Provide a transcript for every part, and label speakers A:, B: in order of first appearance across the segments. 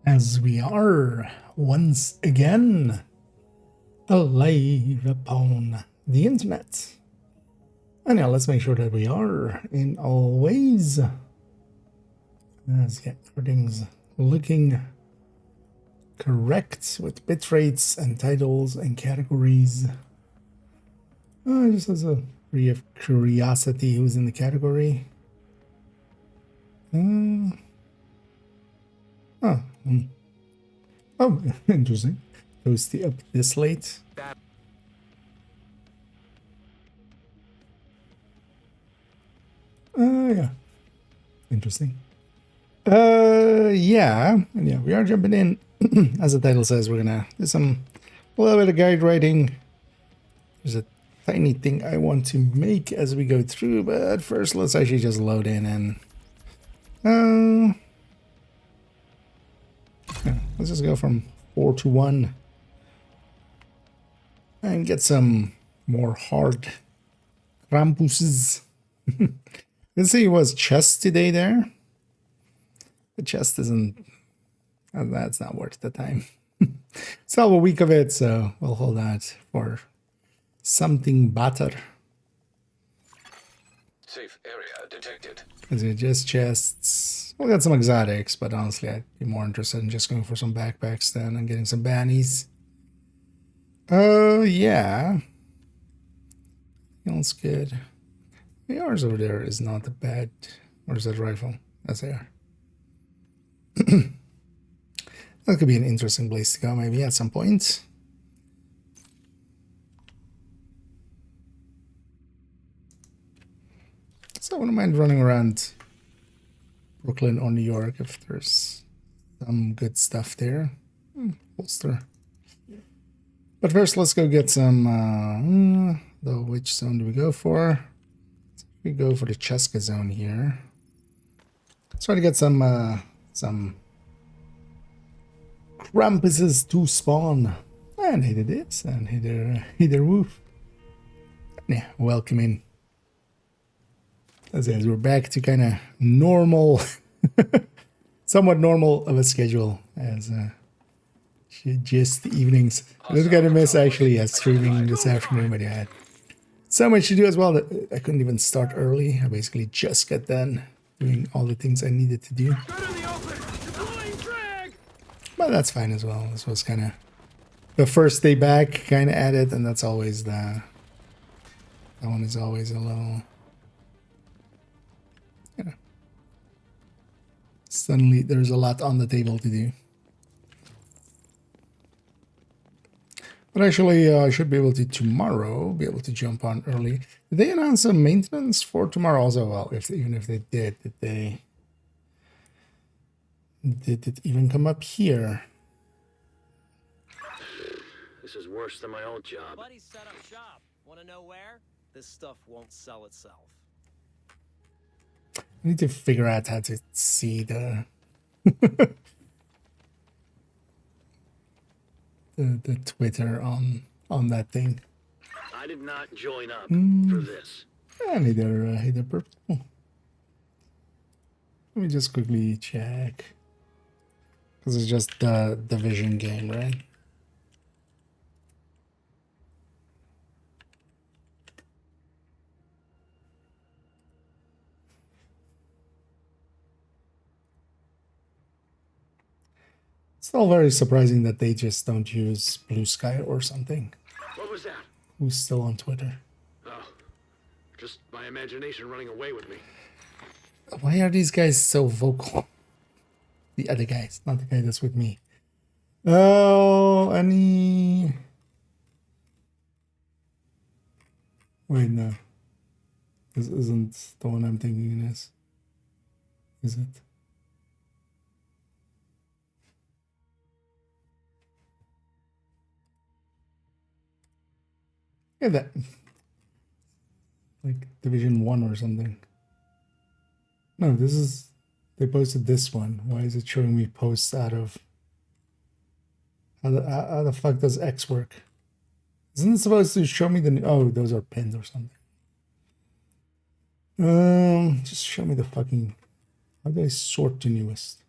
A: As we are once again alive upon the internet. And now let's make sure that we are in all ways. As yeah, everything's looking correct with bit rates and titles and categories. Just as a free of curiosity, who's in the category? Oh, interesting. Toasty up this late. Yeah. Interesting. Yeah. And yeah, we are jumping in. As the title says, we're gonna do a little bit of guide writing. There's a tiny thing I want to make as we go through, but first let's actually just load in and yeah, let's just go from 4 to 1 and get some more hard Krampuses. Let's see, it was chest today there. The chest isn't, that's not worth the time. Still a week of it, so we'll hold that for something better.
B: Safe area detected.
A: Is it just chests? We'll get some exotics, but honestly, I'd be more interested in just going for some backpacks then and getting some bannies. Yeah. Feels good. The ARs over there is not a bad. Where's that rifle? That's AR. That could be an interesting place to go, maybe at some point. So I wouldn't mind running around Brooklyn or New York if there's some good stuff there. Holster. But first, let's go get some. Though, which zone do we go for? We go for the Cheska zone here. Let's try to get some Krampuses to spawn. And hey, this, and hey there, woof. Yeah, welcome in. As we're back to kind of normal, somewhat normal of a schedule as just the evenings. I was gonna miss actually streaming this afternoon, but yeah, I had so much to do as well that I couldn't even start early. I basically just got done doing all the things I needed to do. But that's fine as well. This was kind of the first day back, kind of at it, and that's always that one is always a little, you know, suddenly there's a lot on the table to do. But actually, I should be able to tomorrow be able to jump on early. Did they announce some maintenance for tomorrow also? Well, even if they did it even come up here?
B: This is worse than my old job.
C: Buddy set up shop. Want to know where? This stuff won't sell itself.
A: I need to figure out how to see the the Twitter on that thing.
B: I did not join up for this.
A: And either purple. Let me just quickly check. Because it's just the division game, right? Still very surprising that they just don't use Blue Sky or something.
B: What was that?
A: Who's still on Twitter?
B: Oh, just my imagination running away with me.
A: Why are these guys so vocal? The other guys, not the guy that's with me. Oh, any... Wait, no. This isn't the one I'm thinking it is. Is it? Yeah, that... Like Division 1 or something. No, this is... They posted this one. Why is it showing me posts out of... How the fuck does X work? Isn't it supposed to show me the... Oh, those are pinned or something. Just show me the fucking... How do I sort to newest?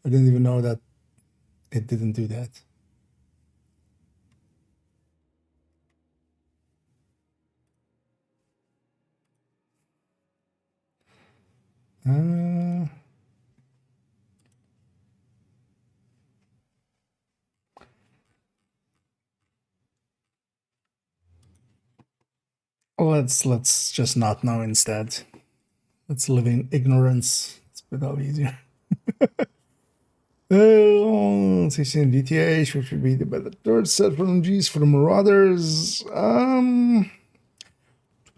A: I didn't even know that it didn't do that. Let's just not know instead. Let's live in ignorance. It's a bit easier. CC and DTH, which would be the third set for LMGs for the Marauders.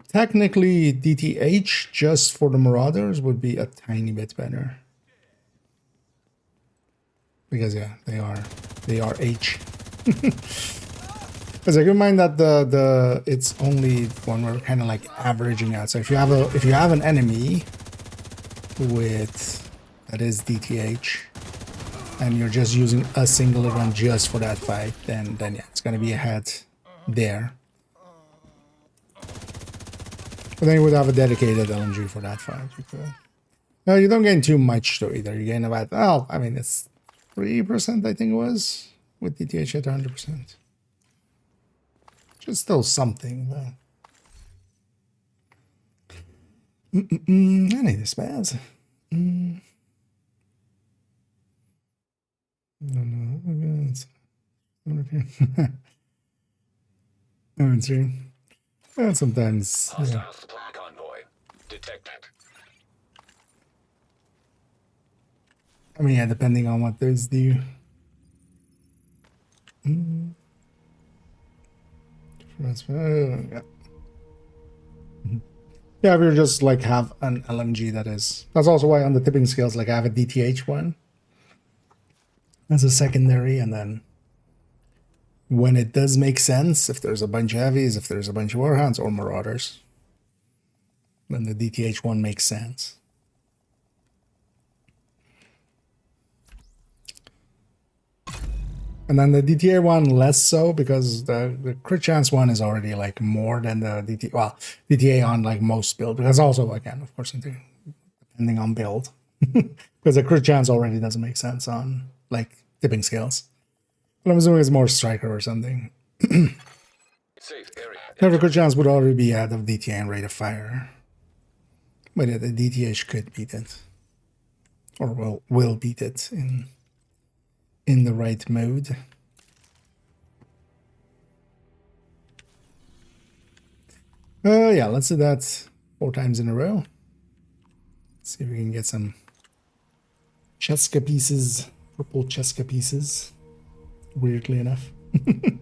A: Technically, DTH just for the Marauders would be a tiny bit better. Because yeah, they are H. Because I keep in mind that the it's only when we're kind of like averaging out. So if you have an enemy with that is DTH, and you're just using a single gun just for that fight, then yeah, it's gonna be ahead there. But then you would have a dedicated LMG for that fight. No, you don't gain too much though either. You gain about I mean it's 3%, I think it was, with DTH at 100%. Just still something, though. I need a spaz. No, I'm sorry. And sometimes.
B: Hostile supply convoy detected.
A: I mean, yeah, depending on what those do. Yeah. Yeah, if you just like have an LMG that's also why on the tipping scales, like I have a DTH one as a secondary, and then when it does make sense, if there's a bunch of heavies, if there's a bunch of warhounds or marauders, then the DTH one makes sense. And then the DTA one less so, because the crit chance one is already like more than the DTA on like most build, because also again, of course, depending on build, because the crit chance already doesn't make sense on like tipping scales. But I'm assuming it's more striker or something.
B: Safe area.
A: The crit chance would already be out of DTA and rate of fire, but yeah, the DTH could beat it, or will beat it in the right mode. Yeah, let's do that 4 times in a row. Let's see if we can get some Cheska pieces, purple Cheska pieces, weirdly enough. And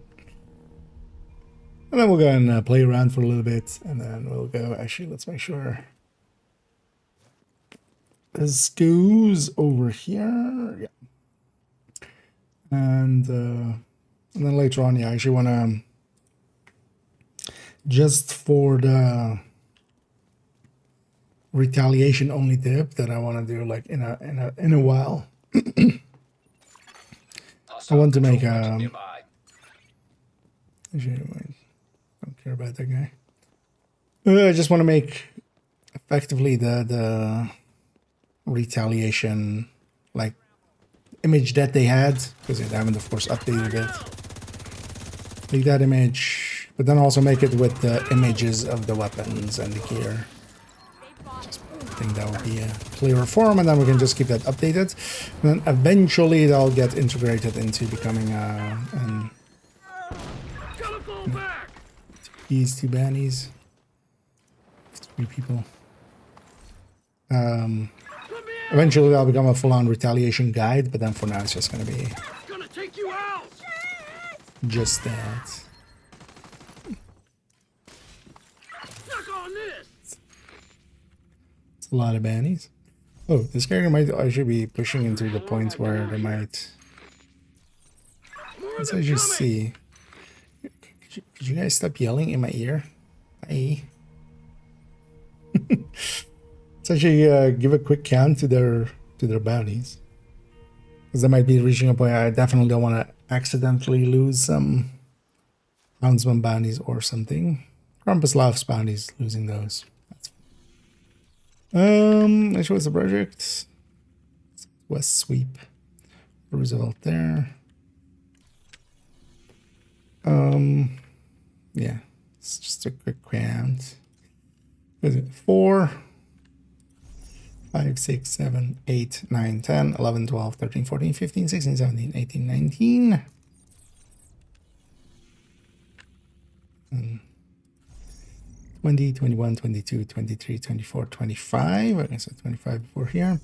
A: then we'll go and play around for a little bit, and then we'll go, actually, let's make sure this goes over here. Yeah. And then later on, yeah, I actually want to, just for the retaliation only tip that I want to do like in a while. I want to make actually, I don't care about that guy. I just want to make effectively the retaliation like image that they had, because they haven't of course updated it. Take that image, but then also make it with the images of the weapons and the gear. I think that would be a clearer form, and then we can just keep that updated. And then eventually they'll get integrated into becoming these 2 bannies. 3 people. Eventually that'll become a full-on retaliation guide, but then for now it's just gonna be just that. It's a lot of bannies. Oh, this character might actually be pushing into the point where they might. Let's actually see. Could you guys stop yelling in my ear? Hey. Let's actually give a quick count to their bounties, because they might be reaching a point. I definitely don't want to accidentally lose some Houndsman bounties or something. Krampuslav's bounties, losing those. That's fine. Actually, what's the project? West Sweep. Roosevelt there. Yeah, it's just a quick count. What is it? 4, 5, 6, 7, 8, 9, 10, 11, 12, 13, 14, 15, 16, 17, 18, 19. And 20, 21, 22, 23, 24, 25. I guess 25 before here.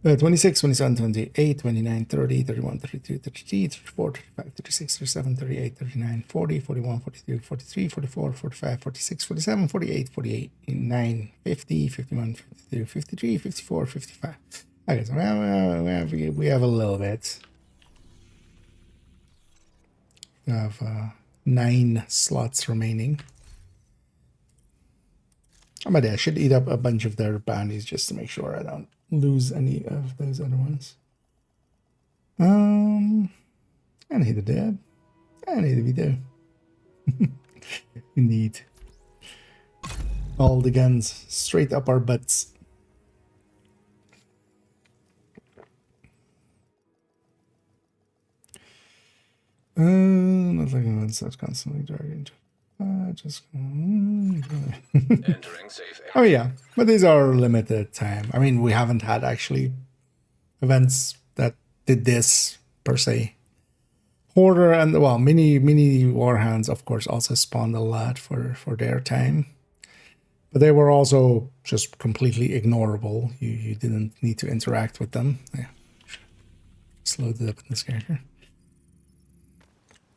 A: 26, 27, 28, 29, 30, 31, 32, 33, 34, 35, 36, 37, 38, 39, 40, 41, 42, 43, 44, 45, 46, 47, 48, 48, 9, 50, 51, 52, 53, 54, 55. Okay, so we have a little bit. We have 9 slots remaining. But I should eat up a bunch of their bounties just to make sure I don't lose any of those other ones. And either dead, and either we do. Indeed. All the guns straight up our butts. Not looking at such constantly dragging. Just
B: Entering safe area.
A: oh yeah, but these are limited time. I mean, we haven't had actually events that did this per se. Hoarder and well, mini warhounds of course also spawned a lot for their time, but they were also just completely ignorable. You didn't need to interact with them. Yeah, just load it up in this character.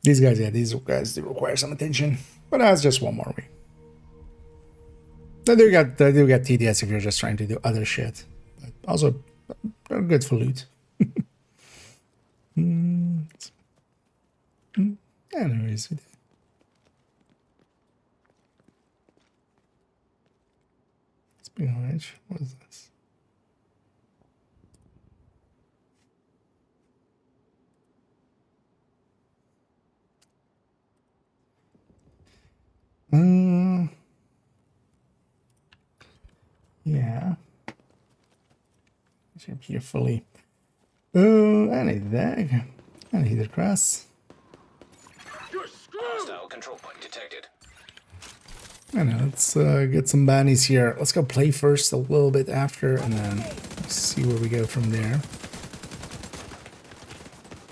A: These guys, yeah, these guys, they require some attention. But that's just one more week. They do get tedious if you're just trying to do other shit. But also, they're good for loot. Anyways, speaking of which, what is this? Yeah. Check carefully. Oh, I need that. I need the cross.
B: Hostile control point detected.
A: I know, let's get some bounties here. Let's go play first a little bit after, and then see where we go from there.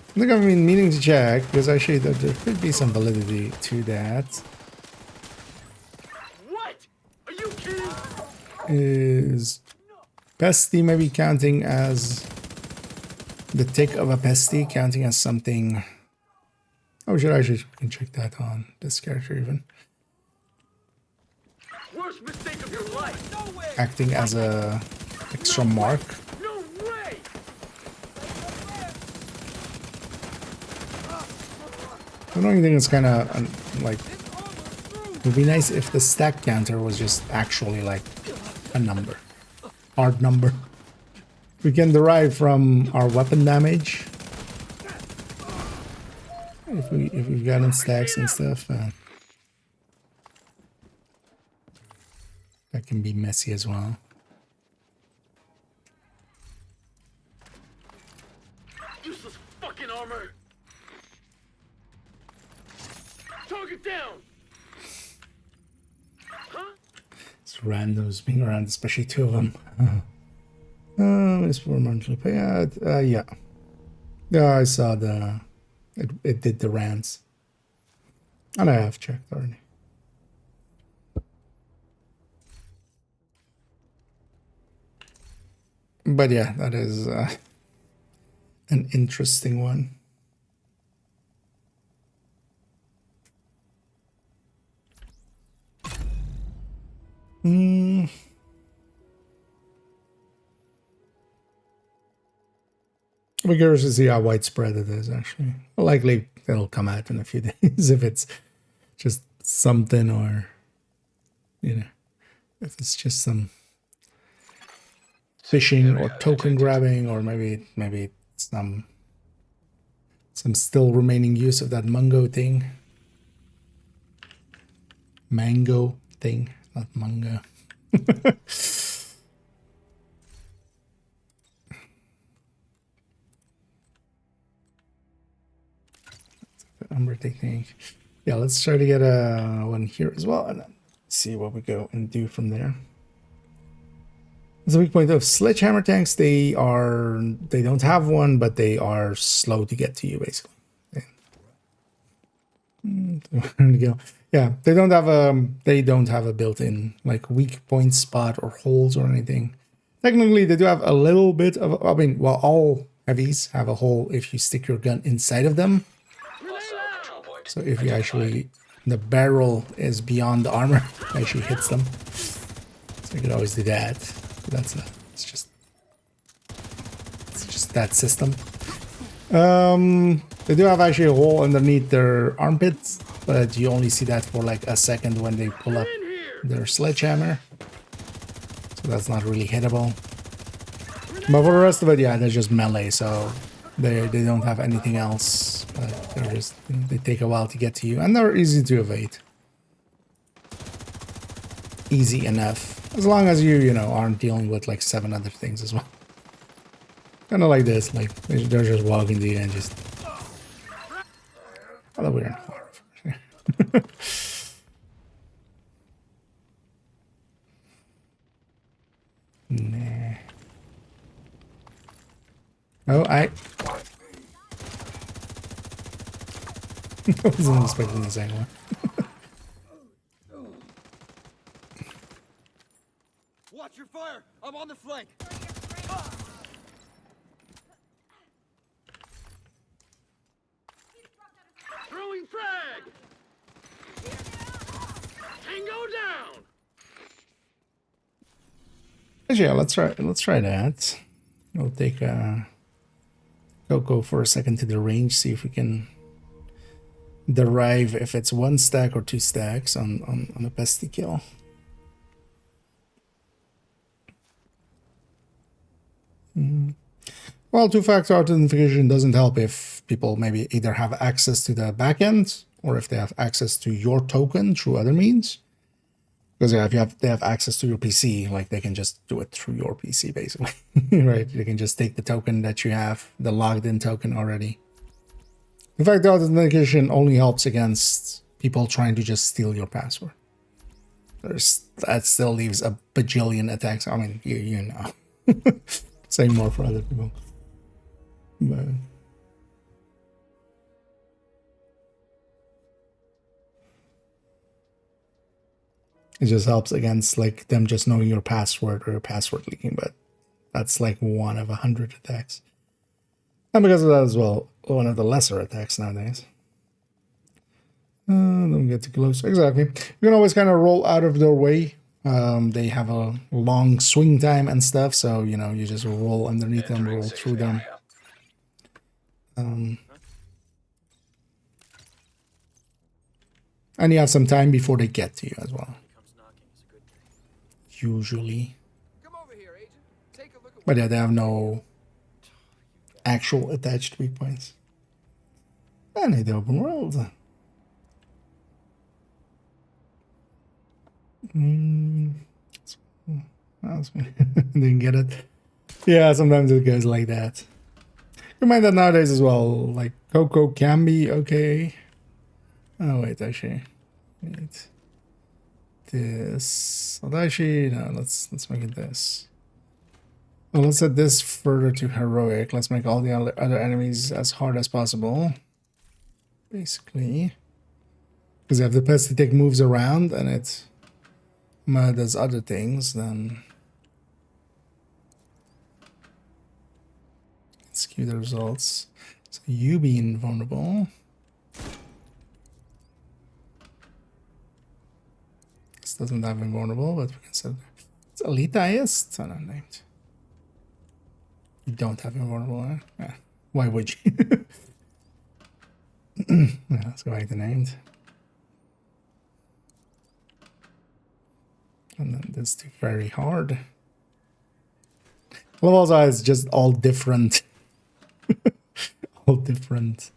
A: I think I've been meaning to check, because actually there could be some validity to that.
B: What? Are you kidding?
A: Is pesty maybe counting as the tick of a pesty, counting as something? Oh, should I can check that on this character even.
B: Worst mistake of your life. No way.
A: Acting as a extra mark.
B: No way.
A: The only thing is kind of like, it would be nice if the stack counter was just actually like a number, hard number. We can derive from our weapon damage if we've gotten stacks and stuff. That can be messy as well.
B: Useless fucking armor. Target down. Huh?
A: It's randoms being around, especially 2 of them. It's for monthly payout. Yeah. Yeah, I saw it did the rants. And I have checked already. But yeah, that is an interesting one. We're curious to see how widespread it is, actually. Likely it'll come out in a few days if it's just something, or, you know, if it's just some fishing or token grabbing, or maybe some still remaining use of that mango thing. Mango thing, not mango. Hammer technique. Yeah, let's try to get one here as well, and then see what we go and do from there. The weak point of sledgehammer tanks, they don't have one, but they are slow to get to you, basically. There we go. Yeah, they don't have a built-in like weak point spot or holes or anything. Technically, they do have a little bit of, I mean, well, all heavies have a hole if you stick your gun inside of them. So if you actually, the barrel is beyond the armor, actually hits them. So you could always do that. It's just that system. They do have actually a hole underneath their armpits, but you only see that for like a second when they pull up their sledgehammer. So that's not really hittable. But for the rest of it, yeah, they're just melee, so they don't have anything else. They're just, they take a while to get to you, and they're easy to evade. Easy enough. As long as you know, aren't dealing with like 7 other things as well. Kind of like this, like they're just walking to you and just. Although we're in horror. Nah. Oh, I wasn't expecting this anyway.
C: Watch your fire! I'm on the flank!
B: Throwing frag! Tango down!
A: Actually, yeah, let's try that. We'll take go for a second to the range, see if we can derive if it's 1 stack or 2 stacks on a pesty kill. Well, 2-factor authentication doesn't help if people maybe either have access to the backend or if they have access to your token through other means. Because yeah, if they have access to your PC, like they can just do it through your PC, basically, right? They can just take the token that you have, the logged in token already. In fact, the authentication only helps against people trying to just steal your password. That still leaves a bajillion attacks. I mean, you know. Same more for other people. But it just helps against like them just knowing your password or your password leaking, but that's like 1 of 100 attacks. And because of that as well, one of the lesser attacks nowadays. Don't get too close. Exactly. You can always kind of roll out of their way. They have a long swing time and stuff, so you know you just roll underneath them, roll through them. And you have some time before they get to you as well. Usually. But yeah, they have no actual attached weak points. And the open world. Didn't get it. Yeah, sometimes it goes like that. Remind that nowadays as well, like Coco can be okay. Oh wait, actually, wait. This. Well, actually, no. Let's make it this. Well, let's set this further to heroic. Let's make all the other enemies as hard as possible. Basically, because if the pesty tick moves around and it does other things, then skew the results. So you being vulnerable. This doesn't have invulnerable, but we can set it's elitist. I don't know. You don't have invulnerable, huh? Yeah. Why would you? Yeah, let's go back to named. And then this too very hard. Levels is just all different. All different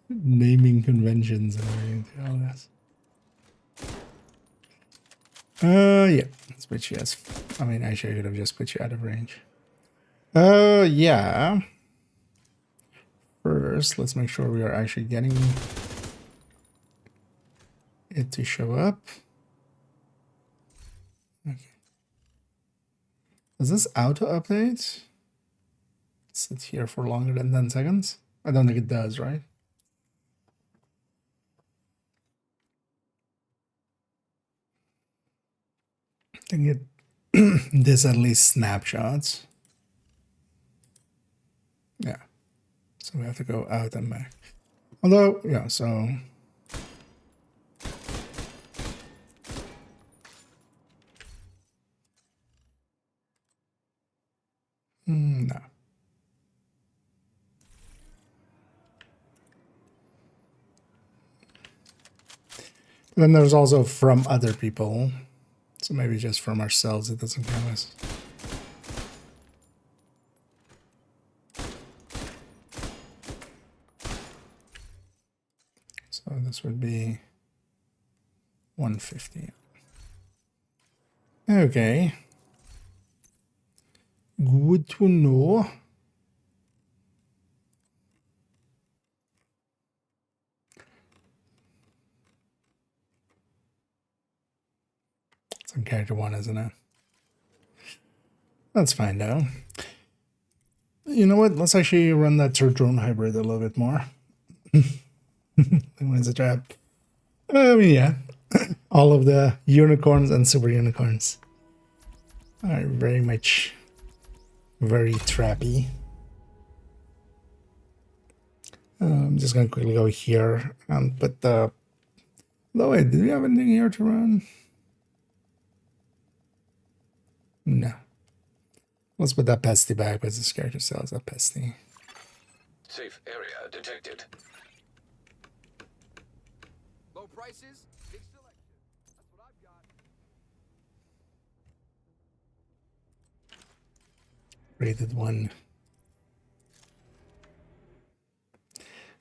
A: naming conventions and all this. Yeah. Let's put you as. I mean, actually, I could have just put you out of range. Yeah. First, let's make sure we are actually getting it to show up. Okay. Does this auto update? Sit here for longer than 10 seconds? I don't think it does, right? I think it this at least snapshots. Yeah. So we have to go out and back. Although, yeah, so no. Then there's also from other people. So maybe just from ourselves it doesn't count us. So this would be 150. Okay. Good to know. It's on character 1, isn't it? That's fine though. You know what? Let's actually run that third drone hybrid a little bit more. When it's a trap. I mean, yeah. All of the unicorns and super unicorns are very much very trappy. I'm just gonna quickly go here and put the... Oh wait, do we have anything here to run? No. Let's put that pesty back, but this character still has that pesty.
B: Safe area detected.
C: Low prices, big selection. That's what I've got.
A: Rated 1.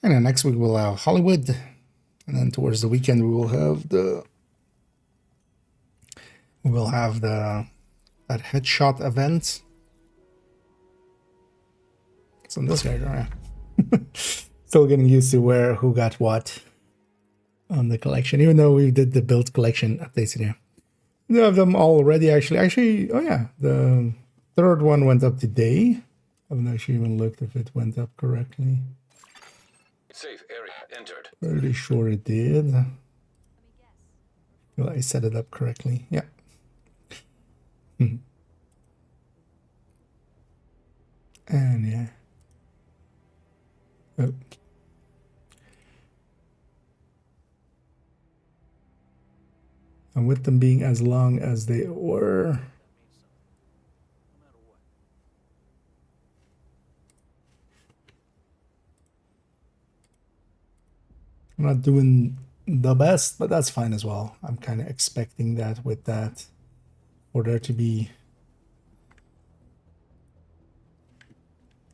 A: And then next week we'll have Hollywood. And then towards the weekend we will have the... that headshot event. So this guy, yeah. Still getting used to who got what on the collection, even though we did the build collection updates in here. We have them already actually, oh yeah, the third one went up today. I haven't actually even looked if it went up correctly.
B: Safe area entered.
A: Pretty sure it did. Well, I set it up correctly. Yeah. And yeah. Oh. And with them being as long as they were, I'm not doing the best, but that's fine as well. I'm kind of expecting that with that, for there to be...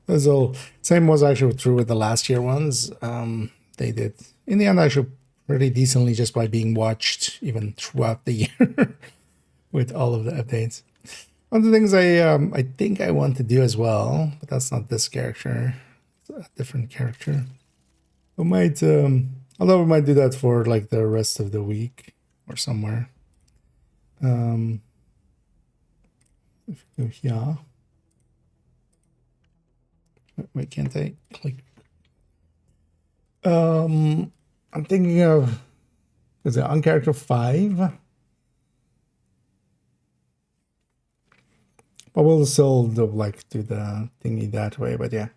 A: So same was actually true with the last year ones. They did, in the end, actually pretty decently just by being watched even throughout the year with all of the updates. One of the things I think I want to do as well, but that's not this character, it's a different character. We might, although we might do that for like the rest of the week or somewhere. If you go here. Wait, can't I click? I'm thinking of, is it on character 5? But we'll still do the thingy that way. But yeah,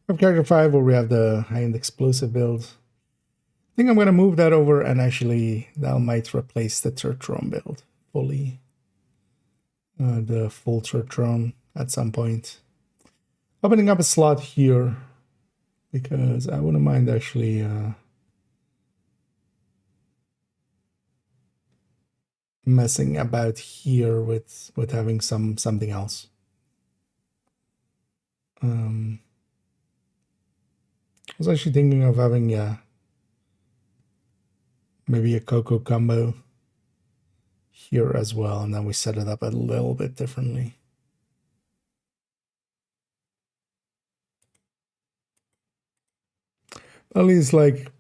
A: of character 5 where we have the high-end explosive build. I think I'm gonna move that over, and actually that might replace the third drone build fully. The full third drone at some point. Opening up a slot here because I wouldn't mind actually messing about here with having something else. I was actually thinking of having maybe a Coco combo here as well, and then we set it up a little bit differently. At least, like,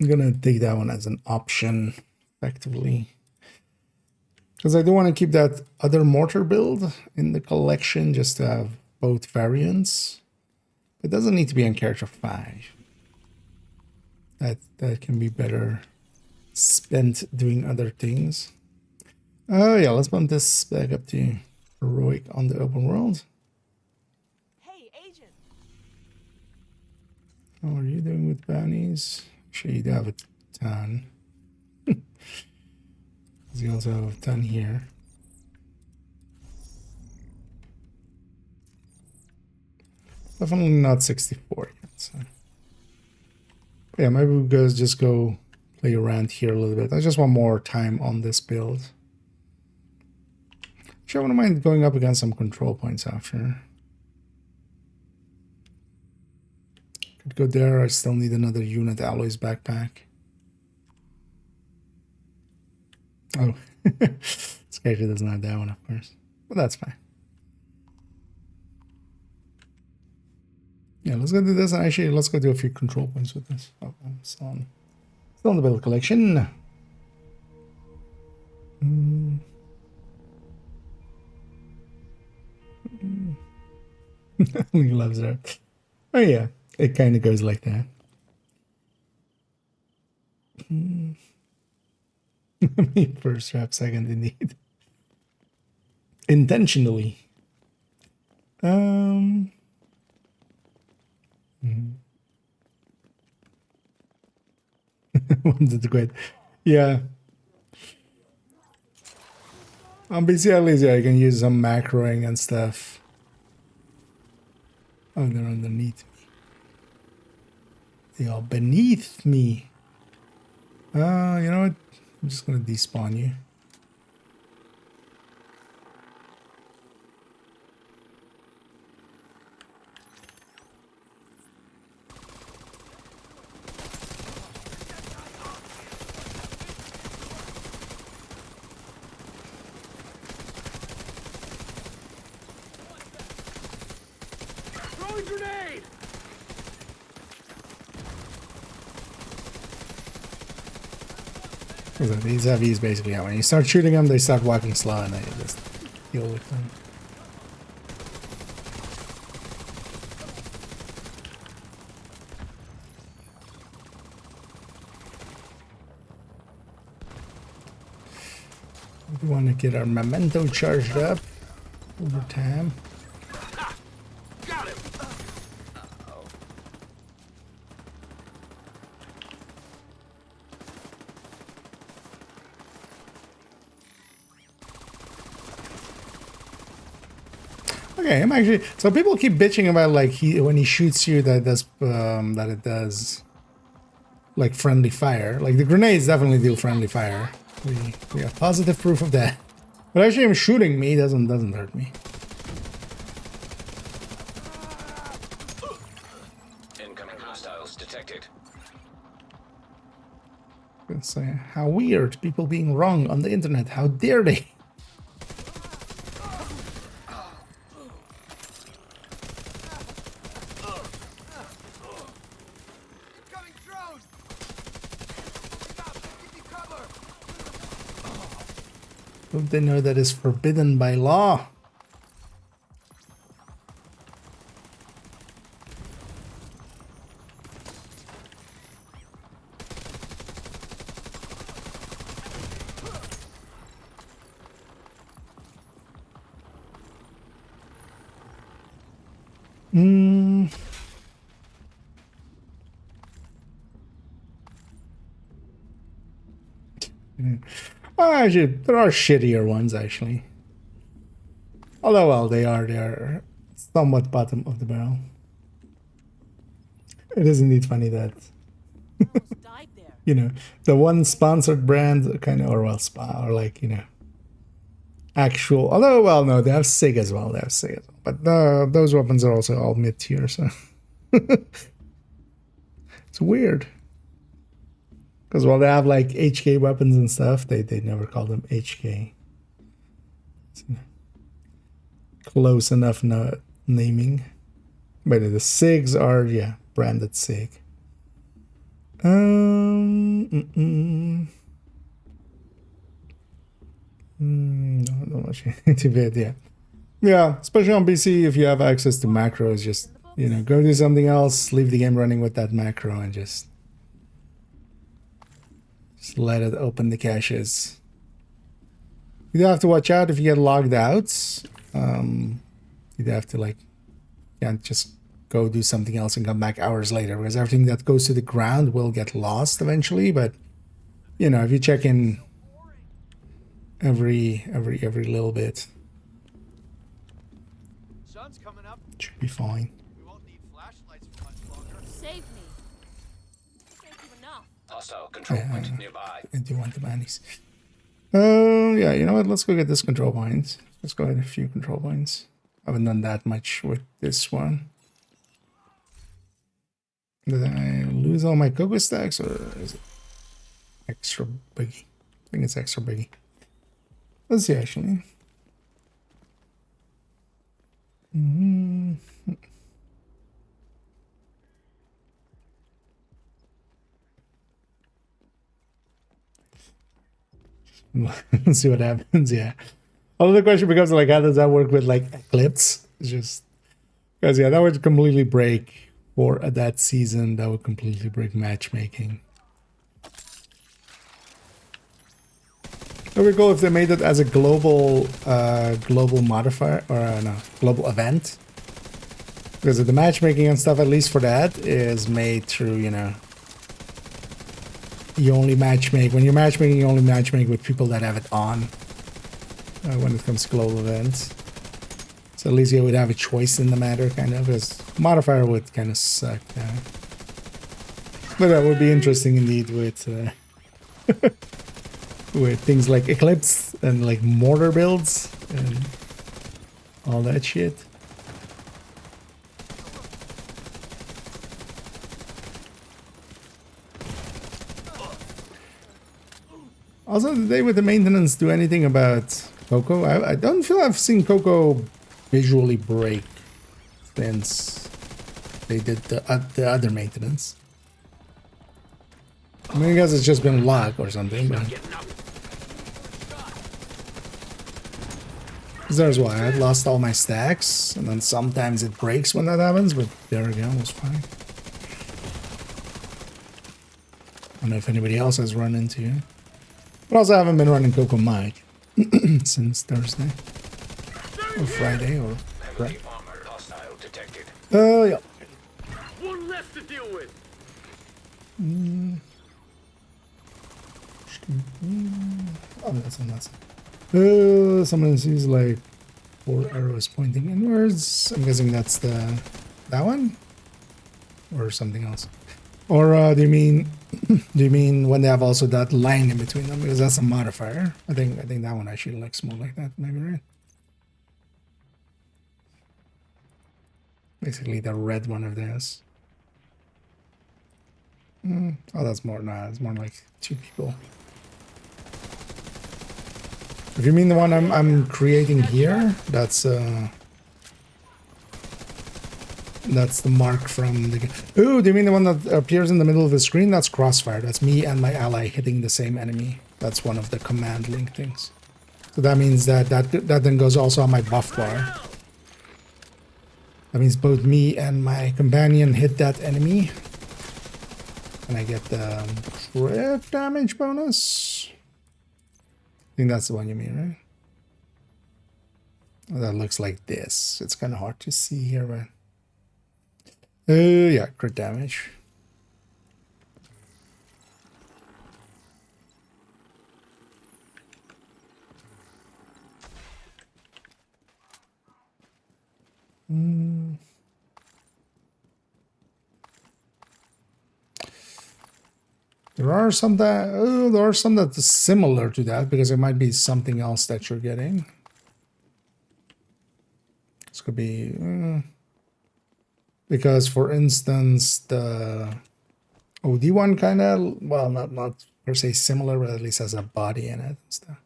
A: I'm gonna take that one as an option effectively. Because I do want to keep that other mortar build in the collection just to have both variants. It doesn't need to be on character 5. That can be better spent doing other things. Oh yeah, let's bump this back up to heroic on the open world.
C: Hey, agent.
A: How are you doing with bounties? Actually, you do have a ton. You also have a ton here. Definitely not 64 yet. So. Yeah, maybe we guys just go play around here a little bit. I just want more time on this build. Actually, I wouldn't mind going up against some control points after. Could go there. I still need another unit alloys backpack. Oh, this character doesn't have that one, of course. But that's fine. Yeah, let's go do this. Actually, let's go do a few control points with this. Oh, I'm still on the build collection. He loves that. Oh yeah, it kind of goes like that. First rap, second indeed. Intentionally. Wanted to quit. Yeah. On BC at least, yeah, you can use some macroing and stuff. Oh, they're underneath me. They are beneath me. You know what? I'm just gonna despawn you.
B: Throwing grenade!
A: These heavies basically, yeah, when you start shooting them, they start walking slow and then you just deal with them. We want to get our memento charged up over time.
B: Got him!
A: Okay, I'm actually. So people keep bitching about like when he shoots you that it does like friendly fire. Like the grenades definitely do friendly fire. We have positive proof of that. But actually, him shooting me doesn't hurt me.
D: Incoming hostiles detected.
A: It's how weird, people being wrong on the internet. How dare they?
C: Coming drones! Give me cover!
A: Don't they know that is forbidden by law? Well, actually, there are shittier ones actually. Although, well, they are somewhat bottom of the barrel. It is indeed funny that
C: Almost died there.
A: you know the one sponsored brand kind of, or well, spa, or like actual. Although, well, no, they have Sig as well. They have Sig as well. But those weapons are also all mid tier, so it's weird. Because while they have like HK weapons and stuff, they never call them HK. It's close enough naming. But the SIGs are, yeah, branded SIG. Not much into bit, yeah. Yeah, especially on PC, if you have access to macros, just, you know, go do something else, leave the game running with that macro, and just let it open the caches. You do have to watch out if you get logged out. You'd have to, like, can't just go do something else and come back hours later, because everything that goes to the ground will get lost eventually. But, you know, if you check in every little bit,
C: Sun's coming up.
A: should be fine.
C: We won't need flashlights for much longer.
E: Save me. Save you enough.
D: Hostile control point nearby.
A: I do want the manis. Oh, yeah, you know what? Let's go get this control point. Let's go get a few control points. I haven't done that much with this one. Did I lose all my cocoa stacks, or is it extra biggie? I think it's extra biggie. Let's see, actually. Let's see what happens. Yeah. Another question becomes, like, how does that work with, like, Eclipse? It's just because, yeah, that would completely break for that season. That would completely break matchmaking. It would be cool if they made it as a global modifier, or no, global event. Because the matchmaking and stuff, at least for that, is made through, you know, you only matchmake, when you're matchmaking, you only matchmake with people that have it on when it comes to global events. So at least you would have a choice in the matter, kind of, because modifier would kind of suck. But that would be interesting indeed with with things like Eclipse and like mortar builds and all that shit. Also, did they with the maintenance do anything about Coco? I don't feel I've seen Coco visually break since they did the other maintenance. I mean, I guess it's just been luck or something, but there's why I've lost all my stacks, and then sometimes it breaks when that happens, but there we go, it was fine. I don't know if anybody else has run into it. But also I haven't been running Coco much since Thursday. Or Friday, or
D: Heavily armored hostile detected.
A: yeah.
B: One less to deal with.
A: Oh, that's not. Someone sees like 4 arrows pointing inwards. I'm guessing that's that one, or something else. Or do you mean when they have also that line in between them? Because that's a modifier. I think that one actually looks more like that. Maybe, right? Basically, the red one of theirs. Oh, that's more. Nah, it's more like 2 people. If you mean the one I'm creating here, that's the mark from the game. Ooh, do you mean the one that appears in the middle of the screen? That's crossfire. That's me and my ally hitting the same enemy. That's one of the command link things. So that means that then goes also on my buff bar. That means both me and my companion hit that enemy, and I get the crit damage bonus. I think that's the one you mean, right? Oh, that looks like this. It's kind of hard to see here, but yeah, crit damage. There are some that's similar to that, because it might be something else that you're getting. This could be because, for instance, the OD one kind of, well, not per se similar, but at least has a body in it and stuff.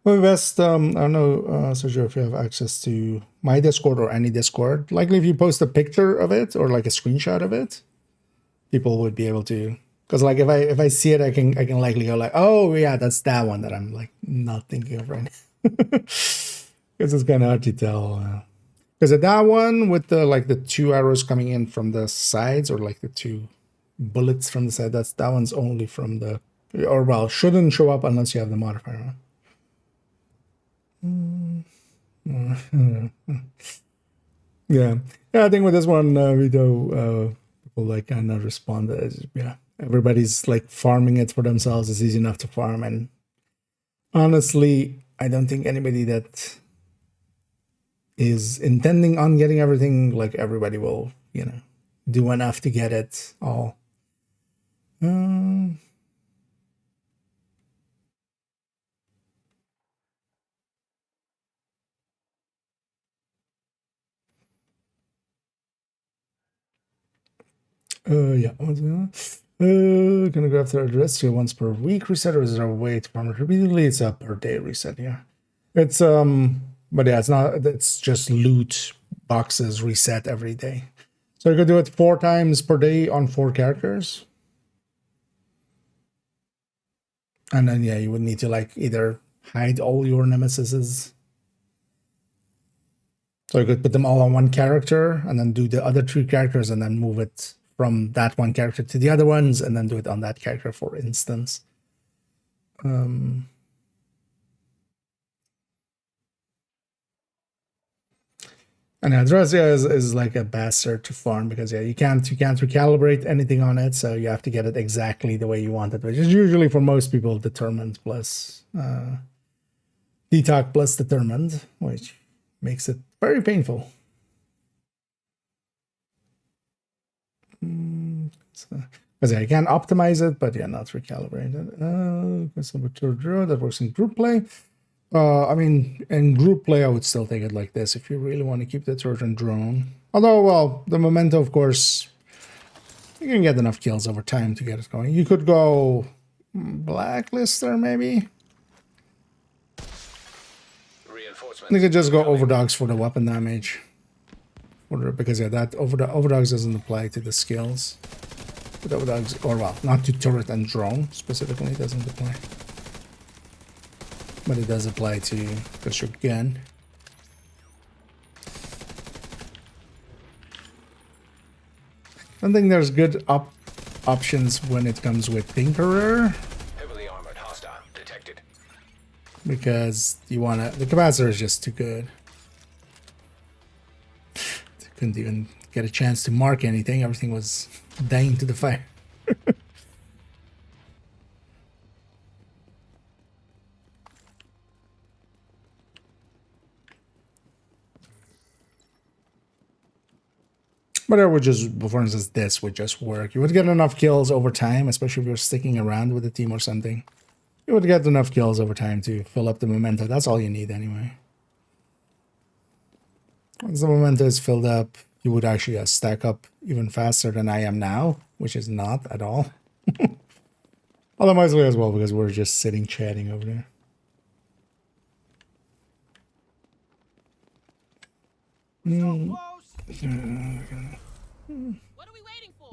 A: Well, best, I don't know, Sergio, if you have access to my Discord or any Discord. Likely if you post a picture of it or like a screenshot of it, people would be able to, because like if I see it, I can likely go like, oh yeah, that's that one that I'm like not thinking of right now. Because it's kind of hard to tell. Because that one with the like the two arrows coming in from the sides, or like the two bullets from the side, that one's only from the, or well, shouldn't show up unless you have the modifier on. Yeah, I think with this one, we do people like kind of respond as, yeah, everybody's like farming it for themselves. It's easy enough to farm, and honestly, I don't think anybody that is intending on getting everything, like everybody will, do enough to get it all. Yeah. Gonna go after address here once per week reset, or is there a way to farm it repeatedly? It's a per day reset here. It's but yeah, it's not. It's just loot boxes reset every day. So you could do it 4 times per day on 4 characters, and then yeah, you would need to like either hide all your nemesises. So you could put them all on one character, and then do the other 3 characters, and then move it from that one character to the other ones, and then do it on that character, for instance. And Adresia is like a bastard to farm, because yeah, you can't recalibrate anything on it, so you have to get it exactly the way you want it, which is usually for most people determined plus detox plus determined, which makes it very painful. Because yeah, you can optimize it, but yeah, not recalibrate it. That works in group play. I mean, in group play, I would still take it like this if you really want to keep the Trojan drone. Although, well, the memento, of course, you can get enough kills over time to get it going. You could go Blacklister, maybe. You could just go Overdogs for the weapon damage. Because yeah, that Overdogs doesn't apply to the skills. But Overdogs, or well, not to turret and drone specifically, it doesn't apply. But it does apply to just your gun. I think there's good options when it comes with Tinkerer.
D: Heavily armored hostile detected.
A: Because the capacitor is just too good. Couldn't even get a chance to mark anything. Everything was dying to the fire. But it would just, for instance, this would just work. You would get enough kills over time, especially if you're sticking around with the team or something. You would get enough kills over time to fill up the memento. That's all you need anyway. Once the memento is filled up, you would actually stack up even faster than I am now, which is not at all. Although mostly as well, because we're just sitting chatting over there.
E: What are we waiting for?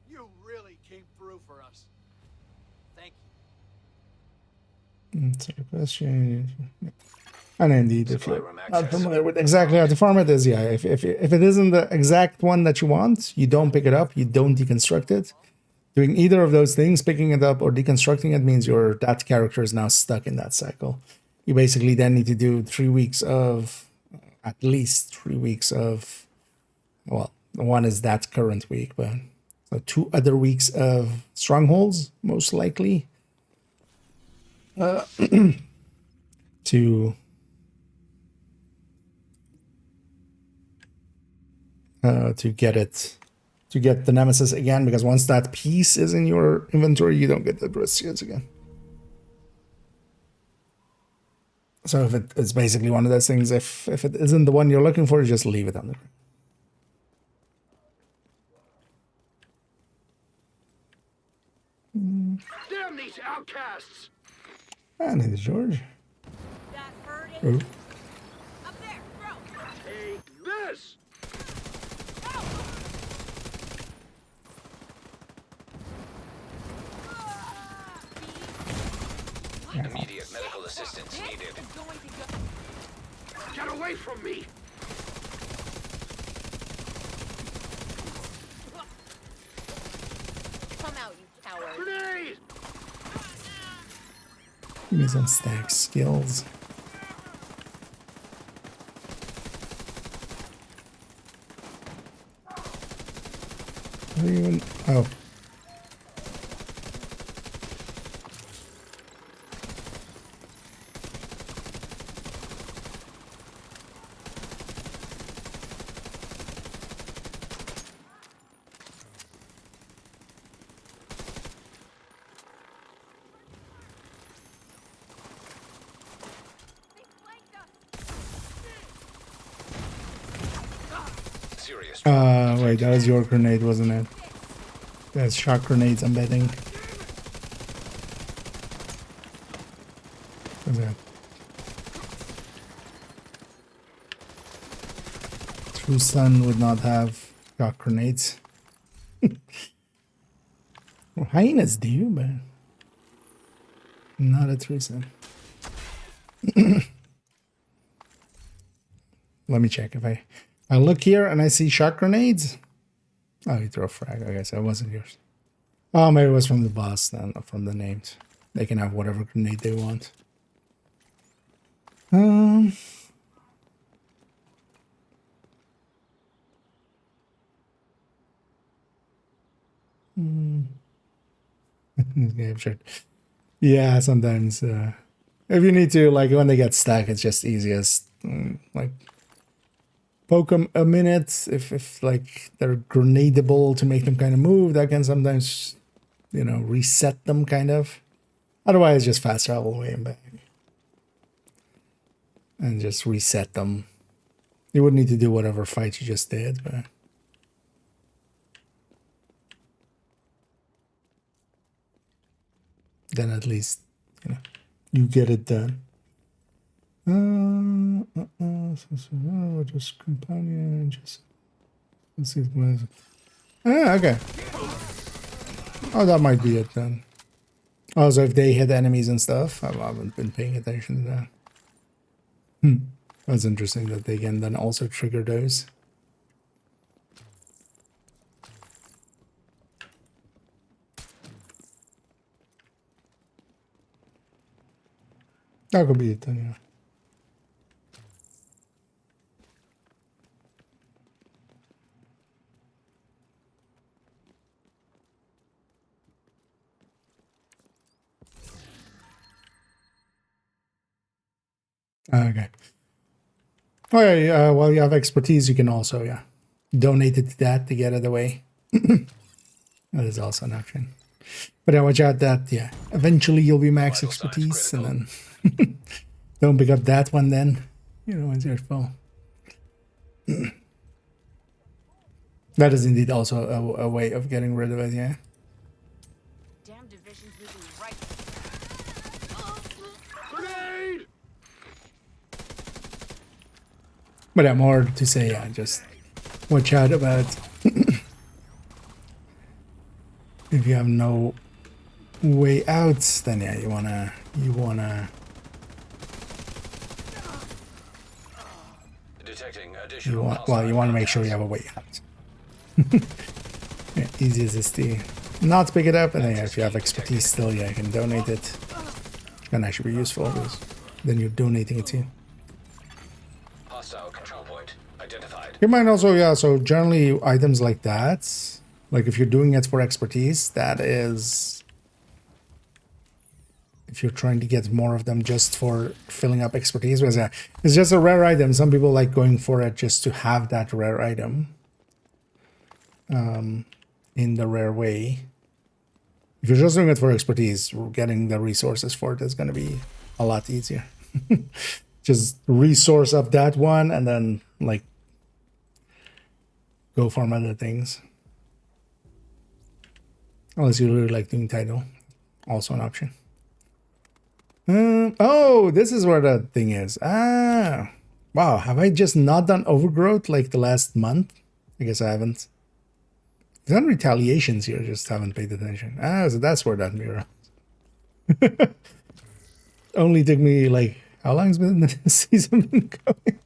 C: You really came through for us. Thank
A: That's a question. And indeed, if you're not familiar with exactly how to farm it, is yeah, if it isn't the exact one that you want, you don't pick it up, you don't deconstruct it. Doing either of those things, picking it up or deconstructing it, means that character is now stuck in that cycle. You basically then need to do 3 weeks of, at least 3 weeks of, well, one is that current week, but so 2 other weeks of strongholds, most likely, to get the Nemesis again, because once that piece is in your inventory, you don't get the Bristiots again. So if it's basically one of those things, if it isn't the one you're looking for, just leave it on there.
B: Damn these outcasts!
A: And here's George.
E: That hurt it?
A: Oh.
E: Up there, throw!
B: Take this! Get away from me!
E: Come out, you coward.
B: Grenade!
A: Give me some stack skills. What do you even? Oh.
D: Serious.
A: Wait, that was your grenade, wasn't it? That's shock grenades, I'm betting. What's that? True Sun would not have shock grenades. Well, hyenas do, but not a True Sun. Let me check if I look here and I see shock grenades. Oh, you throw a frag. I guess that wasn't yours. Oh, maybe it was from the boss then, or from the names. They can have whatever grenade they want. Game shirt. Yeah, sometimes if you need to, like when they get stuck, it's just easiest. Like poke them a minute. If like they're grenadable to make them kind of move, that can sometimes, you know, reset them kind of. Otherwise, just fast travel away and back. And just reset them. You wouldn't need to do whatever fight you just did, but then at least, you know, you get it done. Just companion, just let's see what is it. Ah, okay. Oh, that might be it then. Oh, so if they hit enemies and stuff, I haven't been paying attention to that. That's interesting that they can then also trigger those. That could be it then, yeah. Okay. Oh yeah, well, you have expertise, you can also, yeah, donate it to that to get it away. That is also an option. But yeah, watch out that, yeah, eventually you'll be max expertise, and then don't pick up that one then. You know, it's your fault. That is indeed also a way of getting rid of it, yeah.
E: Damn division's moving right.
B: Grenade!
A: But yeah, more to say, yeah, just watch out about if you have no way out, then yeah, you wanna
D: Detecting additional
A: you wanna make sure you have a way out. Yeah, easiest is to not pick it up, and then yeah, if you have expertise still, yeah, you can donate it. It can actually be useful because then you're donating it to.
D: hostile control point identified.
A: You might also, yeah, so generally items like that, like if you're doing it for expertise, that is, if you're trying to get more of them just for filling up expertise, because yeah, it's just a rare item. Some people like going for it just to have that rare item in the rare way. If you're just doing it for expertise, getting the resources for it is going to be a lot easier. Just resource up that one and then like go farm other things. Unless you really like doing title, also an option. Oh, this is where the thing is. Ah, wow. Have I just not done overgrowth like the last month? I guess I haven't. I've done retaliations here, just haven't paid attention. Ah, so that's where that mirror. Only took me like, how long's been the season been going?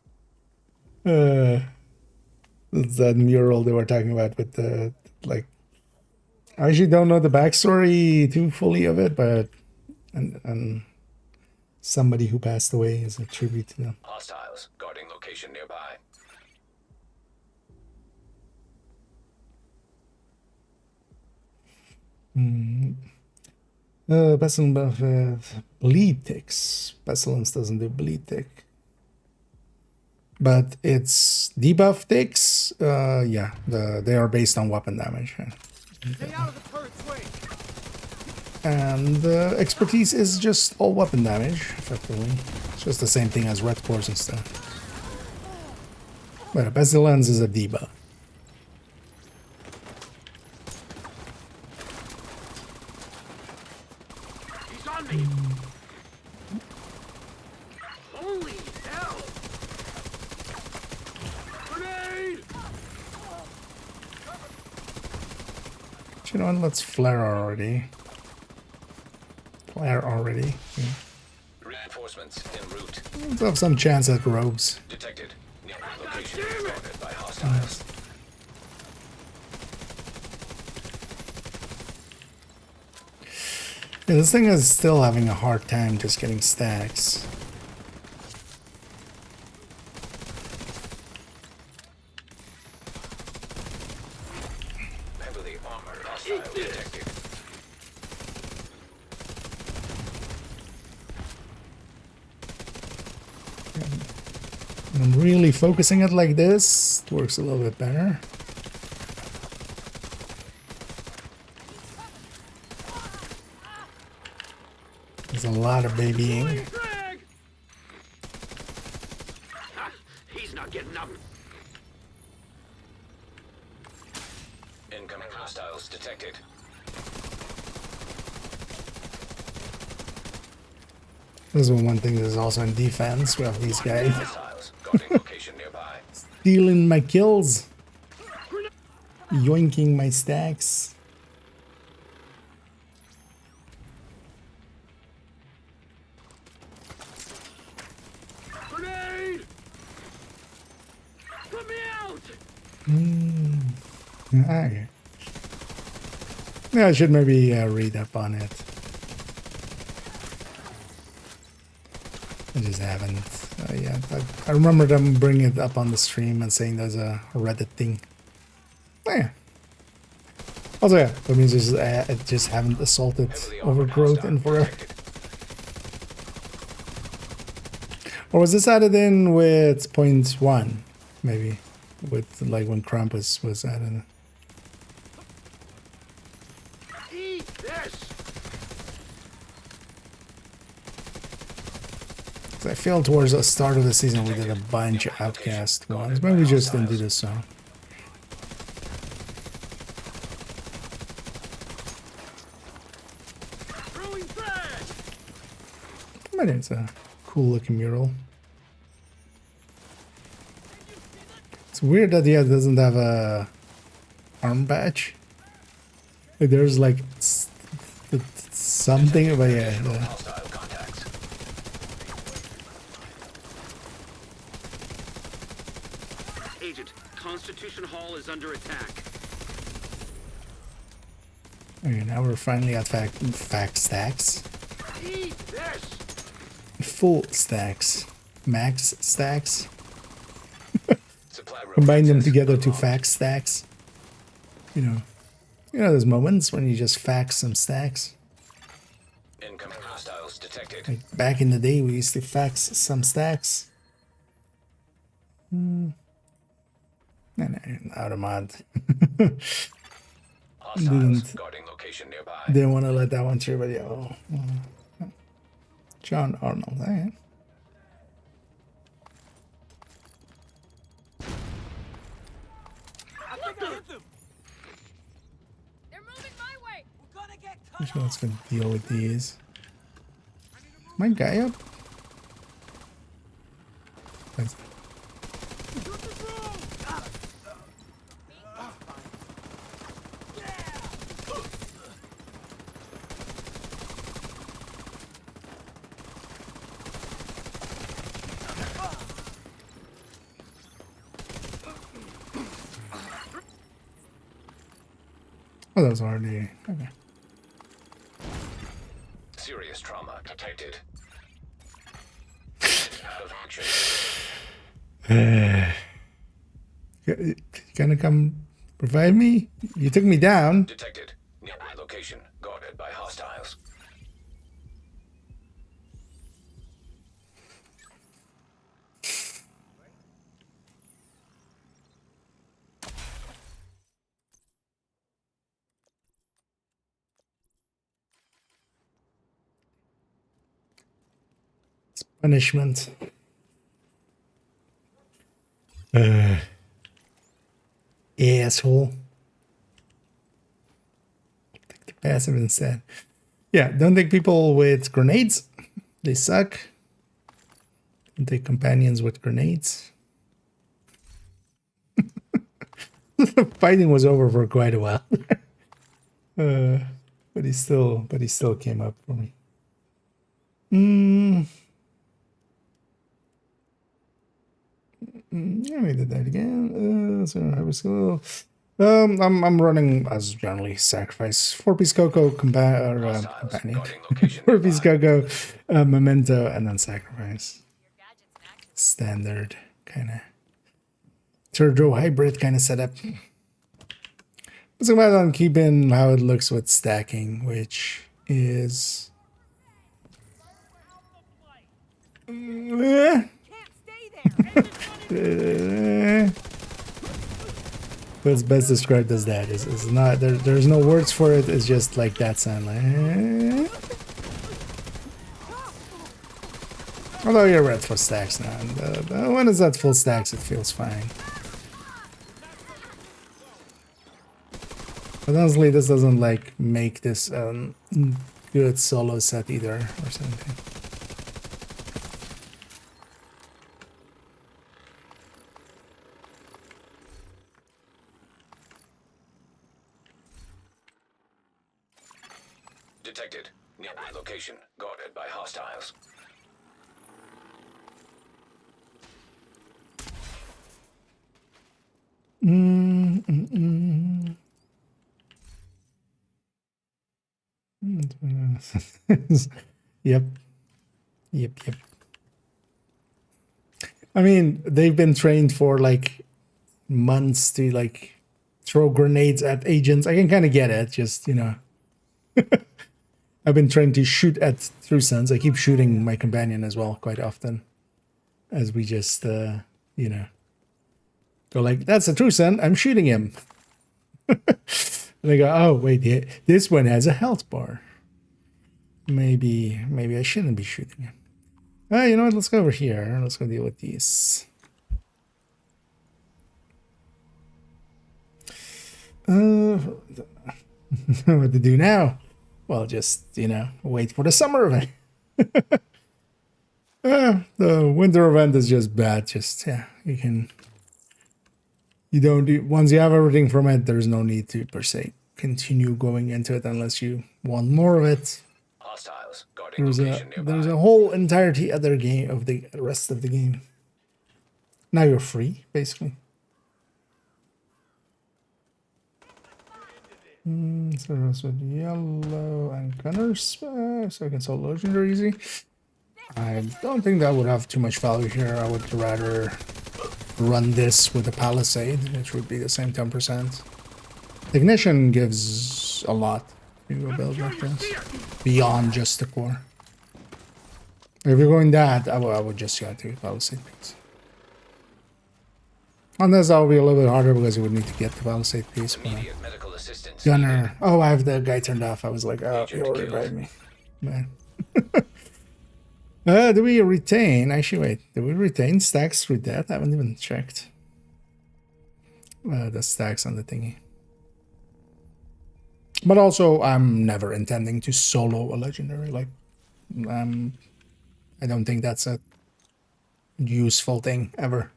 A: It's that mural they were talking about with the like. I actually don't know the backstory too fully of it, but and somebody who passed away is a tribute to them.
D: Hostiles guarding location nearby.
A: Pestilence bleed ticks. Pestilence doesn't do bleed tick. But it's debuff ticks. Yeah, they are based on weapon damage.
C: Stay out of the turret's way.
A: And expertise is just all weapon damage, effectively. It's just the same thing as red cores and stuff. But a pestilence is a debuff.
B: He's on me. Holy hell! Grenade!
A: You know what? Let's flare already. Flare already. Yeah.
D: Reinforcements en route.
A: Let's have some chance at rogues.
D: Detected. Near location targeted by hostiles.
A: Yeah, this thing is still having a hard time just getting stacks.
D: Heavily armored hostile detected.
A: When I'm really focusing it like this, it works a little bit better. There's a lot of babying.
B: Drag! Ah, he's not getting up.
D: Incoming hostiles detected.
A: This is one thing that is also in defense. We have these guys
D: Hostiles guarding location nearby.
A: stealing my kills, yoinking my stacks.
B: Grenade! Put me out!
A: Okay. Yeah, I should maybe read up on it. I just haven't yet. I remember them bringing it up on the stream and saying there's a Reddit thing. Oh, yeah. Also, yeah, that means I just haven't assaulted
D: Heavily armored
A: overgrowth
D: hostile
A: in forever.
D: detected.
A: Or was this added in with 0.1? Maybe. With like when Krampus was added.
B: Eat this!
A: 'Cause I feel towards the start of the season we did a bunch of Outcast ones. Maybe we just didn't do this so.
B: Throwing frag!
A: But it's a cool looking mural. It's weird that it doesn't have a arm badge. Like there's like something, but yeah.
D: Hostile contacts.
B: Agent, Constitution Hall is under attack.
A: Okay, now we're finally at fact stacks.
B: Eat this!
A: Full stacks. Max stacks.
D: Supply room
A: Combine them
D: access
A: together to
D: unlocked.
A: fact stacks. You know those moments when you just fact some stacks.
D: Incoming hostiles detected.
A: Like back in the day, we used to fax some stacks. No, out of mod.
D: Hostiles
A: Didn't-
D: guarding location nearby.
A: Didn't want to let that one through, but yeah. John Arnold. Alright.
C: I think I hit them.
E: They're moving my way.
C: We're gonna get cut
A: Actually, let's go deal with these. My guy up? Thanks. Oh, that was already okay.
D: Serious trauma detected. Out of action.
A: You gonna come revive me? You took me down.
D: Detected. Nearby location guarded by hostiles.
A: It's punishment. Asshole. Take the passive instead. Yeah, don't take people with grenades. They suck. Don't take companions with grenades. The fighting was over for quite a while. But he still came up for me. Yeah, we did that again. So harvest skill. I'm running as generally sacrifice 4-piece cocoa companion,
D: Guarding location
A: 4-piece
D: nearby.
A: cocoa, memento, and then sacrifice. Standard kind of Turbo hybrid kind of setup. Let's go back on keeping how it looks with stacking, which is
E: Can't stay there.
A: what's best described as that is not there. There's no words for it. It's just like that sound. Like, although you're red for stacks now, and when it's at full stacks, it feels fine. But honestly, this doesn't like make this good solo set either or something.
D: Detected. Nearby location guarded by hostiles.
A: Yep. I mean, they've been trained for like months to like throw grenades at agents. I can kind of get it. Just, you know, I've been trained to shoot at True Sons. I keep shooting my companion as well quite often, as we just, you know, go like, that's a True Son. I'm shooting him. And they go, oh, wait, this one has a health bar. Maybe I shouldn't be shooting him. You know what? Let's go over here. Let's go deal with these. What to do now? Well, just, you know, wait for the summer event. The winter event is just bad. Just, yeah, once you have everything from it, there's no need to, per se, continue going into it unless you want more of it.
D: Hostiles guarding location nearby.
A: There's a whole entirety other game of the rest of the game. Now you're free, basically. So that's with yellow and gunners, so I can sell legendary easy. I don't think that would have too much value here. I would rather run this with a palisade, which would be the same 10%. Ignition gives a lot to a build like this, beyond just the core. If you're going that, I would just go to palisade piece. On this, that will be a little bit harder because you would need to get the palisade piece. But
D: Immediate medical assistance.
A: gunner. Oh, I have the guy turned off. I was like, oh,
D: Agent
A: he'll
D: killed.
A: revive me. Man. Do we retain? Actually, wait. Do we retain stacks through that? I haven't even checked. The stacks on the thingy. But also, I'm never intending to solo a legendary. Like, I don't think that's a useful thing ever.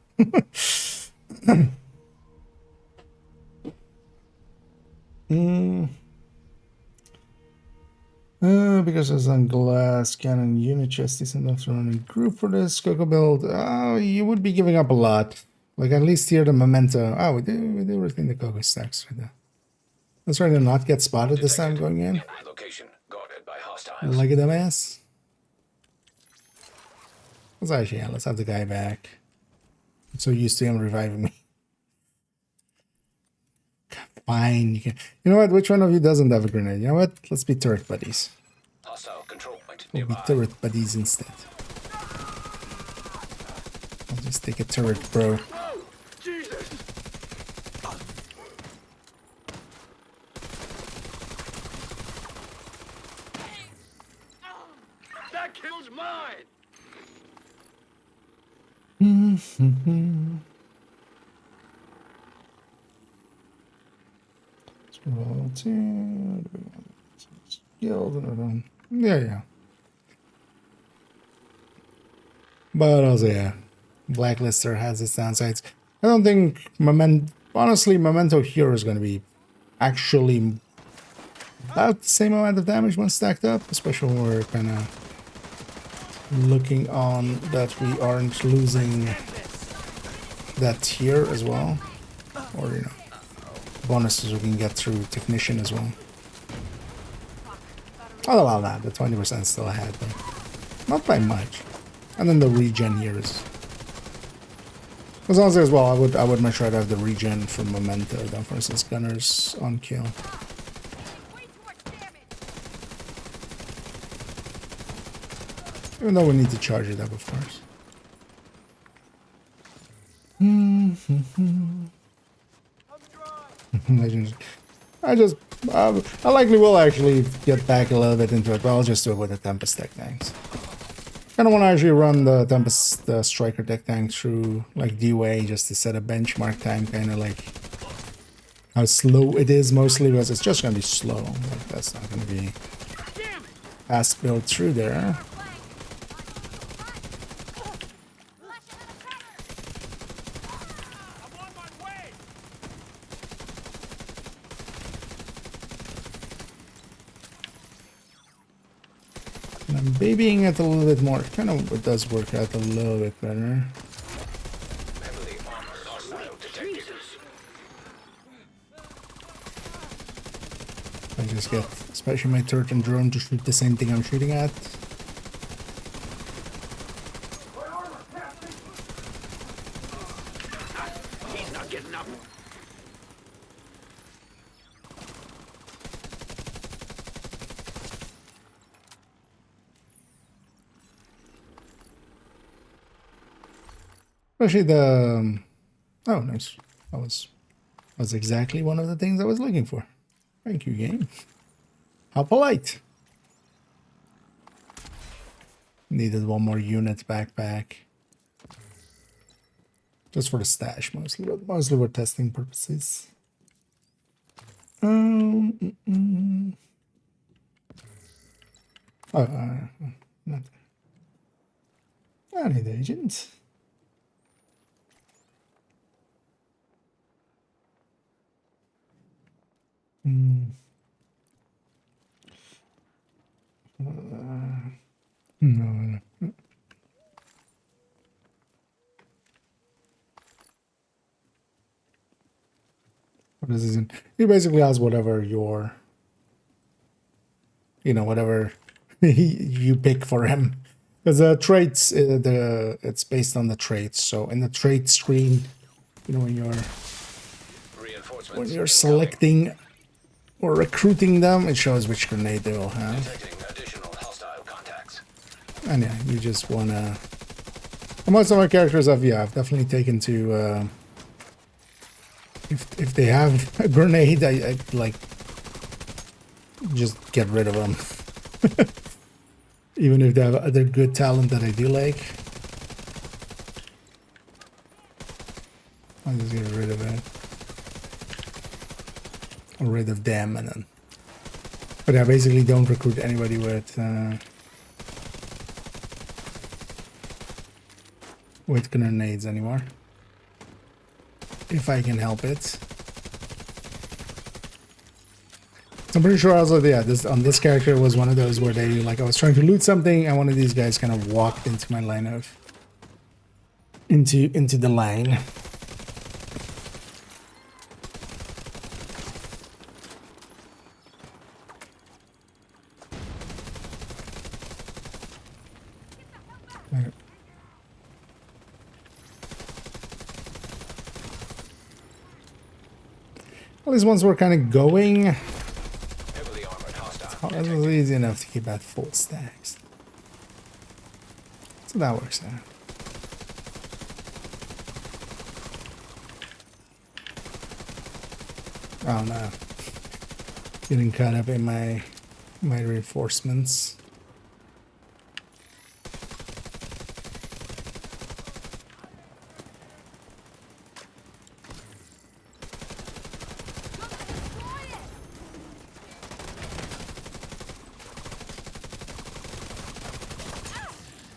A: Because it's on glass cannon unit chest is enough to run a group for this Coco build. You would be giving up a lot. Like at least here the memento. Oh, we do retain the Coco stacks with that. Let's try to not get spotted this time going in.
D: Location guarded by hostiles.
A: Like a dumbass. Let's actually, yeah, let's have the guy back. I'm so used to him reviving me. Fine, you can. You know what? Which one of you doesn't have a grenade? You know what? Let's be turret buddies.
D: Hostile control point
A: We'll be
D: nearby.
A: turret buddies instead. I'll just take a turret, bro.
B: Oh, Jesus! That kills mine! Yeah. But also, yeah, Blacklister has its downsides. I don't think honestly, Memento here is going to be actually about the same amount of damage when stacked up, especially when we're kind of looking on that we aren't losing that tier as well, or you know, bonuses we can get through Technician as well. I'll allow that, the 20% still ahead, but not by much. And then the regen here is, as long as well, I would much rather have the regen from Memento than, for instance, Gunners on kill.
E: Way too much damage.
A: Even though we need to charge it up, of course. Legends. I likely will actually get back a little bit into it, but I'll just do it with the Tempest deck tanks. Kind of want to actually run the Tempest, the Striker deck tank through like D-Way just to set a benchmark time, kind of like how slow it is mostly, because it's just going to be slow. Like that's not going to be fast build through there. And I'm babying it a little bit more. Kind of it does work out a little bit better.
D: Heavily armored hostile detected.
A: I just get, especially my turret and drone, to shoot the same thing I'm shooting at.
B: He's not getting up.
A: Especially the oh, nice. That was exactly one of the things I was looking for. Thank you, game. How polite. Needed one more unit backpack. Just for the stash mostly, but mostly for testing purposes. Oh, not. I need agents. No. What is this? He basically has whatever your, whatever you pick for him. Because the traits, it's based on the traits. So in the trait screen, when you're selecting or recruiting them, it shows which grenade they will have.
D: Detecting additional hostile contacts.
A: And yeah, you just wanna. Most of my characters I've definitely taken to. If they have a grenade, I like just get rid of them. Even if they have other good talent that I do like, I'll just get rid of it. Or rid of them, and then. But I basically don't recruit anybody with grenades anymore. If I can help it. I'm pretty sure also, yeah, on this character was one of those where they, like, I was trying to loot something and one of these guys kind of walked into my line of, into the line. At least once we're kind of going,
D: Heavily armored hostile.
A: it was easy enough to keep at full stacks. So that works out. Oh no. Getting caught up in my reinforcements.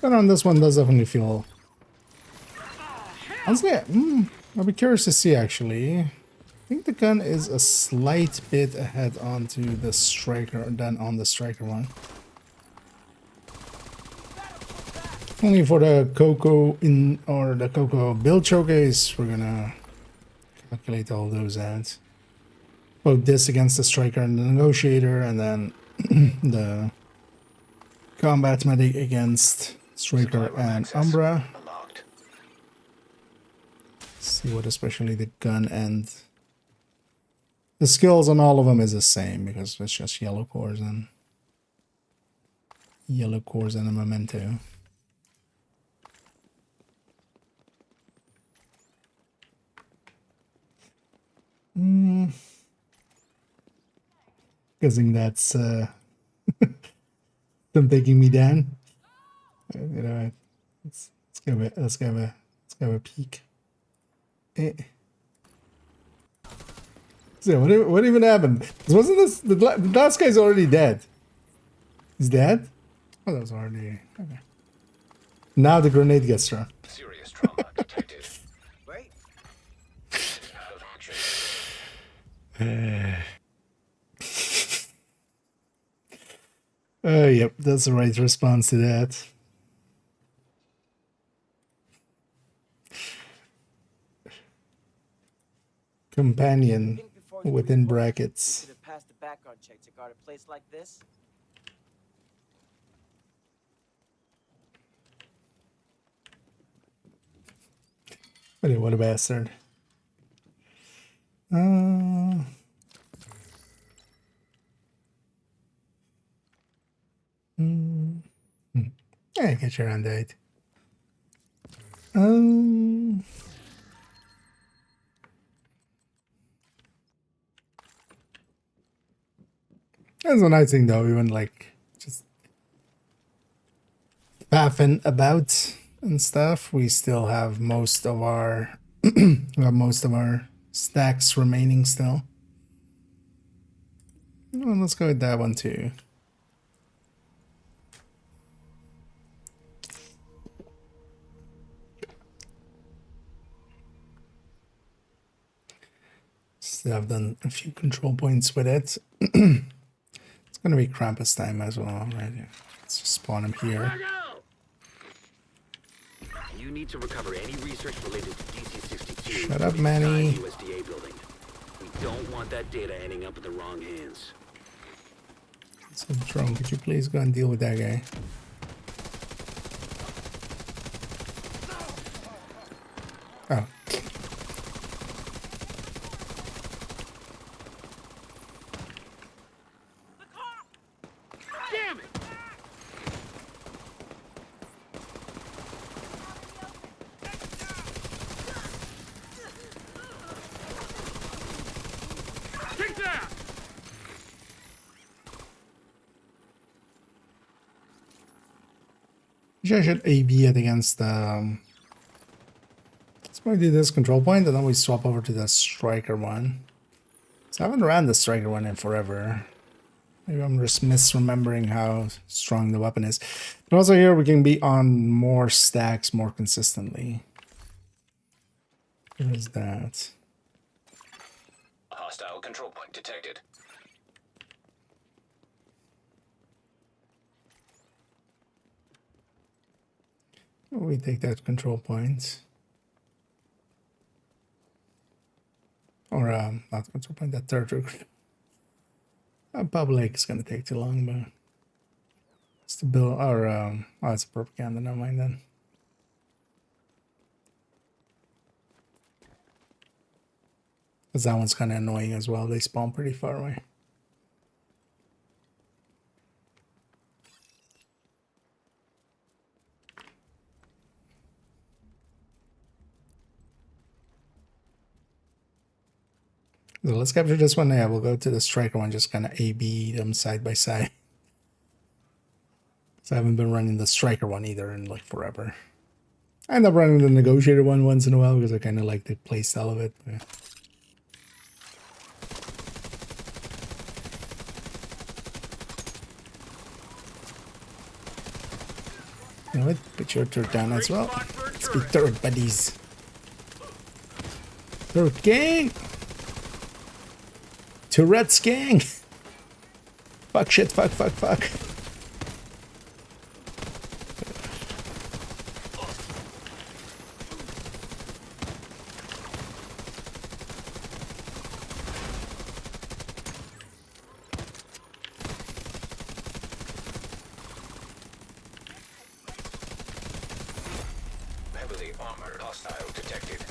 A: But on this one does definitely feel... Honestly, I'll be curious to see actually. I think the gun is a slight bit ahead onto the striker than on the striker one. Only for the Coco or the Coco build showcase, we're gonna calculate all those out. Both this against the striker and the negotiator, and then the combat medic against striker and Umbra.
D: Unlocked.
A: See what especially the gun and the skills on all of them is the same, because it's just yellow cores and a memento. Guessing that's them taking me down. You know, let's give a peek. So what even happened? Wasn't this the last guy's already dead? He's dead? Oh, that was already okay. Now the grenade gets thrown.
D: Serious trauma detected.
C: Wait.
D: Out of action.
A: Yep, that's the right response to that. Companion
C: Think before you
A: within
C: report,
A: brackets.
C: you should have passed the background check to guard a place like this.
A: But what a bastard. Yeah, get your own date. That's a nice thing though, even like just faffing about and stuff. We still have most of our we have most of our stacks remaining still. Well, let's go with that one too. Still have done a few control points with it. It's gonna be Krampus time as well, right? Let's just spawn him here.
F: You need to recover any research related to DC-62.
A: Shut up,
F: from
A: Manny.
F: inside the USDA building. We don't want that data ending up in the wrong hands.
A: So, drone, could you please go and deal with that guy? Oh.
F: Damn it! Take that!
A: I should AB it against let's probably do this control point and then we swap over to the striker one. So I haven't ran the striker one in forever. Maybe I'm just misremembering how strong the weapon is. But also here we can be on more stacks more consistently. What is that?
D: Hostile control point detected.
A: We take that control point. Or not control point, that territory. Public is gonna take too long, but it's to build or oh, it's a propaganda, never mind then. Because that one's kind of annoying as well. They spawn pretty far away. So let's capture this one. Yeah, we'll go to the striker one, just kind of A-B them side by side. So I haven't been running the striker one either in like forever. I end up running the negotiator one once in a while because I kind of like the play style of it. But you know what? Put your turret down as well. Let's be third buddies. Third gang! Tourette's gang! Fuck shit, fuck, fuck, fuck.
D: Heavily armored hostile detected.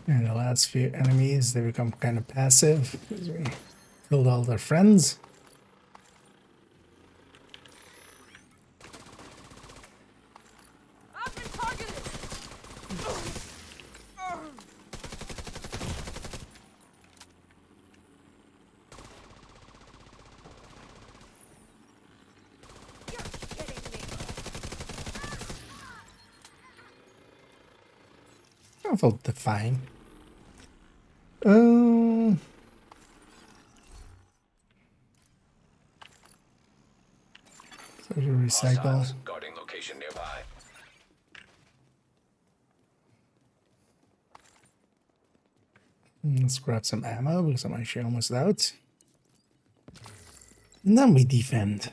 A: And the last few enemies, they become kind of passive because we killed all their friends.
E: I've been targeted. You're kidding me.
A: I felt fine. So you recycle.
D: Hostiles guarding location nearby.
A: Let's grab some ammo because I'm actually almost out. And then we defend.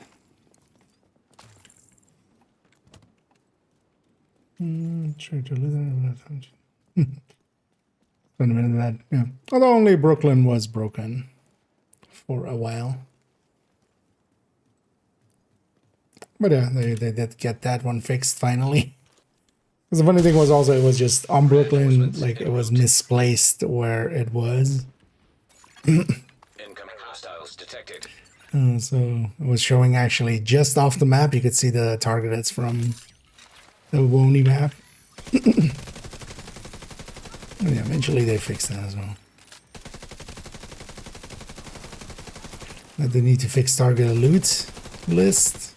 A: Try to lose that. Spend a minute of that. Yeah. Although only Brooklyn was broken for a while. But yeah, they did get that one fixed finally. Because the funny thing was also it was just on Brooklyn, like it was misplaced where it was.
D: Incoming hostiles detected.
A: So it was showing actually just off the map. You could see the targets from the Wony map. Yeah, eventually they fixed that as well. Now they need to fix target loot list.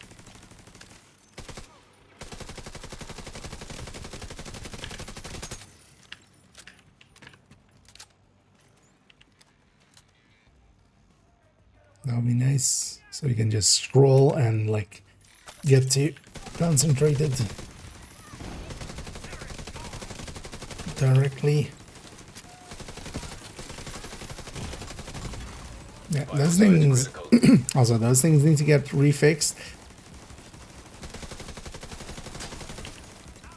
A: That would be nice. So you can just scroll and like get to concentrated directly. Yeah, those things also those things need to get refixed.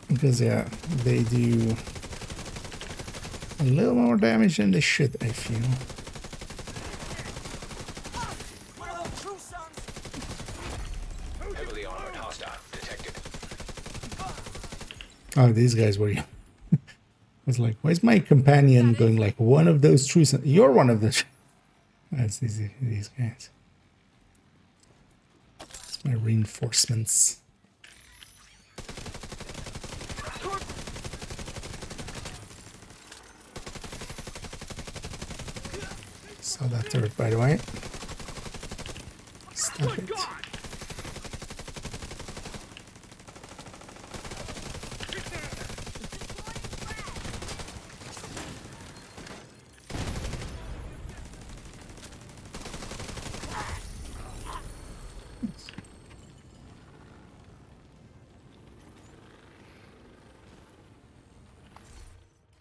A: Because yeah, they do a little more damage than they should, I feel.
D: Heavily armored hostile detected.
A: Oh, these guys were. I was like, why is my companion going like one of those true sons? You're one of the. That's these guys. It's my reinforcements. Saw that turret, by the way. Stop it.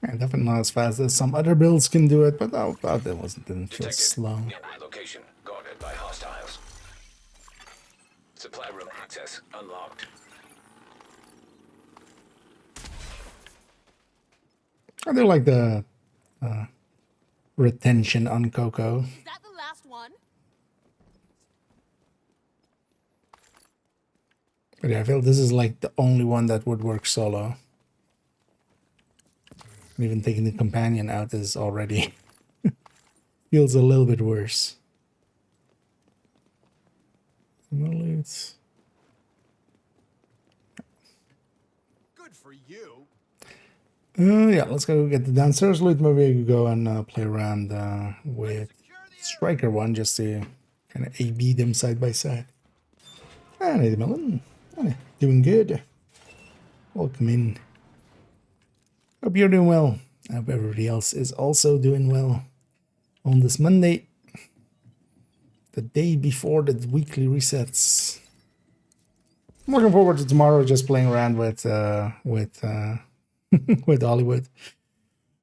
A: Yeah, definitely not as fast as some other builds can do it, but that didn't feel slow.
D: Nearby location guarded by hostiles. Supply room access unlocked.
A: I do like the retention on Coco.
E: Is that the last one?
A: But yeah, I feel this is like the only one that would work solo. Even taking the companion out is already feels a little bit worse. It's
C: Good for you.
A: yeah, let's go get the downstairs loot. Maybe I could go and play around with Striker one just to kind of A/B them side by side. And Eddie Melon, doing good. Welcome in. Hope you're doing well. I hope everybody else is also doing well on this Monday, the day before the weekly resets. I'm looking forward to tomorrow, just playing around with with Hollywood.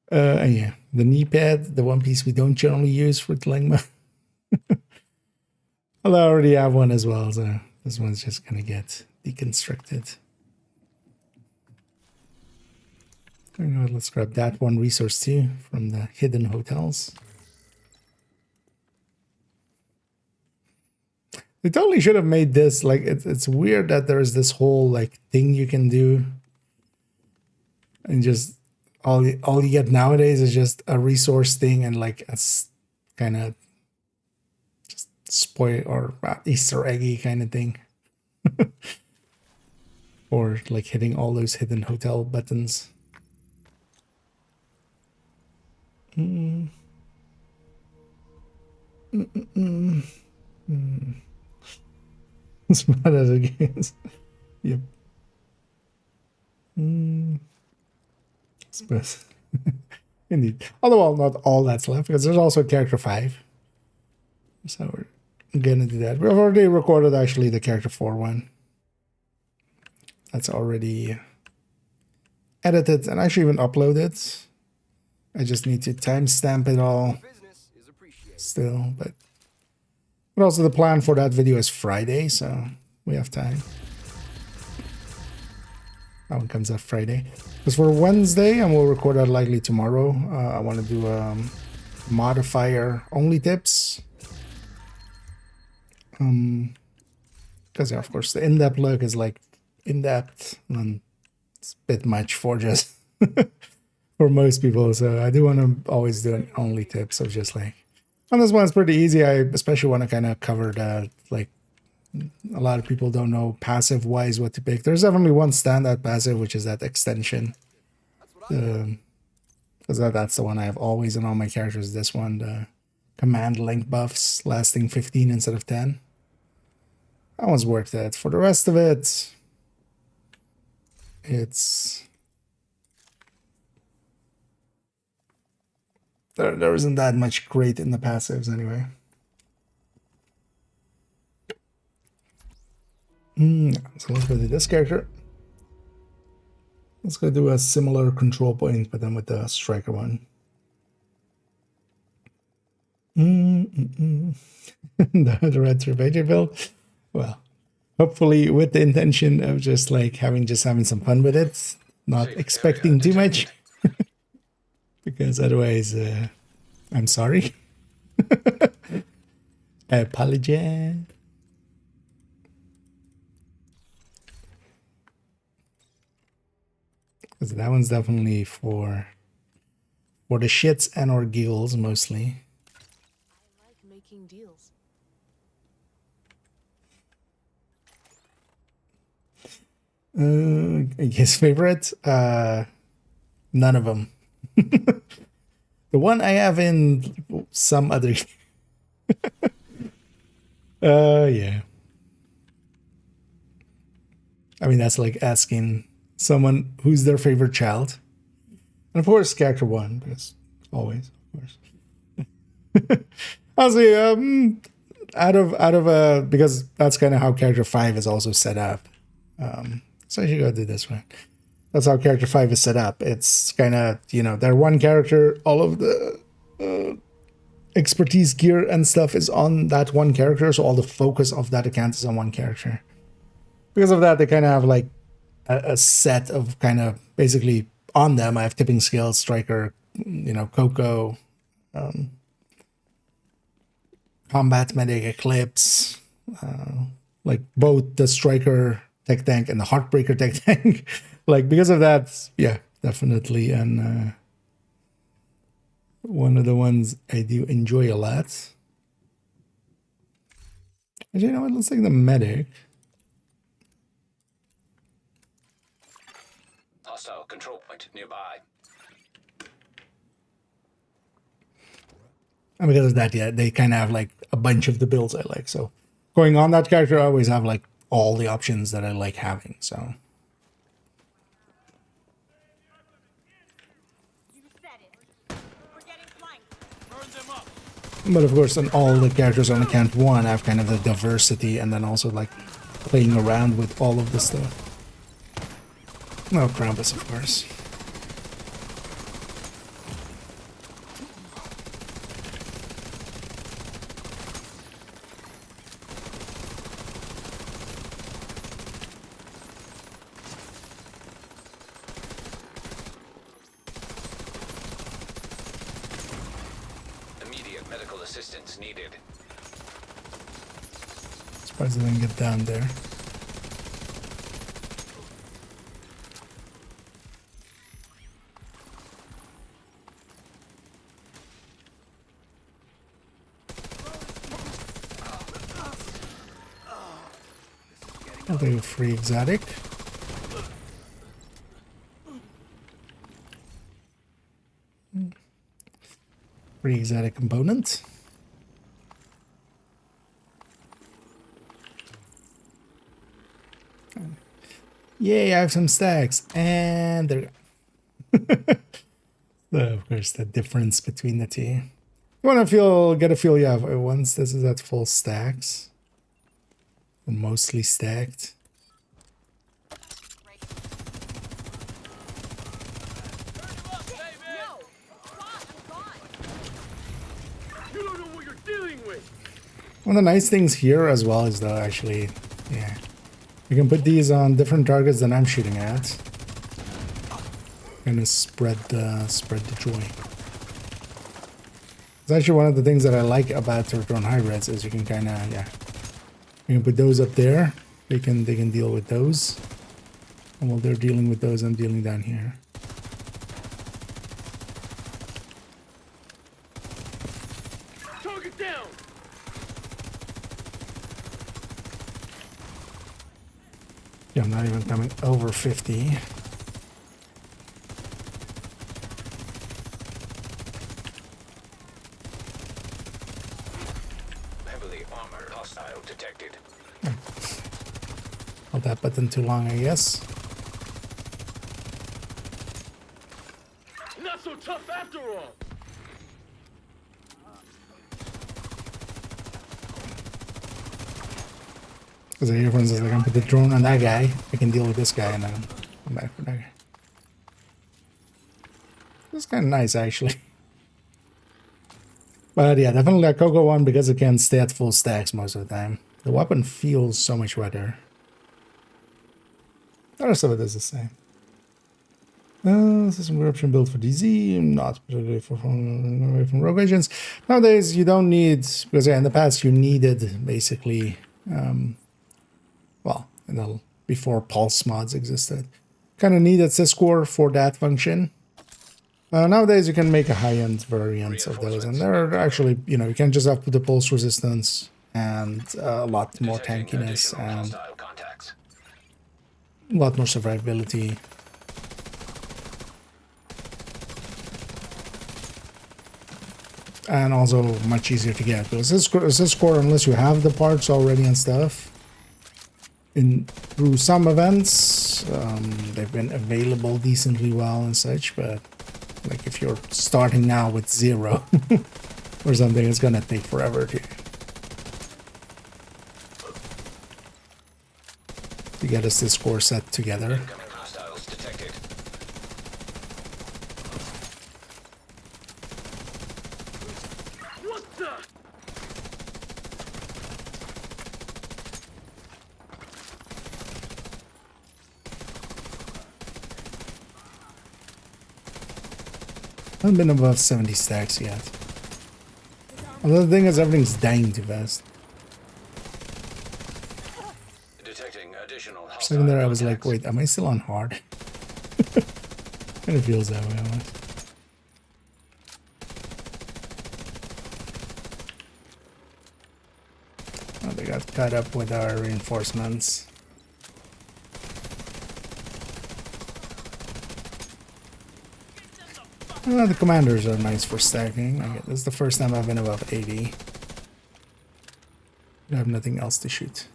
A: And yeah, the knee pad, the one piece we don't generally use for Tlingma. Although I already have one as well, so this one's just gonna get deconstructed. You know what, let's grab that one resource too from the hidden hotels. They totally should have made this like it's weird that there's this whole like thing you can do, and just all you get nowadays is just a resource thing and like a kind of just spoil or Easter eggy kind of thing, or like hitting all those hidden hotel buttons. As bad as it gets. Yep. Suppose. Indeed. Although, well, not all that's left, because there's also character 5. So we're gonna do that. We've already recorded actually the character 4 one. That's already edited and actually even uploaded. I just need to timestamp it all still, but also the plan for that video is Friday, so we have time. That one comes out Friday. Because for Wednesday, and we'll record that likely tomorrow, I want to do modifier only tips. Because yeah, of course the in-depth look is like in-depth, and it's a bit much for just for most people, so I do want to always do an only tips of just like, and this one's pretty easy. I especially want to kind of cover that, like a lot of people don't know passive wise what to pick. There's definitely one standout passive, which is that extension, because that's the one I have always in all my characters. This one, the command link buffs lasting 15 instead of 10. That one's worth it. For the rest of it, it's there isn't that much great in the passives anyway. So let's go to this character. Let's go do a similar control point, but then with the striker one. The red surveyor build. Well, hopefully with the intention of just having some fun with it, not expecting too much. Because otherwise, I'm sorry. I apologize. Because that one's definitely for the shits and or giggles mostly.
E: I like making deals.
A: His favorite? None of them. The one I have in some other. Yeah. I mean, that's like asking someone who's their favorite child. And of course, character 1, because always, of course. Honestly, out of because that's kind of how character 5 is also set up. So I should go do this one. That's how character 5 is set up. It's kind of, they're one character, all of the expertise, gear, and stuff is on that one character, so all the focus of that account is on one character. Because of that, they kind of have like a set of kind of basically on them. I have tipping skills, striker, you know, Coco, combat medic, eclipse, like both the striker tech tank and the heartbreaker tech tank. Like because of that, yeah, definitely. And one of the ones I do enjoy a lot. Actually, you know what? Let's take the medic.
D: Hostile control point nearby.
A: And because of that, yeah, they kind of have like a bunch of the builds I like. So going on that character, I always have like all the options that I like having. So
E: You said it. We're getting flanked.
C: Burn them up.
A: but of course, on all the characters on account 1, I have kind of the diversity and then also like playing around with all of the stuff. No, Krampus, of course.
D: Immediate medical assistance needed.
A: Surprised I didn't get down there. I'll take a free exotic. Free exotic component. Yay, I have some stacks. And there we go. So, of course, the difference between the two. You want to get a feel, yeah, once this is at full stacks. Mostly stacked.
E: No! Stop! I'm gone!
C: You don't know what you're dealing with.
A: One of the nice things here as well is though, actually, yeah, you can put these on different targets than I'm shooting at. Kind of spread the joy. It's actually one of the things that I like about drone hybrids is you can kind of, yeah, you can put those up there. They can deal with those, and while they're dealing with those, I'm dealing down here.
C: Target down.
A: Yeah, I'm not even coming over 50.
D: Heavily armored hostile detected.
A: Held that button too long, I guess.
C: Not so tough after all.
A: Because the difference is I can put the drone on that guy, I can deal with this guy, and then come back for that guy. It's kind of nice, actually. But yeah, definitely that Coco one because it can stay at full stacks most of the time. The weapon feels so much better. The rest of it is the same. System corruption built for DZ, not particularly for away from rogue agents. Nowadays, you don't need, because yeah, in the past you needed basically, well, before pulse mods existed, kind of needed syscore for that function. Nowadays, you can make a high-end variant of those, and they're actually, you know, you can just have the pulse resistance and a lot more
D: Detecting
A: tankiness
D: additional
A: and
D: hostile contacts.
A: a lot more survivability. And also much easier to get, because this core, unless you have the parts already and stuff, through some events, they've been available decently well and such, but like if you're starting now with 0 or something, it's gonna take forever to get us this core set together.
D: Incoming hostiles detected.
C: What the?
A: haven't been above 70 stacks yet. Although the thing is, everything's dying too fast.
D: Detecting additional
A: For a second there, I was like, wait, am I still on hard? Kind of feels that way almost. Oh, they got caught up with our reinforcements. The commanders are nice for stacking. Okay, this is the first time I've been above 80. I have nothing else to shoot.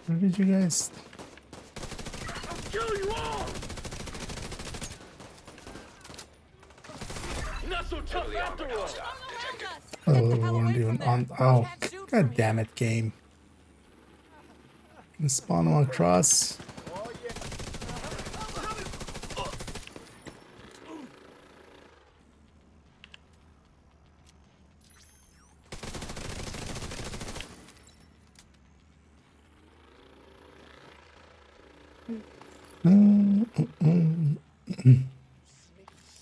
A: Where did you guys?
F: I'll kill you all! Not so tough after all!
A: Oh, we weren't even on. Oh, god damn it, game. Can spawn them across.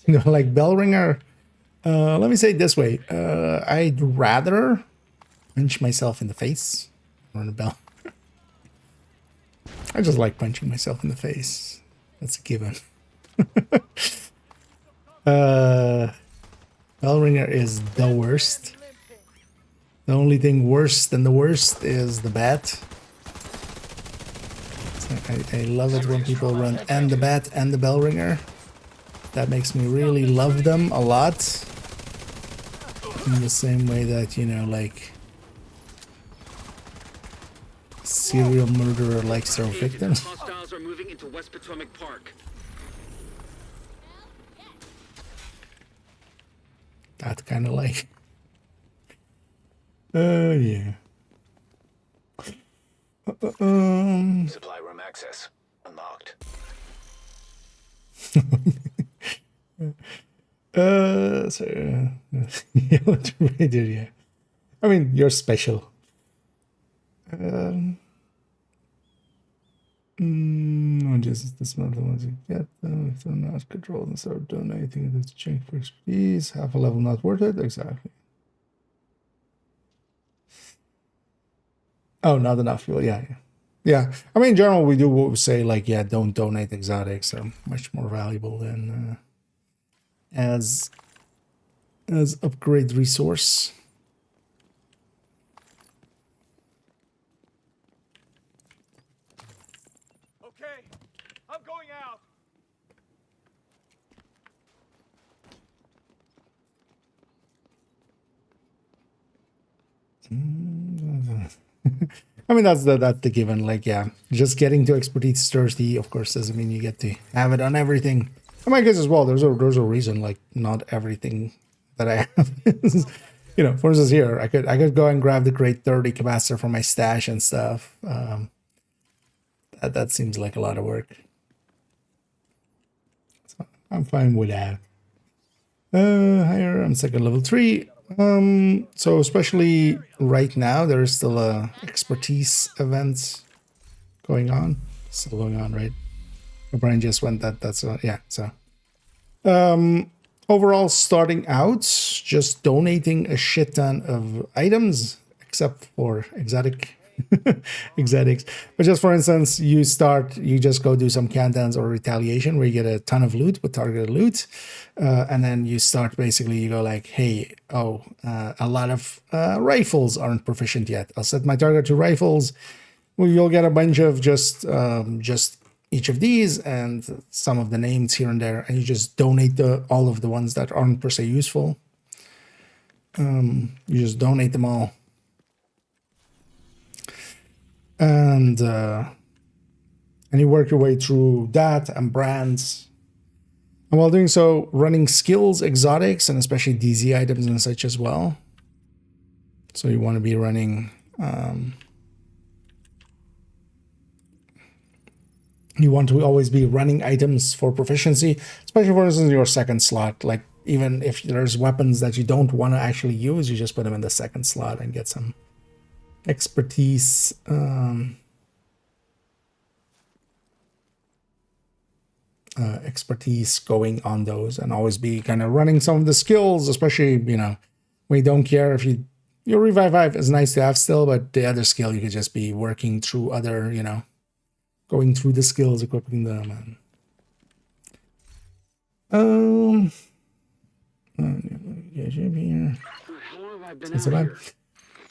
A: You know, like Bellringer. Let me say it this way. I'd rather punch myself in the face on a bell. I just like punching myself in the face. That's a given. Bellringer is the worst. The only thing worse than the worst is the bat. So I love it when people run and the bat and the Bellringer. That makes me really love them a lot. In the same way that, you know, like serial murderer likes their victims.
F: Hostiles are moving into West Potomac Park.
A: That kind of like. Yeah.
D: Supply room access unlocked.
A: So yeah, what we did, yeah. I mean, you're special. No, just the smart ones you get them. If they're not controlled and start donating it to change for expertise, half a level not worth it. Exactly. Oh, not enough. Well, yeah. Yeah, I mean, in general, we do say, like, yeah, don't donate exotics. They're much more valuable than as upgrade resource.
C: Okay, I'm going out.
A: I mean, that's the given. Like, yeah, just getting to expertise thirsty, of course, doesn't mean you get to have it on everything. In my case as well, there's a reason. Like, not everything that I have is, you know. For instance, here I could go and grab the grade 30 capacitor from my stash and stuff. That seems like a lot of work. So I'm fine with that. Higher, I'm second level 3. So especially right now, there is still a expertise event going on. Still going on, right? Brian just went that's yeah. So overall, starting out, just donating a shit ton of items, except for exotics. But just for instance, you just go do some countdowns or retaliation where you get a ton of loot with targeted loot, and then you start basically, you go like, hey, a lot of rifles aren't proficient yet. I'll set my target to rifles. Well, you'll get a bunch of just each of these and some of the names here and there, and you just donate all of the ones that aren't per se useful. You just donate them all. And you work your way through that and brands. And while doing so, running skills, exotics, and especially DZ items and such as well. So you want to be running You want to always be running items for proficiency, especially for instance your second slot. Like even if there's weapons that you don't want to actually use, you just put them in the second slot and get some expertise. Expertise going on those, and always be kind of running some of the skills, especially, you know, we don't care if your revive 5 is nice to have still, but the other skill you could just be working through other, you know, going through the skills, equipping them, and it's about,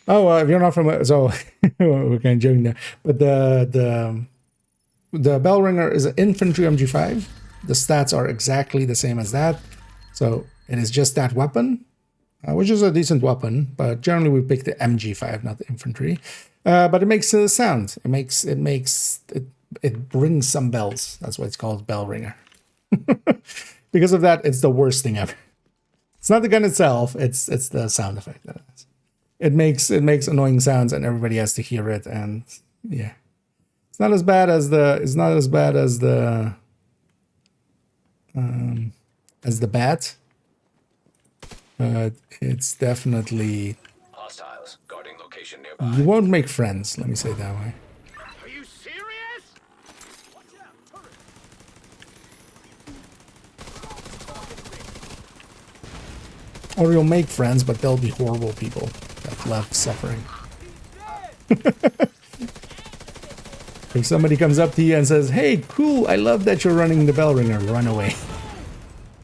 A: if you're not from, so we're kind of joking there, but the bell ringer is an infantry MG5. The stats are exactly the same as that, so it is just that weapon, which is a decent weapon, but generally we pick the MG5, not the infantry. But it makes a sound. It brings some bells. That's why it's called bell ringer. Because of that, it's the worst thing ever. It's not the gun itself; it's the sound effect that it has. It makes annoying sounds, and everybody has to hear it. And yeah, it's not as bad as the bat, but it's definitely.
D: Hostiles guarding location nearby.
A: You won't make friends. Let me say it that way.
C: Are you serious? Watch out, turret.
A: Or you'll make friends, but they'll be horrible people that left suffering. If somebody comes up to you and says, "Hey, cool, I love that you're running the bell ringer," run away.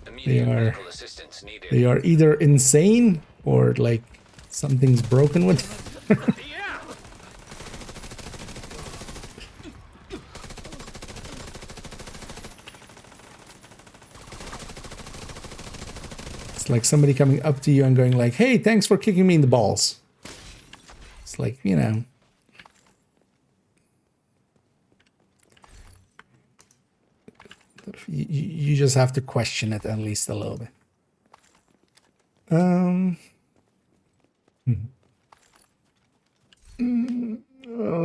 D: Immediate medical assistance needed.
A: They are either insane or like something's broken with them.
C: Yeah.
A: It's like somebody coming up to you and going like, "Hey, thanks for kicking me in the balls." It's like, you know. You just have to question it at least a little bit. Oh,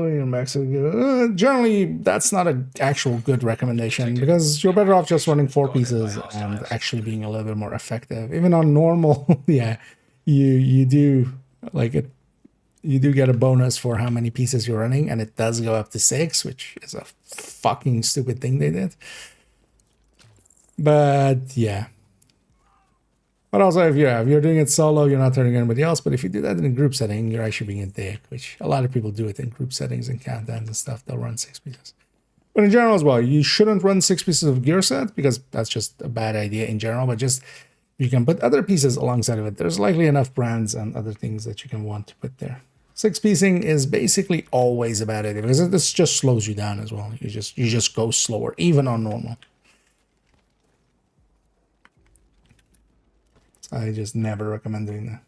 A: you're maxing. Generally, that's not an actual good recommendation because you're better off just running 4 pieces and actually being a little bit more effective. Even on normal, yeah, you do like it. You do get a bonus for how many pieces you're running, and it does go up to 6, which is a fucking stupid thing they did. But yeah. But also, if you're doing it solo, you're not turning anybody else. But if you do that in a group setting, you're actually being a dick, which a lot of people do it in group settings and countdowns and stuff. They'll run 6 pieces. But in general as well, you shouldn't run 6 pieces of gear set because that's just a bad idea in general. But just you can put other pieces alongside of it. There's likely enough brands and other things that you can want to put there. 6 piecing is basically always a bad idea because this just slows you down as well. You just go slower, even on normal. I just never recommend doing that.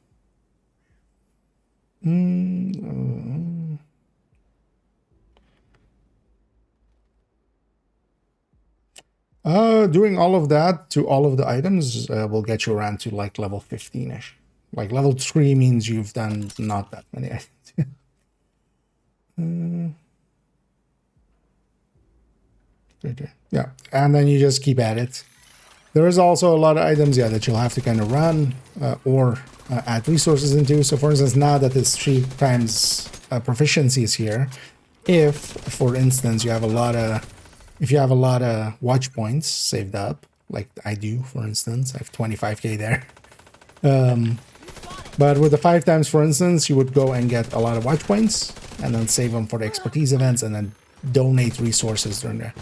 A: Doing all of that to all of the items will get you around to like level 15-ish. Like level 3 means you've done not that many items. Yeah, and then you just keep at it. There is also a lot of items, yeah, that you'll have to kind of run or add resources into. So for instance, now that this 3 times proficiency is here, if, for instance, you have a lot of watch points saved up, like I do, for instance, I have 25k there. But with the 5 times, for instance, you would go and get a lot of watch points and then save them for the expertise events and then donate resources during there.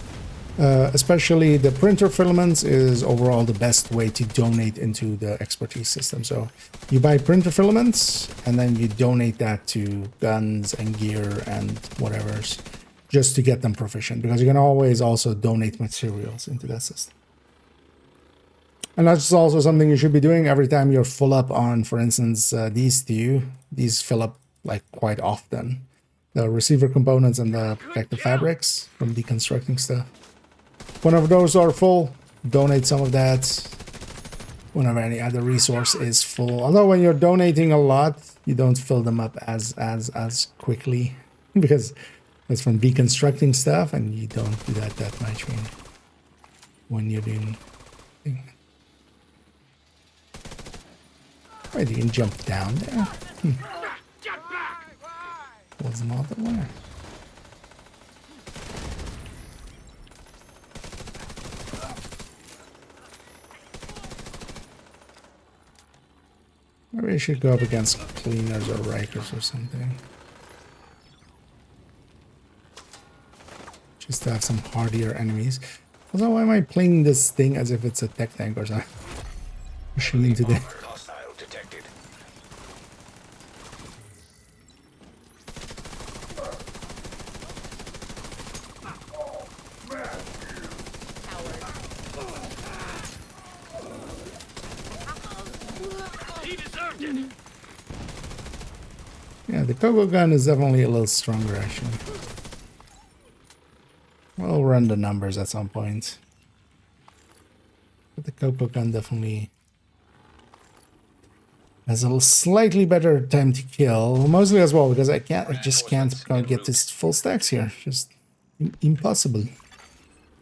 A: Especially the printer filaments is overall the best way to donate into the expertise system. So you buy printer filaments and then you donate that to guns and gear and whatever's just to get them proficient, because you can always also donate materials into that system. And that's also something you should be doing every time you're full up on, for instance, these fill up like quite often. The receiver components and the protective fabrics from deconstructing stuff. Whenever those are full, donate some of that. Whenever any other resource is full. Although when you're donating a lot, you don't fill them up as quickly. Because That's from deconstructing stuff, and you don't do that much when you're doing. Wait, you can jump down there? Was not aware. Maybe I should go up against cleaners or rikers or something. Just to have some hardier enemies. Also, why am I playing this thing as if it's a tech tank or something? Pushing into the...
D: Hostile detected.
F: He deserved it.
A: Yeah, the Coco gun is definitely a little stronger, actually. We'll run the numbers at some point. But the Coco gun definitely has a slightly better time to kill. Mostly as well, because I just can't get this full stacks here. Just impossible.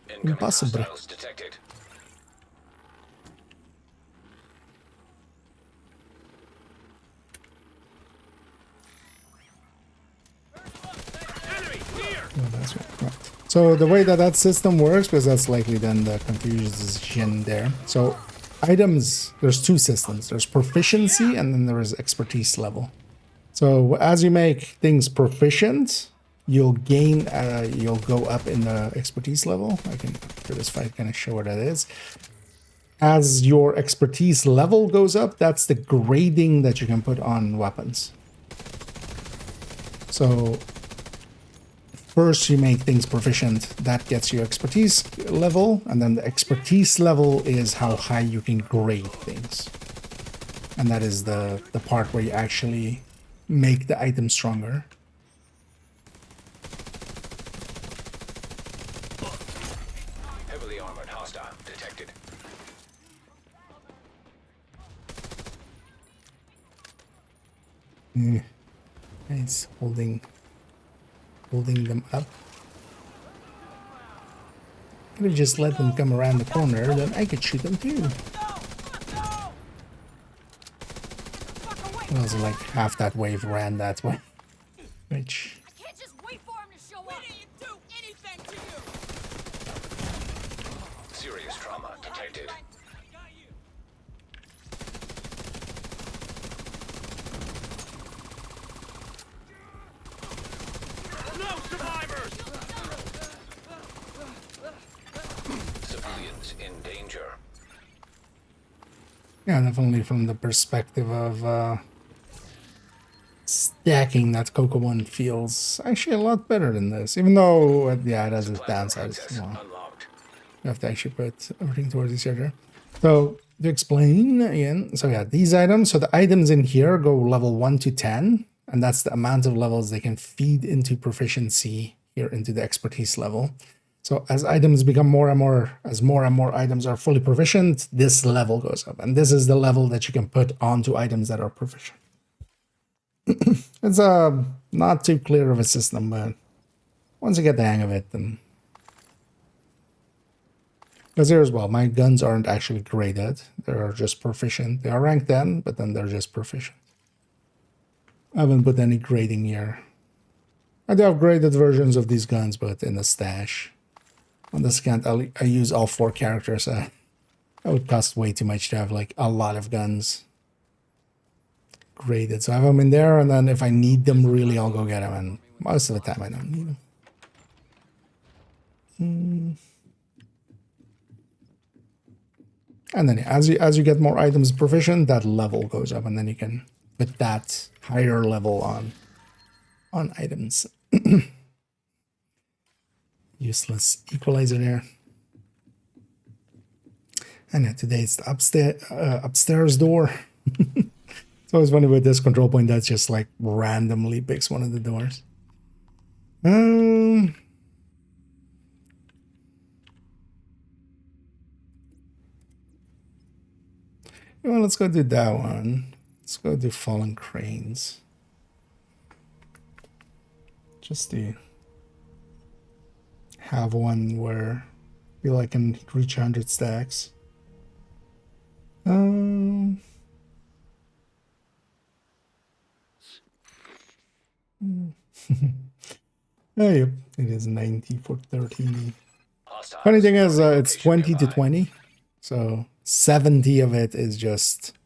D: Incoming
A: Impossible.
D: hostiles detected.
F: Enemy here.
A: Oh, that's right. So the way that system works, because that's likely then the confusion there. So items, there's two systems. There's proficiency and then there is expertise level. So as you make things proficient, you'll gain, you'll go up in the expertise level. I can, for this fight, kind of show what that is. As your expertise level goes up, that's the grading that you can put on weapons. So first you make things proficient, that gets you expertise level, and then the expertise level is how high you can grade things. And that is the part where you actually make the item stronger.
D: Heavily armored hostile detected.
A: It's holding them up. Could have just let them come around the corner, then I could shoot them too. It was like half that wave ran that way. Which...
E: I can't just wait for him to show up. We didn't do anything to you.
D: Serious trauma detected.
F: No survivors.
D: Civilians in danger.
A: Yeah, definitely from the perspective of stacking, that Coco one feels actually a lot better than this. Even though, yeah, it has its downsides.
D: Access
A: Well,
D: unlocked.
A: you have to actually put everything towards each other. So, to explain again, so yeah, these items, so the items in here go level 1 to 10, and that's the amount of levels they can feed into proficiency here into the expertise level. So as items become more and more, as more and more items are fully proficient, this level goes up. And this is the level that you can put onto items that are proficient. It's not too clear of a system, but once you get the hang of it, then... Because here as well, my guns aren't actually graded. They're just proficient. They are ranked 10, but then they're just proficient. I haven't put any grading here. I do have graded versions of these guns, but in the stash. On this account, I use all 4 characters. That would cost way too much to have like a lot of guns graded. So I have them in there, and then if I need them really, I'll go get them. And most of the time, I don't need them. And then as you get more items proficient, that level goes up, and then you can put that higher level on items. Useless equalizer there. And yeah, today it's the upstairs door. It's always funny with this control point that just like randomly picks one of the doors. Well, let's go do that one. Let's go do Fallen Cranes. Just to have one where I feel I can reach 100 stacks. Yeah, yep, it is 90 for 13. Funny thing is, it's 20 to 20, so 70 of it is just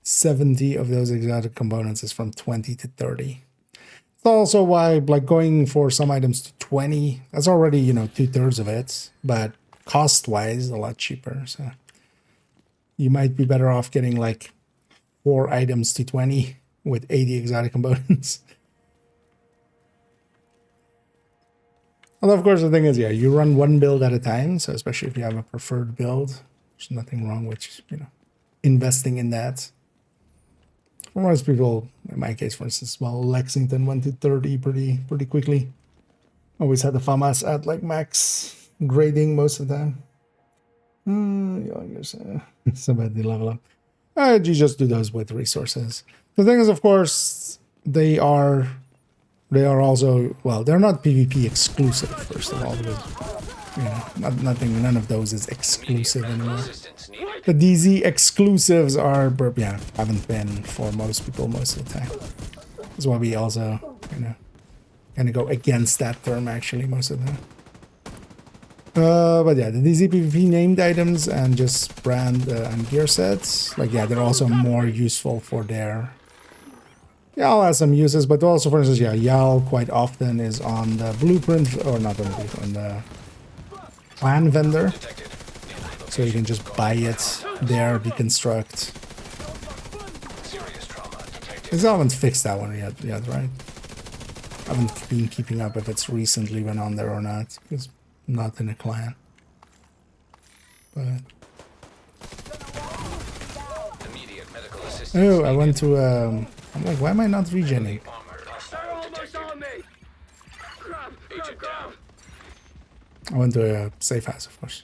A: 70 of those exotic components is from 20 to 30. It's also why, like, going for some items to 20, that's already, you know, 2/3 of it, but cost-wise, a lot cheaper. So you might be better off getting like 4 items to 20 with 80 exotic components. Although, of course, the thing is, yeah, you run one build at a time. So especially if you have a preferred build, there's nothing wrong with, you know, investing in that. For most people, in my case, for instance, well, Lexington went to 30 pretty quickly. Always had the FAMAS at like max grading most of the time. Yeah, I guess it's about the level up. You just do those with resources. The thing is, of course, they are also, well, they're not PvP exclusive, first of all, because, you know, none of those is exclusive anymore. The DZ exclusives are, yeah, haven't been for most people most of the time. That's why we also, you know, kind of go against that term actually most of the time. But yeah, the DZ PvP named items and just brand and gear sets, like, yeah, they're also more useful for their... Yal has some uses, but also, for instance, yeah, Yal quite often is on the blueprint, or not on the blueprint, on the clan vendor. So you can just buy it there, deconstruct. I still haven't fixed that one yet, right? I haven't been keeping up if it's recently went on there or not, because I'm not in a clan. But... oh, I went to, I'm like, why am I not regening? I went to a safe house, of course.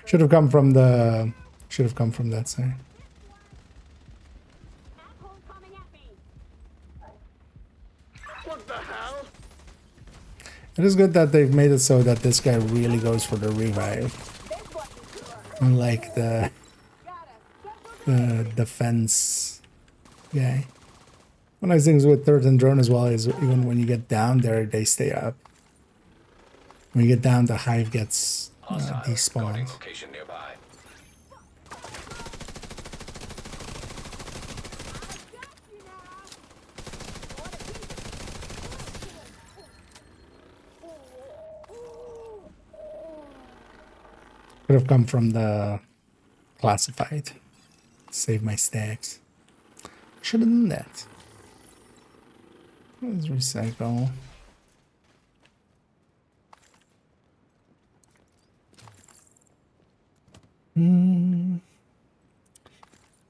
A: Should have come from that side.
E: What the hell?
A: It is good that they've made it so that this guy really goes for the revive. Unlike the defense guy. One of the things with third and drone as well is even when you get down there, they stay up. When you get down, the hive gets despawned. Could have come from the classified. Save my stacks. Should have done that. Let's recycle.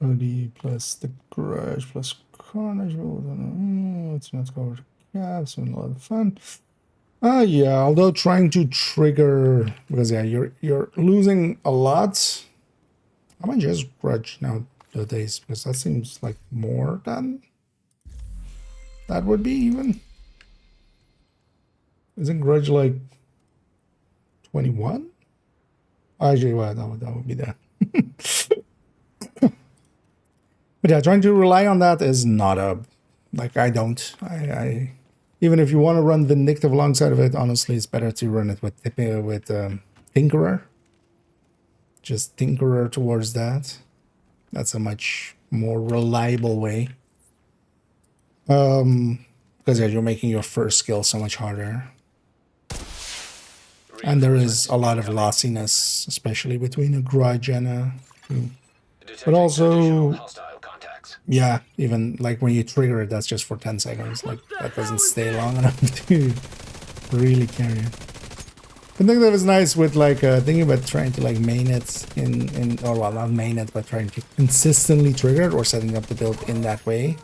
A: OD plus the garage plus carnage. Let's not go over the caps and a lot of fun. Yeah, although trying to trigger, because yeah, you're losing a lot. I might just grudge nowadays, because that seems like more than that would be even. Isn't grudge like 21? Actually, well, that would be that. But yeah, trying to rely on that is not a, like, I even if you want to run Vindictive alongside of it, honestly, it's better to run it with Tinkerer. Just Tinkerer towards that. That's a much more reliable way. Because yeah, you're making your first skill so much harder. And there is a lot of lossiness, especially between a grudge and a... But also... yeah, even like when you trigger it, that's just for 10 seconds. Like, that doesn't stay long enough to really carry it. I think that was nice with like thinking about trying to like main it in or well, not main it, but trying to consistently trigger it or setting up the build in that way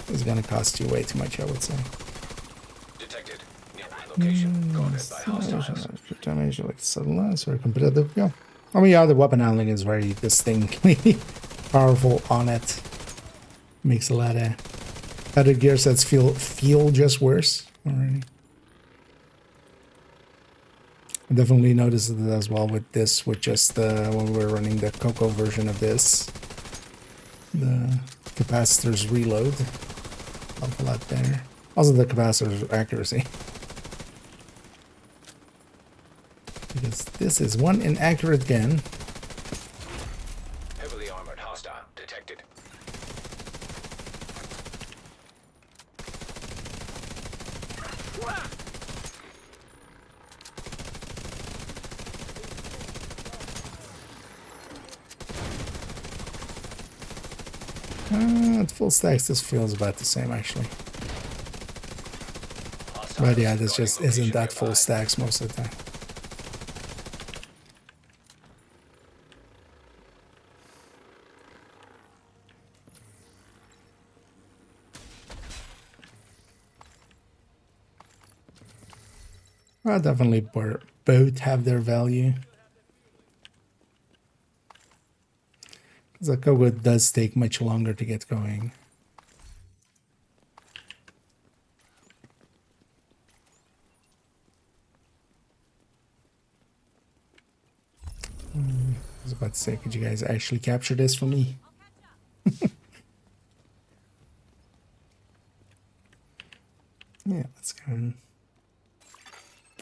A: is gonna cost you way too much, I would say. Detected. Location guarded by hostiles. Damage like subtless or competitive. Yeah. I mean, yeah, the weapon handling is very distinctly powerful on it. Makes a lot of other gear sets feel just worse already. I definitely noticed it as well with this, with just when we were running the Coco version of this. The capacitor's reload. Help a lot better. Also the capacitor's accuracy. Because this is one inaccurate gun.
D: Heavily armored hostile detected.
A: At full stacks, this feels about the same actually. But yeah, this just isn't that full stacks most of the time. Well, definitely both have their value. The Coco does take much longer to get going. I was about to say, could you guys actually capture this for me? Yeah, let's go.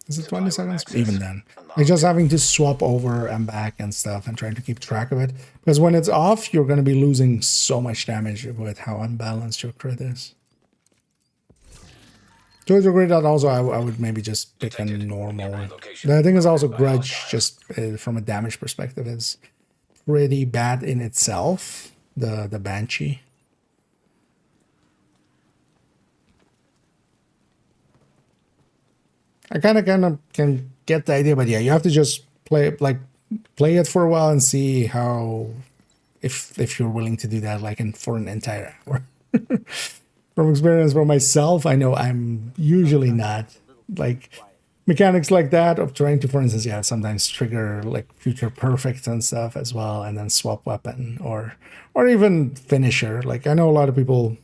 A: Is it 20 seconds? Even then. Like just having to swap over and back and stuff and trying to keep track of it. Because when it's off, you're going to be losing so much damage with how unbalanced your crit is. To a degree that also I would maybe just pick a normal. The thing is also Grudge, just from a damage perspective, is pretty bad in itself. The Banshee. I kind of can get the idea, but yeah, you have to just play it for a while and see how if you're willing to do that for an entire hour. From experience for myself, I know I'm usually not like mechanics like that of trying to, for instance, yeah, sometimes trigger like future perfect and stuff as well, and then swap weapon or even finisher. Like I know a lot of people.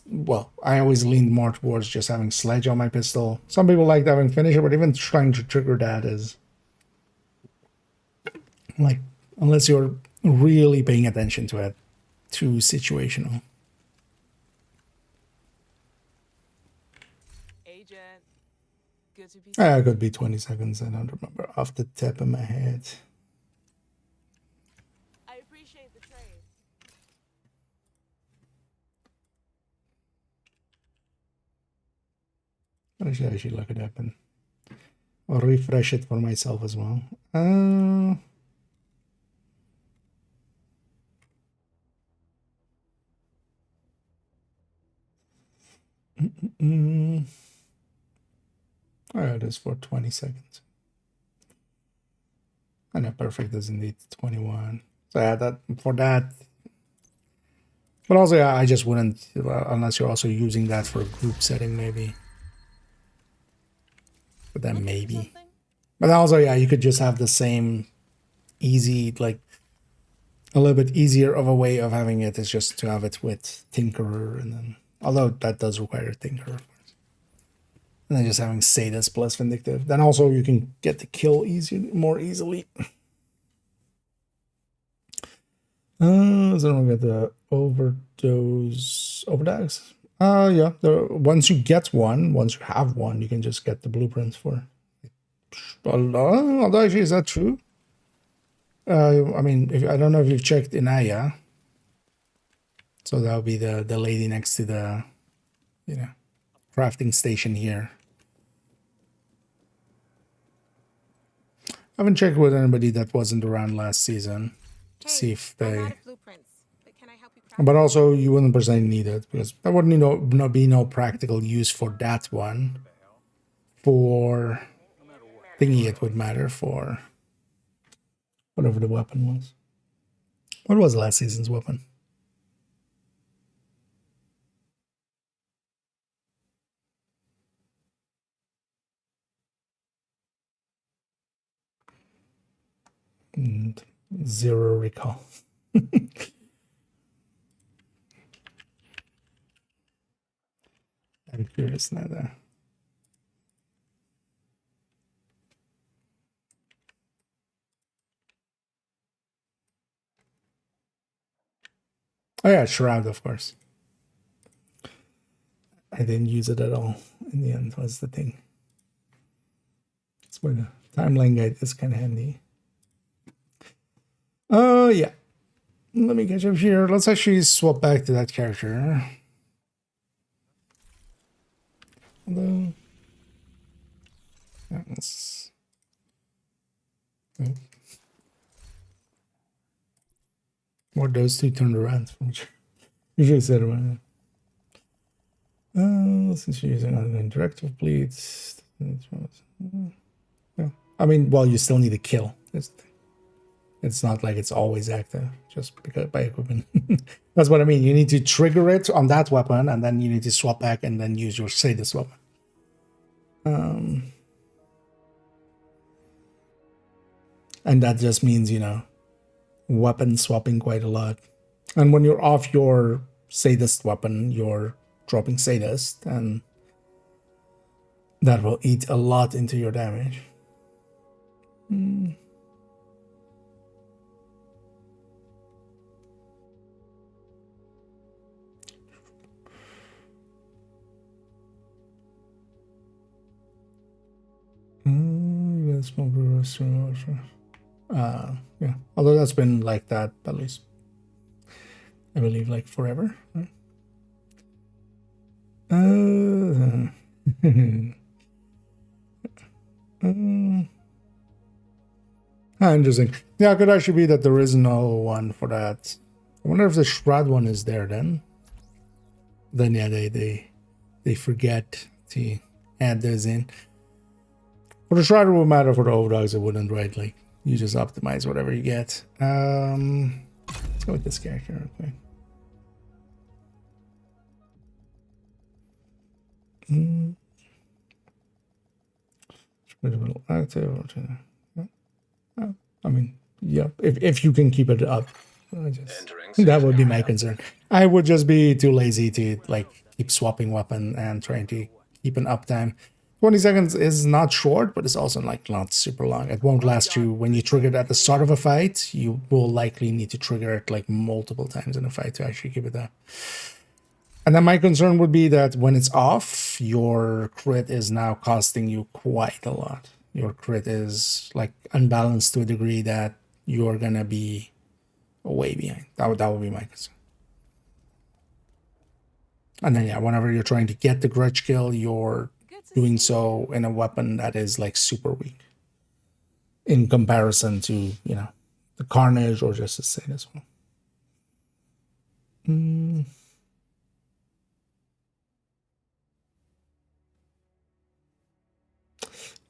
A: Well, I always leaned more towards just having sledge on my pistol. Some people like having finisher, but even trying to trigger that is like, unless you're really paying attention to it, too situational.
G: Agent, good to be.
A: It could be 20 seconds. I don't remember off the tip of my head.
G: I appreciate the trade.
A: I should actually look it up and I'll refresh it for myself as well. Oh, it is for 20 seconds. I know perfect doesn't need 21. So yeah, that for that. But also, yeah, I just wouldn't unless you're also using that for a group setting, maybe. But then maybe. But also, yeah, you could just have the same easy, like a little bit easier of a way of having it is just to have it with Tinkerer, and then although that does require Tinkerer, of course. And then just having Sadist plus Vindictive. Then also you can get the kill more easily. So then we get the overdose. Yeah. Once you have one, you can just get the blueprints for. Although actually, is that true? I mean, I don't know if you've checked Inaya. So that'll be the lady next to the, crafting station here. I haven't checked with anybody that wasn't around last season to see if they. But also, you wouldn't personally need it because there wouldn't be no practical use for that one. For thingy, it would matter for whatever the weapon was. What was last season's weapon? And zero recall. I'm curious now though.
B: Oh yeah, Shroud, of course. I didn't use it at all in the end, was the thing. That's why the timeline guide is kind of handy. Oh, yeah. Let me catch up here. Let's actually swap back to that character. Hello. Yeah, let's... Oh. Or those two turned around. Usually said around. Since you're using an interactive bleeds. Yeah. I mean, well, you still need a kill. It's not like it's always active just because by equipment. That's what I mean. You need to trigger it on that weapon, and then you need to swap back and then use your sadist weapon. And that just means, you know, weapon swapping quite a lot. And when you're off your sadist weapon, you're dropping sadist, and that will eat a lot into your damage. Yeah, although that's been like that at least, I believe, like forever, right? Interesting. Yeah, it could actually be that there is no one for that. I wonder if the Shroud one is there then. Then yeah, they forget to add those in. For the Shroud, it would matter. For the Overdogs, it wouldn't, right? Like, you just optimize whatever you get. Let's go with this character real quick. Active. I mean, yeah, if you can keep it up, that would be my concern. I would just be too lazy to like keep swapping weapon and trying to keep an uptime. 20 seconds is not short, but it's also like not super long. It won't last you when you trigger it at the start of a fight. You will likely need to trigger it like multiple times in a fight to actually keep it up. And then my concern would be that when it's off, your crit is now costing you quite a lot. Your crit is like unbalanced to a degree that you're gonna be way behind. That would be my concern. And then yeah, whenever you're trying to get the grudge kill, you're doing so in a weapon that is like super weak in comparison to, you know, the Carnage or just the Sadist one.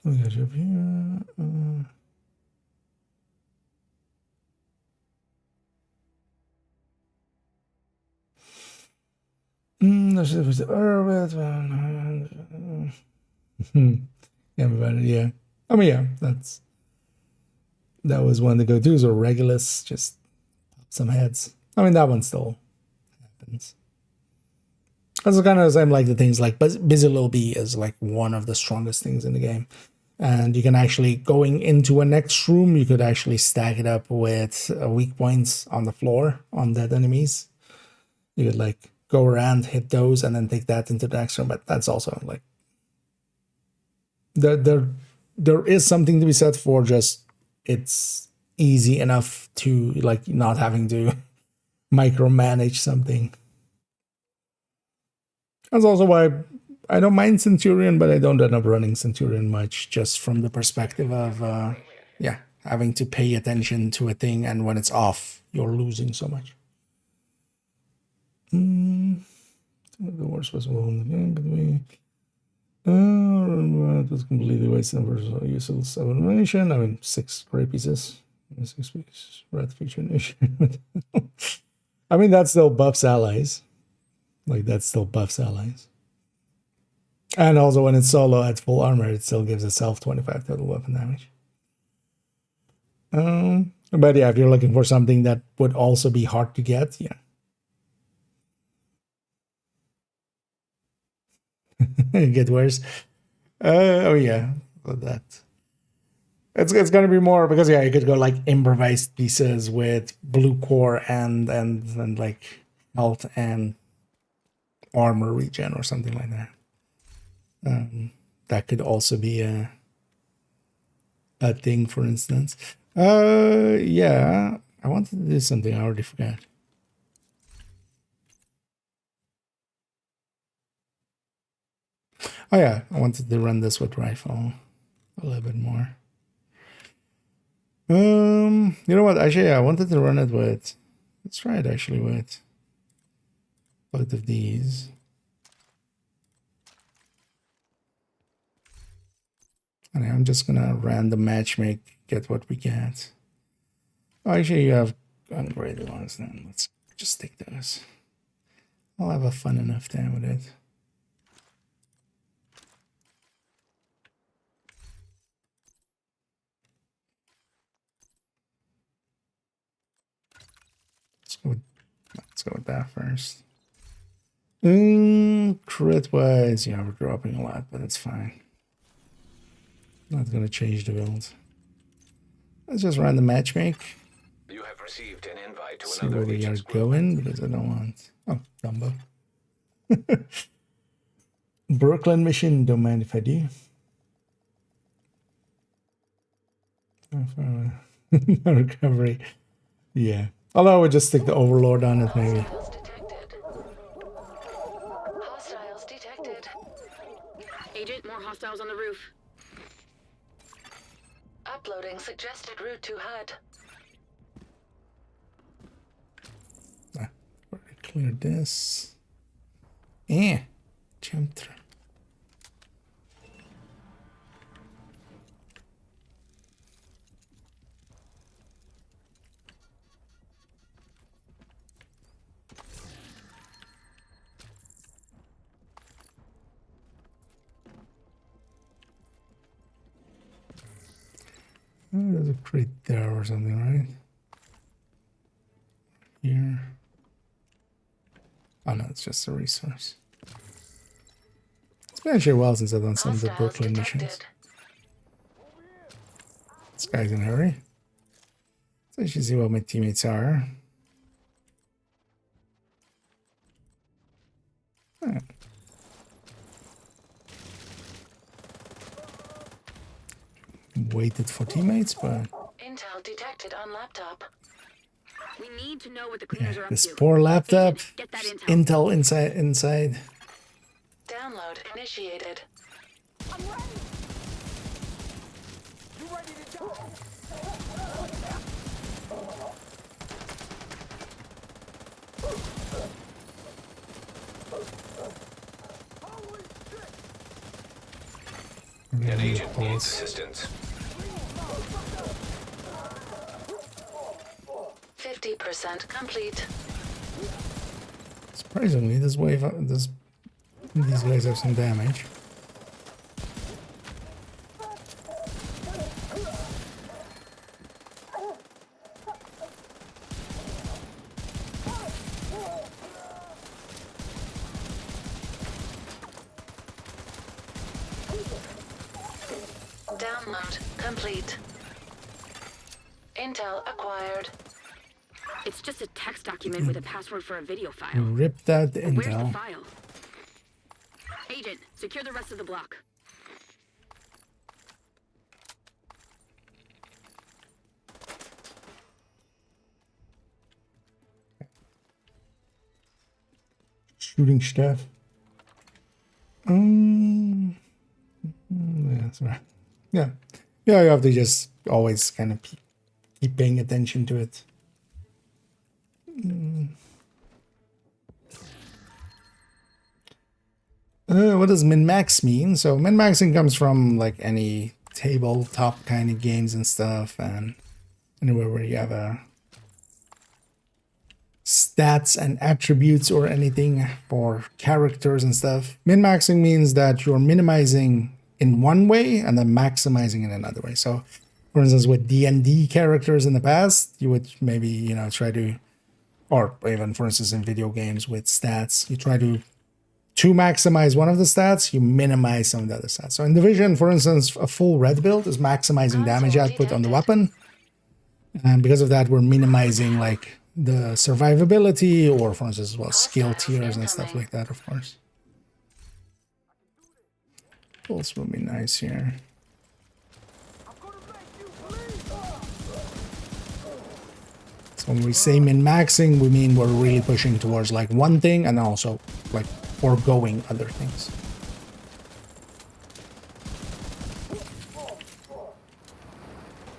B: Let me get you up here. This is the orbit. Yeah. I mean, yeah, that was one of the go-tos, or Regulus, just pop some heads. I mean, that one still happens. That's kind of the same like the things like Busy Lil B is like one of the strongest things in the game. And you can actually, going into a next room, you could actually stack it up with weak points on the floor on dead enemies. You could like go around, hit those, and then take that into the next room. But that's also like there is something to be said for just it's easy enough to like not having to micromanage something. That's also why I don't mind Centurion, but I don't end up running Centurion much, just from the perspective of yeah, having to pay attention to a thing, and when it's off, you're losing so much. The worst possible in the game, but it was completely wasted for useless elimination. I mean, 6 gray pieces. 6 pieces. Red feature nation. I mean, that still buffs allies. Like, that still buffs allies. And also, when it's solo at full armor, it still gives itself 25 total weapon damage. But yeah, if you're looking for something that would also be hard to get, yeah. Get worse. Oh yeah, that. It's gonna be more because yeah, you could go like improvised pieces with blue core and like
A: health and armor regen or something like that. That could also be a thing, for instance. Yeah, I wanted to do something. I already forgot. Oh yeah, I wanted to run this with rifle a little bit more. You know what? Actually, yeah, I wanted to run it with. Let's try it actually with both of these. And I'm just gonna random matchmake, get what we get. Oh, actually, you have ungraded ones then. Let's just take those. I'll have a fun enough time with it. Let's go with that first. Crit wise, yeah, we're dropping a lot, but it's fine. Not gonna change the build. Let's just run the matchmake.
D: You have received an invite to
A: See
D: another
A: where we are
D: agent's group.
A: going, because I don't want. Oh, Dumbo. Brooklyn mission, don't mind if I do. Recovery. Yeah. Although I would just stick the overlord on it, maybe.
H: Hostiles detected. Hostiles detected.
I: Agent, more hostiles on the roof.
H: Uploading suggested route to HUD.
A: Already cleared this. Yeah. Jump through. Oh, there's a crate there or something, right? Here. Oh no, it's just a resource. It's been actually a while since I've done some of the
H: Hostiles
A: Brooklyn missions.
H: detected.
A: This guy's in a hurry. So I should see what my teammates are. Huh. Waited for teammates, but
H: Intel detected on laptop.
I: We need to know what the cleaners are up
A: this
I: to.
A: poor laptop.
I: Agent, get that intel.
A: Intel inside.
H: Download initiated.
D: An agent needs assistance.
H: 50% complete.
A: Surprisingly, this wave, these guys have some damage.
H: Download complete. Intel acquired.
I: It's just a text document with a password for a video file.
A: Ripped out the
I: Where's the
A: intel.
I: file? Agent, secure the rest of the block.
A: Shooting stuff. Yeah, that's right. Yeah. Yeah, you have to just always kind of keep paying attention to it. What does min-max mean? So min-maxing comes from like any tabletop kind of games and stuff, and anywhere where you have a stats and attributes or anything for characters and stuff. Min-maxing means that you're minimizing in one way and then maximizing in another way. So for instance, with D&D characters in the past, you would maybe, you know, try to, or even for instance in video games with stats, you try to maximize one of the stats, you minimize some of the other stats. So in Division, for instance, a full red build is maximizing damage output on the weapon. And because of that, we're minimizing like the survivability, or for instance, well, skill tiers and stuff like that, of course. Pulse will be nice here. So when we say min-maxing, we mean we're really pushing towards like one thing and also like foregoing other things.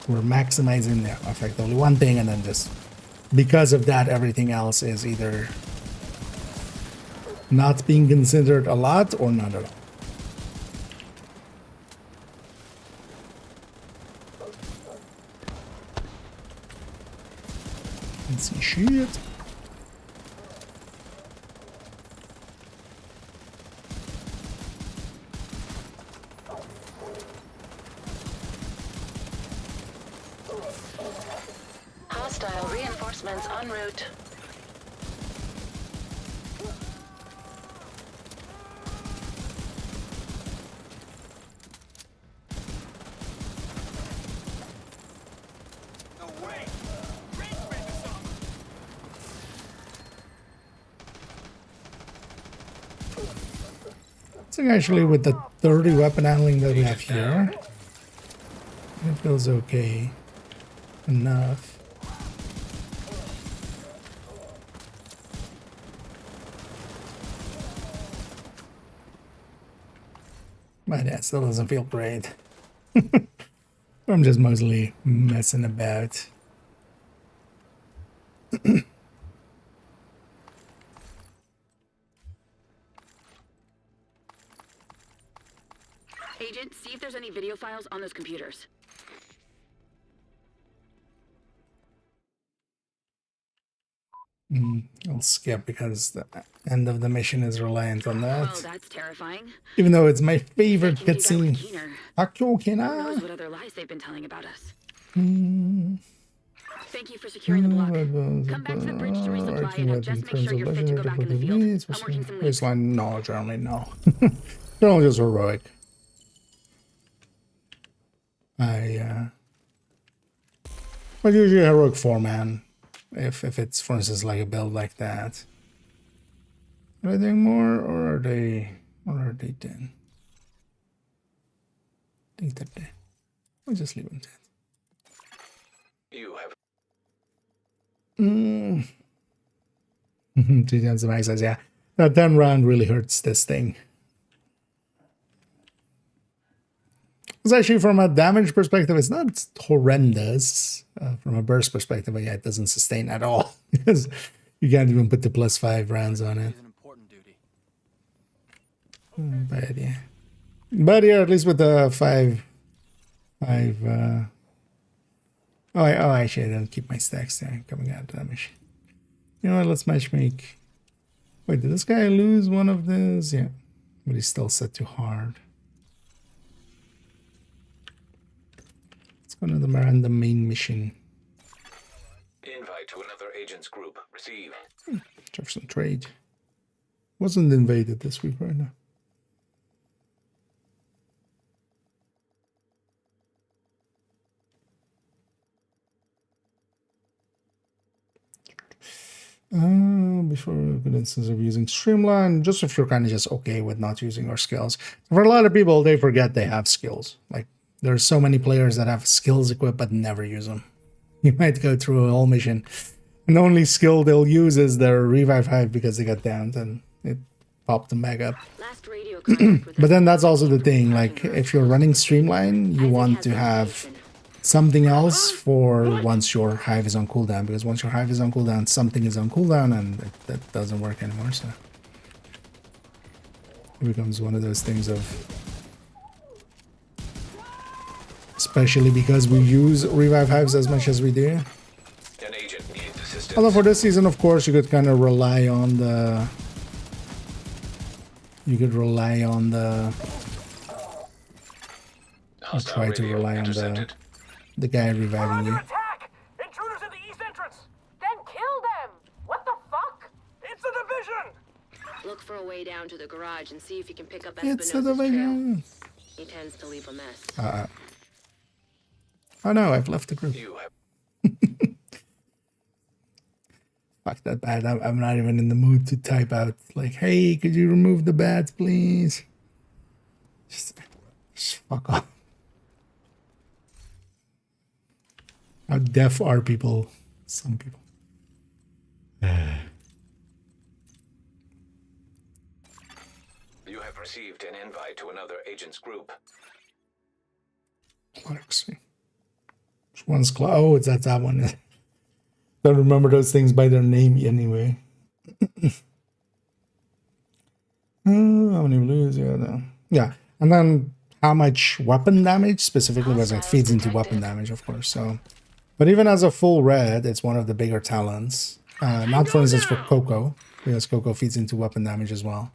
A: We're maximizing the effectively one thing, and then just because of that, everything else is either not being considered a lot or not at all. Let's see shit.
H: Hostile reinforcements en route.
A: I think actually with the 30 weapon handling that we have here, it feels okay enough. But that still doesn't feel great. I'm just mostly messing about.
I: Agent, see if there's any video files on those computers.
A: I'll skip because the end of the mission is reliant on that.
I: Oh, that's terrifying.
A: Even though it's my favorite
I: They can do that with
A: cutscene.
I: Keener.
A: Akio
I: Who knows
A: Kena.
I: what other lies they've been telling about us. Thank you for securing the block. Come back to the bridge to resupply and just make sure you're fit to go back in the field. I'm working some leads.
A: Baseline, no, generally no. Generally just heroic. But usually heroic 4-man. If it's, for instance, like a build like that. Are they doing more, or are they dead? I think they're dead. We'll just leave them dead.
D: You have
A: 3 times the max size, yeah. That 10 round really hurts this thing. It's actually, from a damage perspective, it's not horrendous. From a burst perspective, but yeah, it doesn't sustain at all. Because you can't even put the +5 rounds on it.
C: An important duty.
A: But yeah, at least with the 5... Oh, actually, I didn't keep my stacks there coming out of that mission. You know what, let's matchmake. Wait, did this guy lose one of these? Yeah, but he's still set too hard. Let's go to the Miranda main mission.
D: invite to another agent's group. Receive.
A: Jefferson Trade. Wasn't invaded this week right now. Before a good instance of using Streamline, just if you're kind of just okay with not using our skills. For a lot of people, they forget they have skills. Like, there's so many players that have skills equipped but never use them. You might go through a whole mission, and the only skill they'll use is their Revive Hive because they got downed and it popped them back up.
I: Last radio contact with
A: But then that's also the thing, like, if you're running Streamline, you want to have something else for once your hive is on cooldown, because once your hive is on cooldown, something is on cooldown, and that doesn't work anymore. So it becomes one of those things of, especially because we use revive hives as much as we do.
D: An agent needs assistance.
A: Although for this season, of course, you could kind of rely on the or try to
D: radio
A: rely on
D: intercepted.
A: the guy reviving you.
E: Attack! Intruders at the east entrance! Then kill them! What the fuck? It's a division!
I: Look for a way down to the garage and see if you can pick up
A: It's a
I: Espinosa's trail.
A: division.
I: He tends to leave a mess.
A: Oh no, I've left the group.
D: You have
A: Fuck that bat. I'm not even in the mood to type out like, hey, could you remove the bats, please? Just fuck off. How deaf are people? Some people.
D: You have received an invite to another agent's group.
A: Let's see. Which one's oh, it's that one. Don't remember those things by their name anyway. How many blues? Yeah, no. Yeah, and then how much weapon damage specifically, because it feeds into weapon damage, of course. So, but even as a full red, it's one of the bigger talents. Not for instance for Coco, because Coco feeds into weapon damage as well.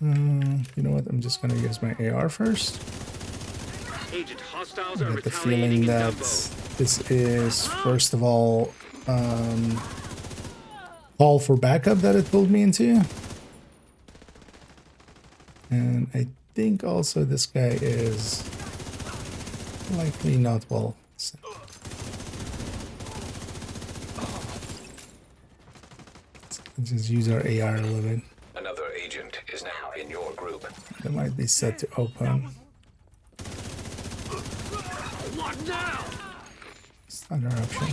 A: You know what? I'm just gonna use my AR first.
F: Agent, hostiles
A: I
F: are
A: get the
F: retaliating
A: feeling
F: in
A: that
F: Dumbo.
A: this is first of all call for backup that it pulled me into, and I think also this guy is likely not well. Let's just use our AR a little bit.
D: Another agent is now in your group.
A: That might be set to open.
F: What now?
A: Standard option.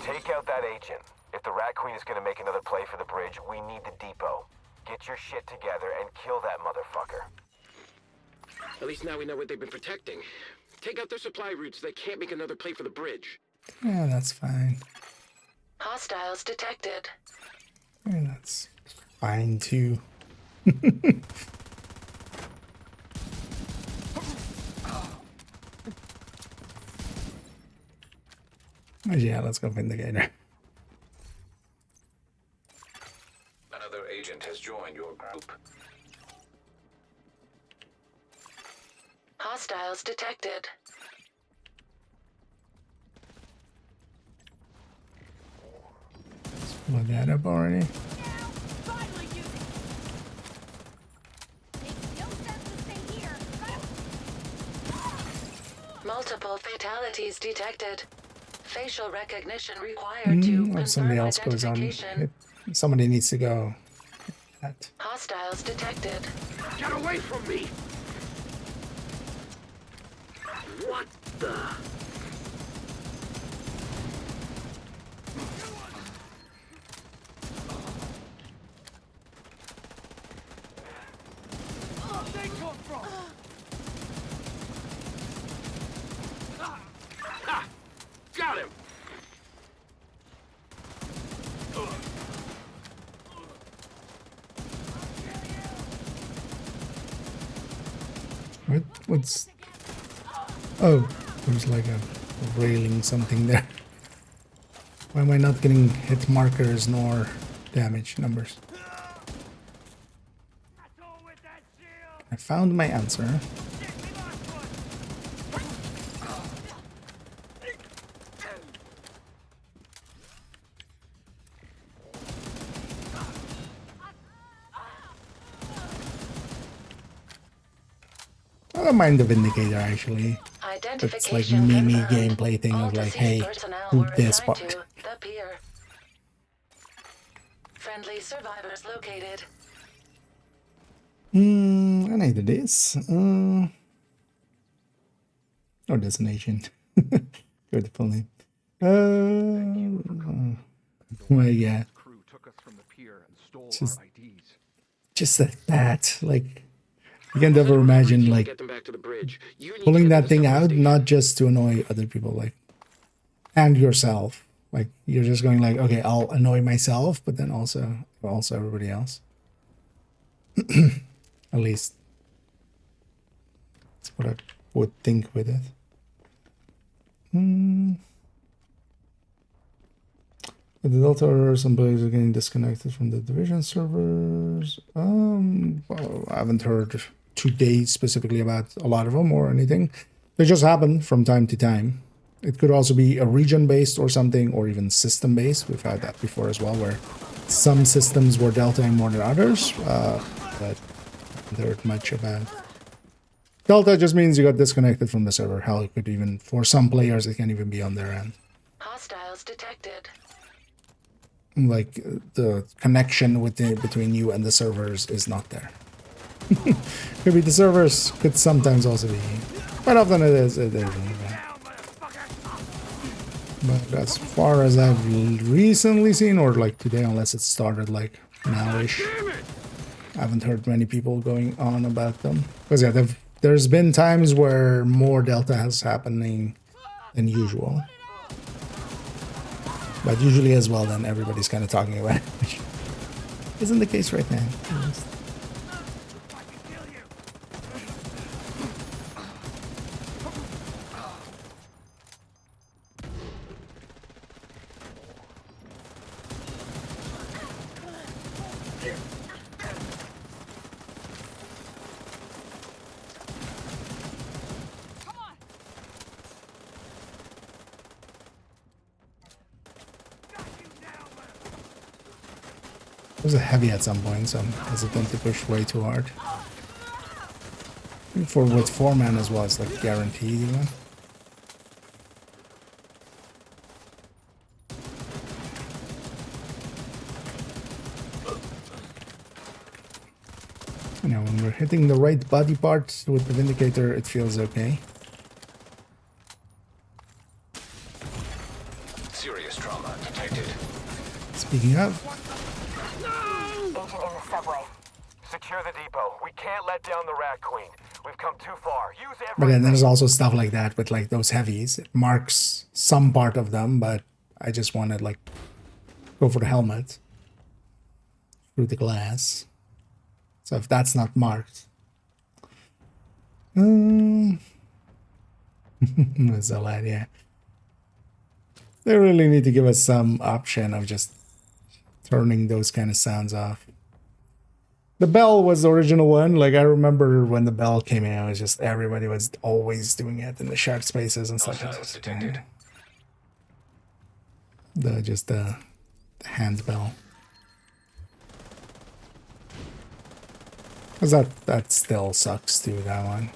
J: Take out that agent. If the Rat Queen is gonna make another play for the bridge, we need the depot. Get your shit together and kill that motherfucker.
F: At least now we know what they've been protecting. Take out their supply routes so they can't make another play for the bridge.
A: Yeah, that's fine.
H: Hostiles detected.
A: Yeah, that's fine too. Oh, yeah, let's go Vindicator.
D: Another agent has joined your group.
H: Hostiles detected.
A: Blow that up already.
H: Multiple fatalities detected. Facial recognition required to confirm
A: Somebody else goes on.
H: identification.
A: Somebody needs to go. That.
H: Hostiles detected.
F: Get away from me! What the? Ha! Got him!
A: What's... Oh, there's like a railing something there. Why am I not getting hit markers nor damage numbers? I found my answer. I don't mind the Vindicator actually. It's like mimi gameplay thing of like, hey, do this part.
H: The pier. Friendly survivors located.
A: I need this. Oh, destination. Good full name. Well, yeah. Just that. Like, you can never imagine like pulling that thing out, not just to annoy other people, like, and yourself. Like, you're just going like, okay, I'll annoy myself, but then also everybody else. At least that's what I would think with it. With the Delta order, some players are getting disconnected from the division servers. Well, I haven't heard today specifically about a lot of them or anything. They just happen from time to time. It could also be a region-based or something, or even system-based. We've had that before as well, where some systems were deltaing more than others, but I haven't heard much about Delta just means you got disconnected from the server. Hell, it could even, for some players, it can even be on their end.
H: Hostiles detected.
A: Like, the connection between you and the servers is not there. Could be the servers, could sometimes also be. Quite often it is. It is. But as far as I've recently seen, or like today, unless it started like now-ish, I haven't heard many people going on about them. Because yeah, there's been times where more Delta has happening than usual. But usually as well, then everybody's kind of talking about it, which isn't the case right now. It was a heavy at some point, so I'm hesitant to push way too hard. For with 4-man as well, it's like guaranteed even. You know, when we're hitting the right body part with the Vindicator, it feels okay.
D: Serious trauma detected.
A: Speaking of,
J: Agent in the subway. Secure the depot. We can't let down the Rat Queen. We've come too far. Use everything.
A: but then there's also stuff like that with like those heavies. It marks some part of them, but I just want to like go for the helmet through the glass. So if that's not marked, that's a lot, yeah. They really need to give us some option of just turning those kind of sounds off. The bell was the original one. Like, I remember when the bell came in, it was just everybody was always doing it in the shared spaces and stuff.
D: Hostiles detected.
A: The hand bell. Because that still sucks too, that one.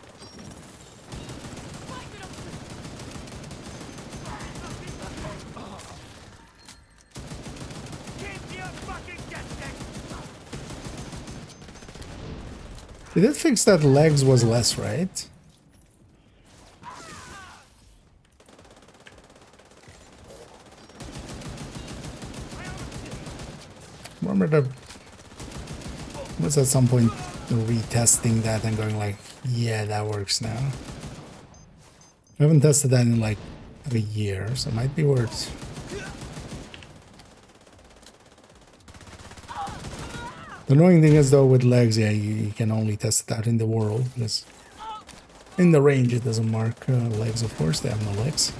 A: They did fix that legs was less, right? Remember that was at some point retesting that and going like, yeah, that works now. I haven't tested that in like a year, so it might be worth. The annoying thing is though with legs, yeah, you can only test it out in the world, because in the range it doesn't mark legs, of course, they have no legs.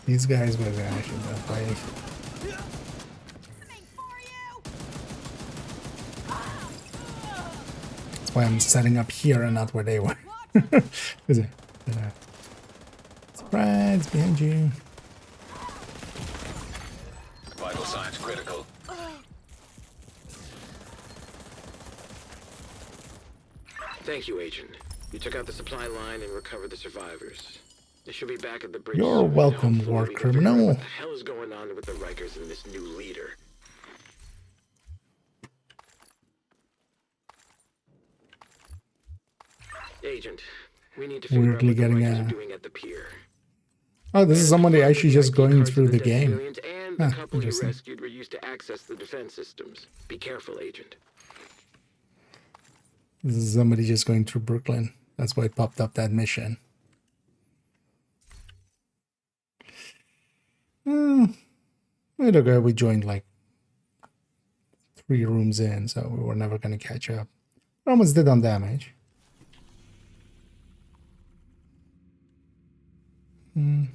A: These guys were actually not fighting. That's why I'm setting up here and not where they were. Surprise behind you.
D: Vital signs critical.
F: Thank you, Agent. You took out the supply line and recovered the survivors. They should be back at the bridge.
A: You're
F: soon.
A: welcome,
F: Hopefully
A: war
F: we can figure out
A: criminal.
F: What the hell is going on with the Rikers and this new leader? Agent, we need to figure
A: Weirdly
F: out what
A: getting
F: the Rikers
A: a-
F: are doing at the pier.
A: Oh, this is somebody actually just going
F: cards
A: through
F: of
A: the
F: dead
A: game.
F: civilians And the
A: Huh,
F: couple you
A: interesting.
F: rescued were used to access the defense systems. Be careful, Agent.
A: This is somebody just going through Brooklyn. That's why it popped up that mission. Wait, okay, we joined like 3 rooms in, so we were never going to catch up. Almost did on damage.
B: I'll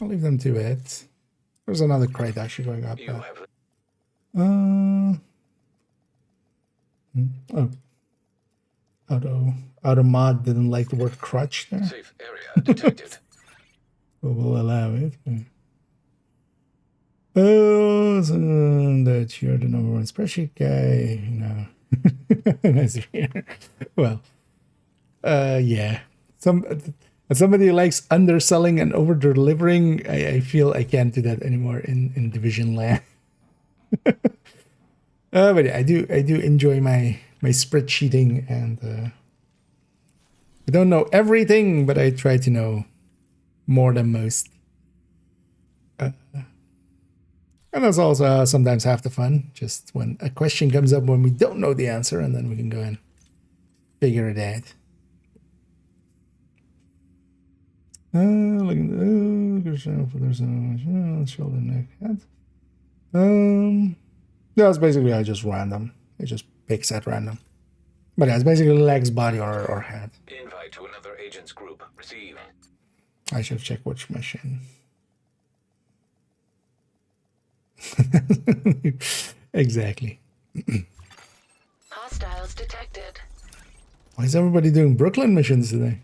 B: leave them to it. There's another crate actually going up.
D: You have
B: Oh. Auto mod didn't like the word crutch there.
D: safe area detected.
B: But we'll allow it. Oh, so that you're the number one spreadsheet guy. No. Nice to hear. Well, yeah. Somebody who likes underselling and over delivering, I feel I can't do that anymore in Division land. But yeah, I do enjoy my spreadsheeting, and I don't know everything, but I try to know more than most. And that's also sometimes half the fun, just when a question comes up when we don't know the answer, and then we can go and figure it out. Look at there's no shoulder, neck, head. Yeah, it's basically I just random. It just picks at random. But yeah, it's basically legs, body, or head.
D: Invite to another agent's group. Receive.
B: I should check which mission. Exactly.
H: Hostiles detected.
B: Why is everybody doing Brooklyn missions today?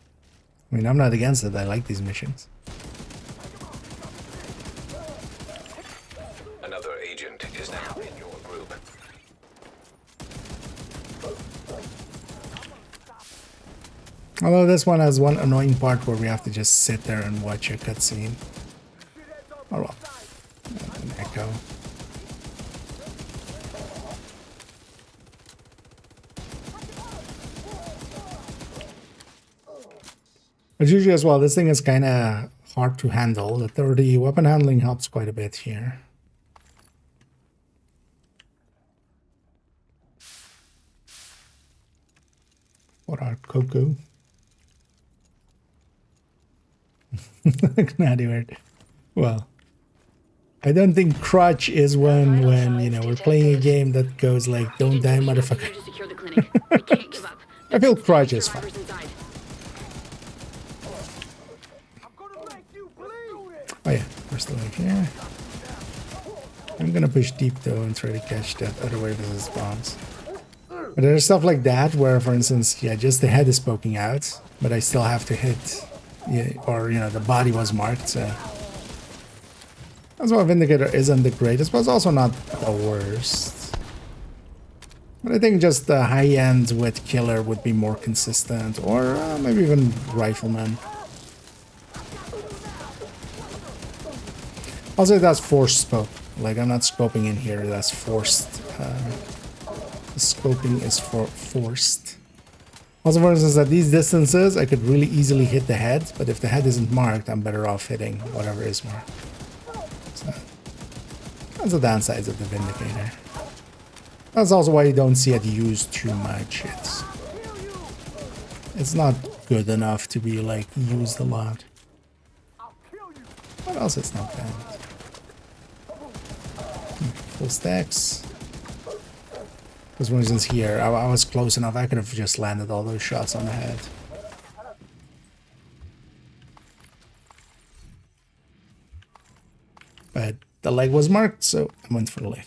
B: I mean, I'm not against it. I like these missions.
D: Another agent is now in your group.
B: Although this one has one annoying part where we have to just sit there and watch a cutscene. Oh well. An echo. As usually as well, this thing is kind of hard to handle. The 30 weapon handling helps quite a bit here. What are Coco? Naughty word. Well, I don't think crutch is when you know we're playing a game that goes like "Don't die, motherfucker." I feel crutch is fine. Oh yeah, we're still like here. I'm gonna push deep though and try to catch that other wave as it spawns. But there's stuff like that where, for instance, yeah, just the head is poking out, but I still have to hit, yeah, or you know, the body was marked. So that's why Vindicator isn't the greatest, but it's also not the worst. But I think just the high end with Killer would be more consistent, or maybe even Rifleman. I'll say that's forced scope. Like, I'm not scoping in here, that's forced. The scoping is forced. Also, for instance, at these distances, I could really easily hit the head, but if the head isn't marked, I'm better off hitting whatever is marked. So, that's the downsides of the Vindicator. That's also why you don't see it used too much. It's not good enough to be, like, used a lot. What else is not bad? Full stacks. Because for instance here, I was close enough, I could have just landed all those shots on the head. But the leg was marked, so I went for the leg.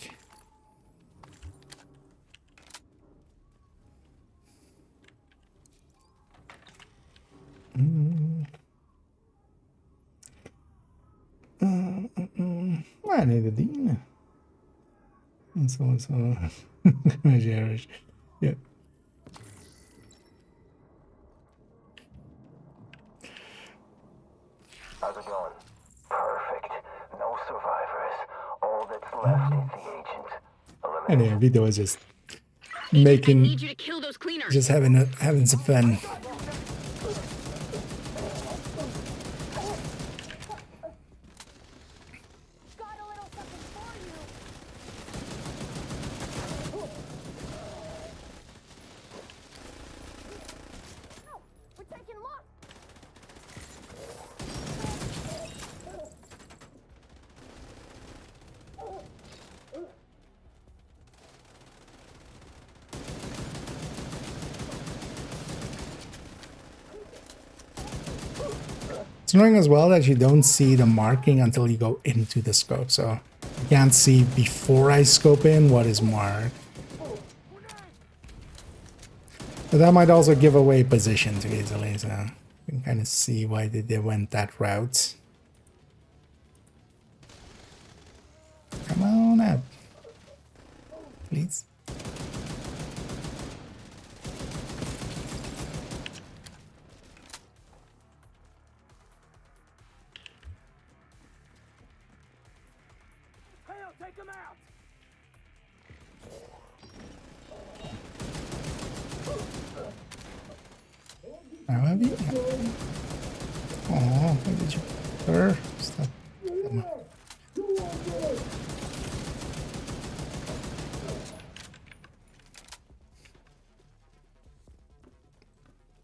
B: I need a Dean. And so. Irish. Yeah.
J: How's it going? Perfect. No survivors. All that's left is the agent.
B: And yeah, Vito is just making,
I: I need you to kill those cleaners.
B: just having some fun. annoying as well that you don't see the marking until you go into the scope, so you can't see before I scope in what is marked. But that might also give away position too easily, so you can kind of see why they went that route. Come on out, please.
E: Take him out!
B: Now have you? Oh, why did you? Sir, stop. Come on.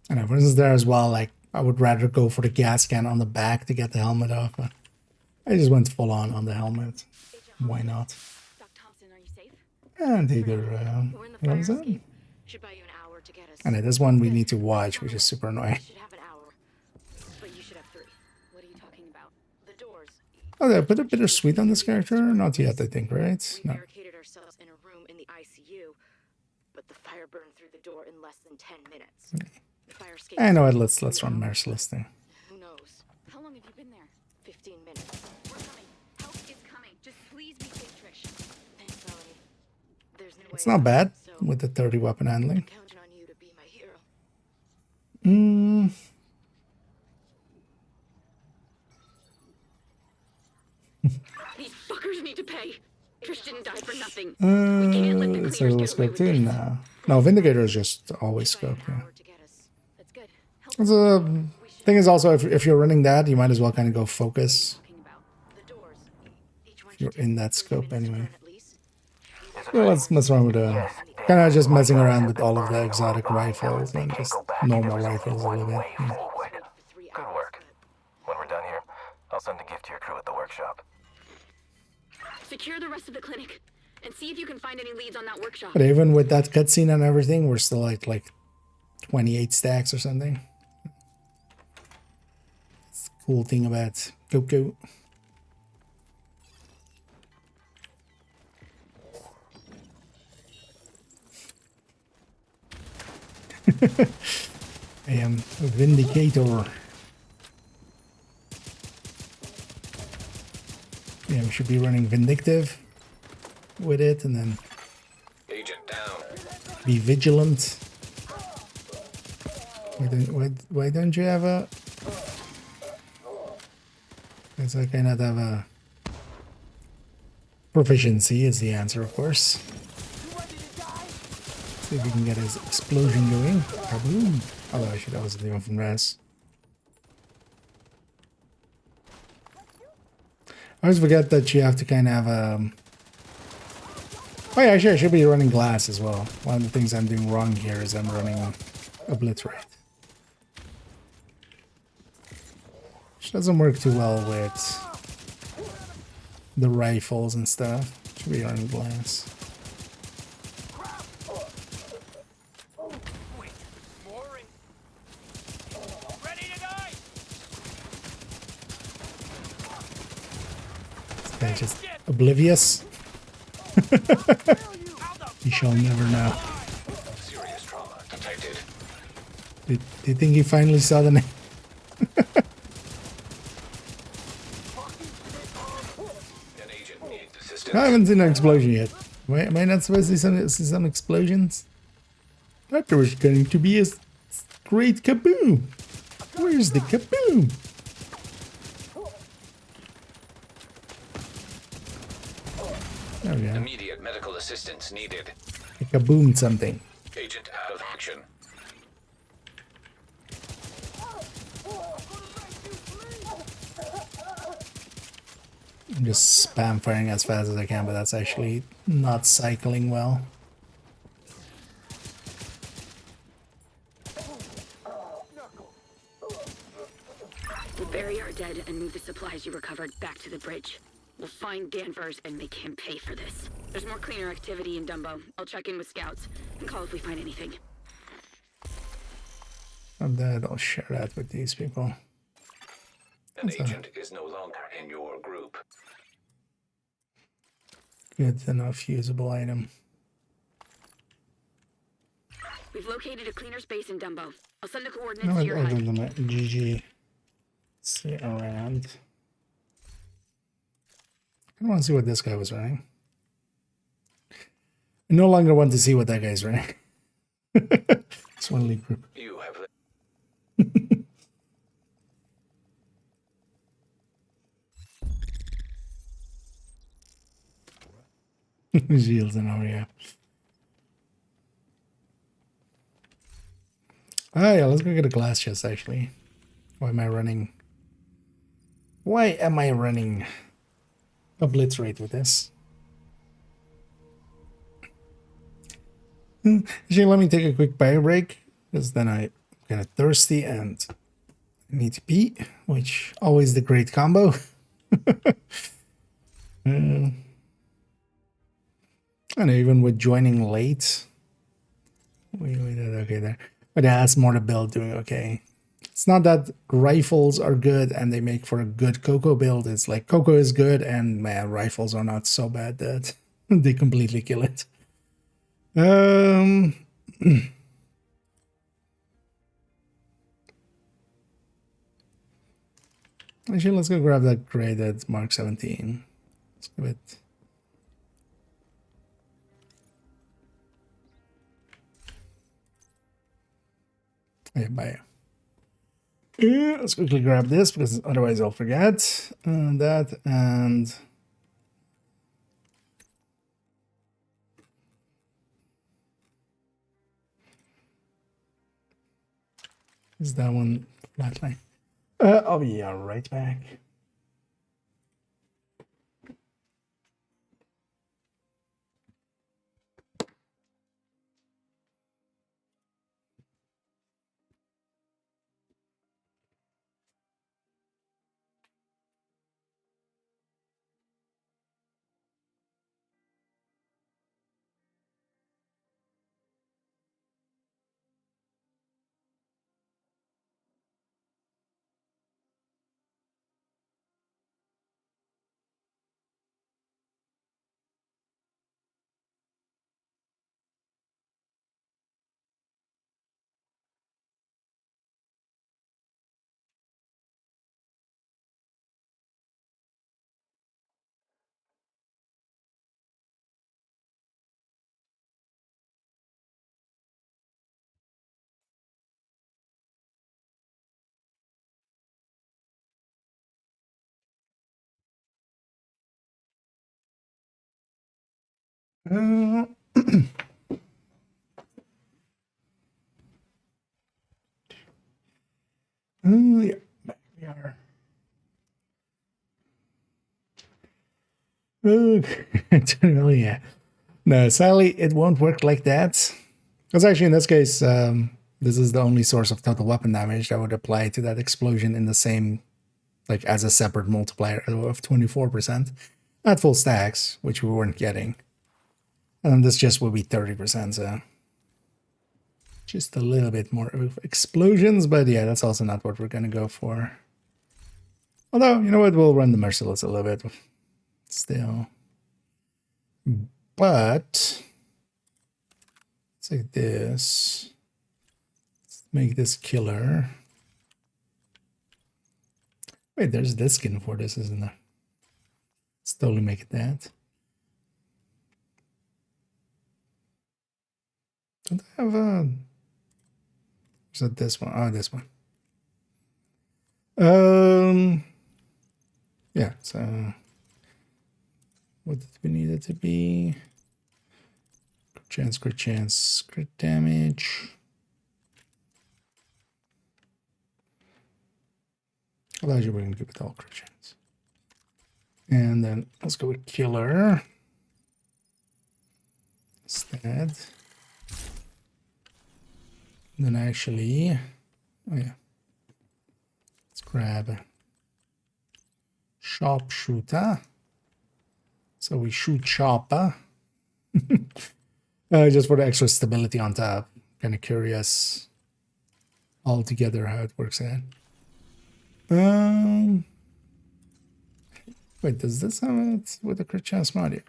B: And everyone's there as well. Like, I would rather go for the gas can on the back to get the helmet off, but I just went full on the helmet. Why not?
I: Doc Thompson, are you safe?
B: And take her,
I: We're in the fire escape. Should buy you an hour to get us.
B: and it is one we need to watch, which is super annoying.
I: Should have an hour, but you should have 3. What are you talking about? The doors.
B: Oh, they put a bit of sweet on this character? Not yet, I think, right?
I: We
B: No.
I: barricaded ourselves in a room in the ICU, but the fire burned through the door in less than 10 minutes. The fire escape.
B: I know it. Let's run Merciless thing.
I: Who knows? How long have you been there? 15 minutes. We're coming. Help is coming. Just please be safe, Trish. Thanks, Melanie. There's no
B: It's
I: way
B: not
I: out,
B: bad
I: so
B: with the 30 weapon handling.
I: I'm counting on you to be my hero. These fuckers need to pay. Trish didn't die for nothing. We can't let the
B: It's a
I: cleaners
B: little
I: get away
B: scope
I: with
B: too.
I: this.
B: No, Vindicator is just always scope. Yeah.
I: Hour to get us. That's good. Help
B: It's a thing is also if you're running that, you might as well kind of go focus.
I: talking about. The doors. Each one
B: You're
I: should
B: in
I: take
B: that
I: 30
B: scope
I: minutes to
B: anyway.
I: burn at least.
B: Yeah, let's mess around with kind of just messing around with all of the exotic rifles and just normal rifles a little bit.
J: Way forward. Good work. When we're done here, I'll send a gift to your crew at the workshop.
I: Secure the rest of the clinic and see if you can find any leads on that workshop.
B: But even with that cutscene and everything, we're still at like 28 stacks or something. That's the cool thing about Coco. I am a Vindicator. Yeah, we should be running Vindictive with it and then
D: Agent down.
B: be vigilant. Why don't you have a... Because I cannot have a... Proficiency is the answer, of course. See if we can get his explosion going. Kaboom! Although actually that was the one from Raz. I always forget that you have to kind of have a... Oh yeah, actually I should be running glass as well. One of the things I'm doing wrong here is I'm running Obliterate. Which doesn't work too well with the rifles and stuff. Should be running glass. This guy's just oblivious. You shall never know.
D: Serious trauma detected.
B: Do you think he finally saw the name?
D: An agent needs assistance.
B: I haven't seen an explosion yet. Am I not supposed to see some explosions? I thought there was going to be a great kaboom. Where's the kaboom? There we go.
D: Immediate medical assistance needed.
B: A kaboom something.
D: Agent out of action.
B: I'm just spam firing as fast as I can, but that's actually not cycling well.
I: We'll bury our dead and move the supplies you recovered back to the bridge. We'll find Danvers and make him pay for this. There's more cleaner activity in Dumbo. I'll check in with scouts and call if we find anything.
B: And then I'll share that with these people.
D: An agent is no longer in your group.
A: Good enough usable item.
I: We've located a cleaner space in Dumbo. I'll send the coordinates
A: No,
I: to your
A: other
I: HUD.
A: than that, GG. See around. I want to see what this guy was running. I no longer want to see what that guy's running. It's one lead group.
D: You have
A: Shields and over here. Oh yeah, let's go get a glass chest actually. Why am I running? Why am I running obliterate with this? Actually, let me take a quick bio break, because then I'm kind of thirsty and need to pee, which always the great combo. I know, even with joining late. We did okay there. But yeah, that's more the build doing okay. It's not that rifles are good and they make for a good Coco build. It's like Coco is good and man, rifles are not so bad that they completely kill it. Actually, let's go grab that graded Mark 17. Let's give it. Yeah, bye. Yeah, let's quickly grab this because otherwise I'll forget. That and is that one flatline? I'll be right back. Yeah, back we are. Really, yeah. No, sadly, it won't work like that. Because actually, in this case, this is the only source of total weapon damage that would apply to that explosion in the same, like as a separate multiplier of 24% at full stacks, which we weren't getting. And this just will be 30%, so just a little bit more of explosions, but yeah, that's also not what we're going to go for. Although, you know what, we'll run the Merciless a little bit still. But let's take this. Let's make this killer. Wait, there's this skin for this, isn't there? Let's totally make it that. Don't I have a... Is it this one? Oh, this one. Yeah, so what did we need it to be? Crit chance, crit damage. Allows you to give it all crit chance. And then let's go with killer instead. And then actually, oh yeah, let's grab sharpshooter. So we shoot sharper. Just for the extra stability on top. Kind of curious altogether how it works out. Wait, does this have it with a crit chance mod? Yeah.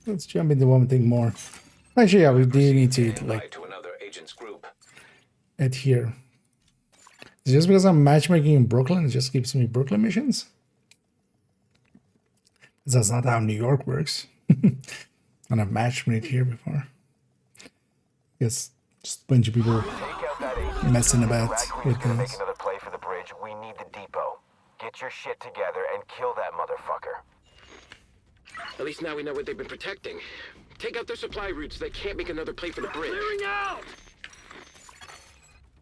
A: Let's jump into one thing more. Actually, yeah, we do need to like
D: to another agent's group.
A: adhere. It's just because I'm matchmaking in Brooklyn, it just gives me Brooklyn missions. That's not how New York works. And I've matchmade here before. Guess just a bunch of people messing about with
J: Gonna make
A: this.
J: another play for the bridge. We need the depot. Get your shit together and kill that motherfucker.
F: At least now we know what they've been protecting. Take out their supply routes. They can't make another play for the bridge. Clearing out!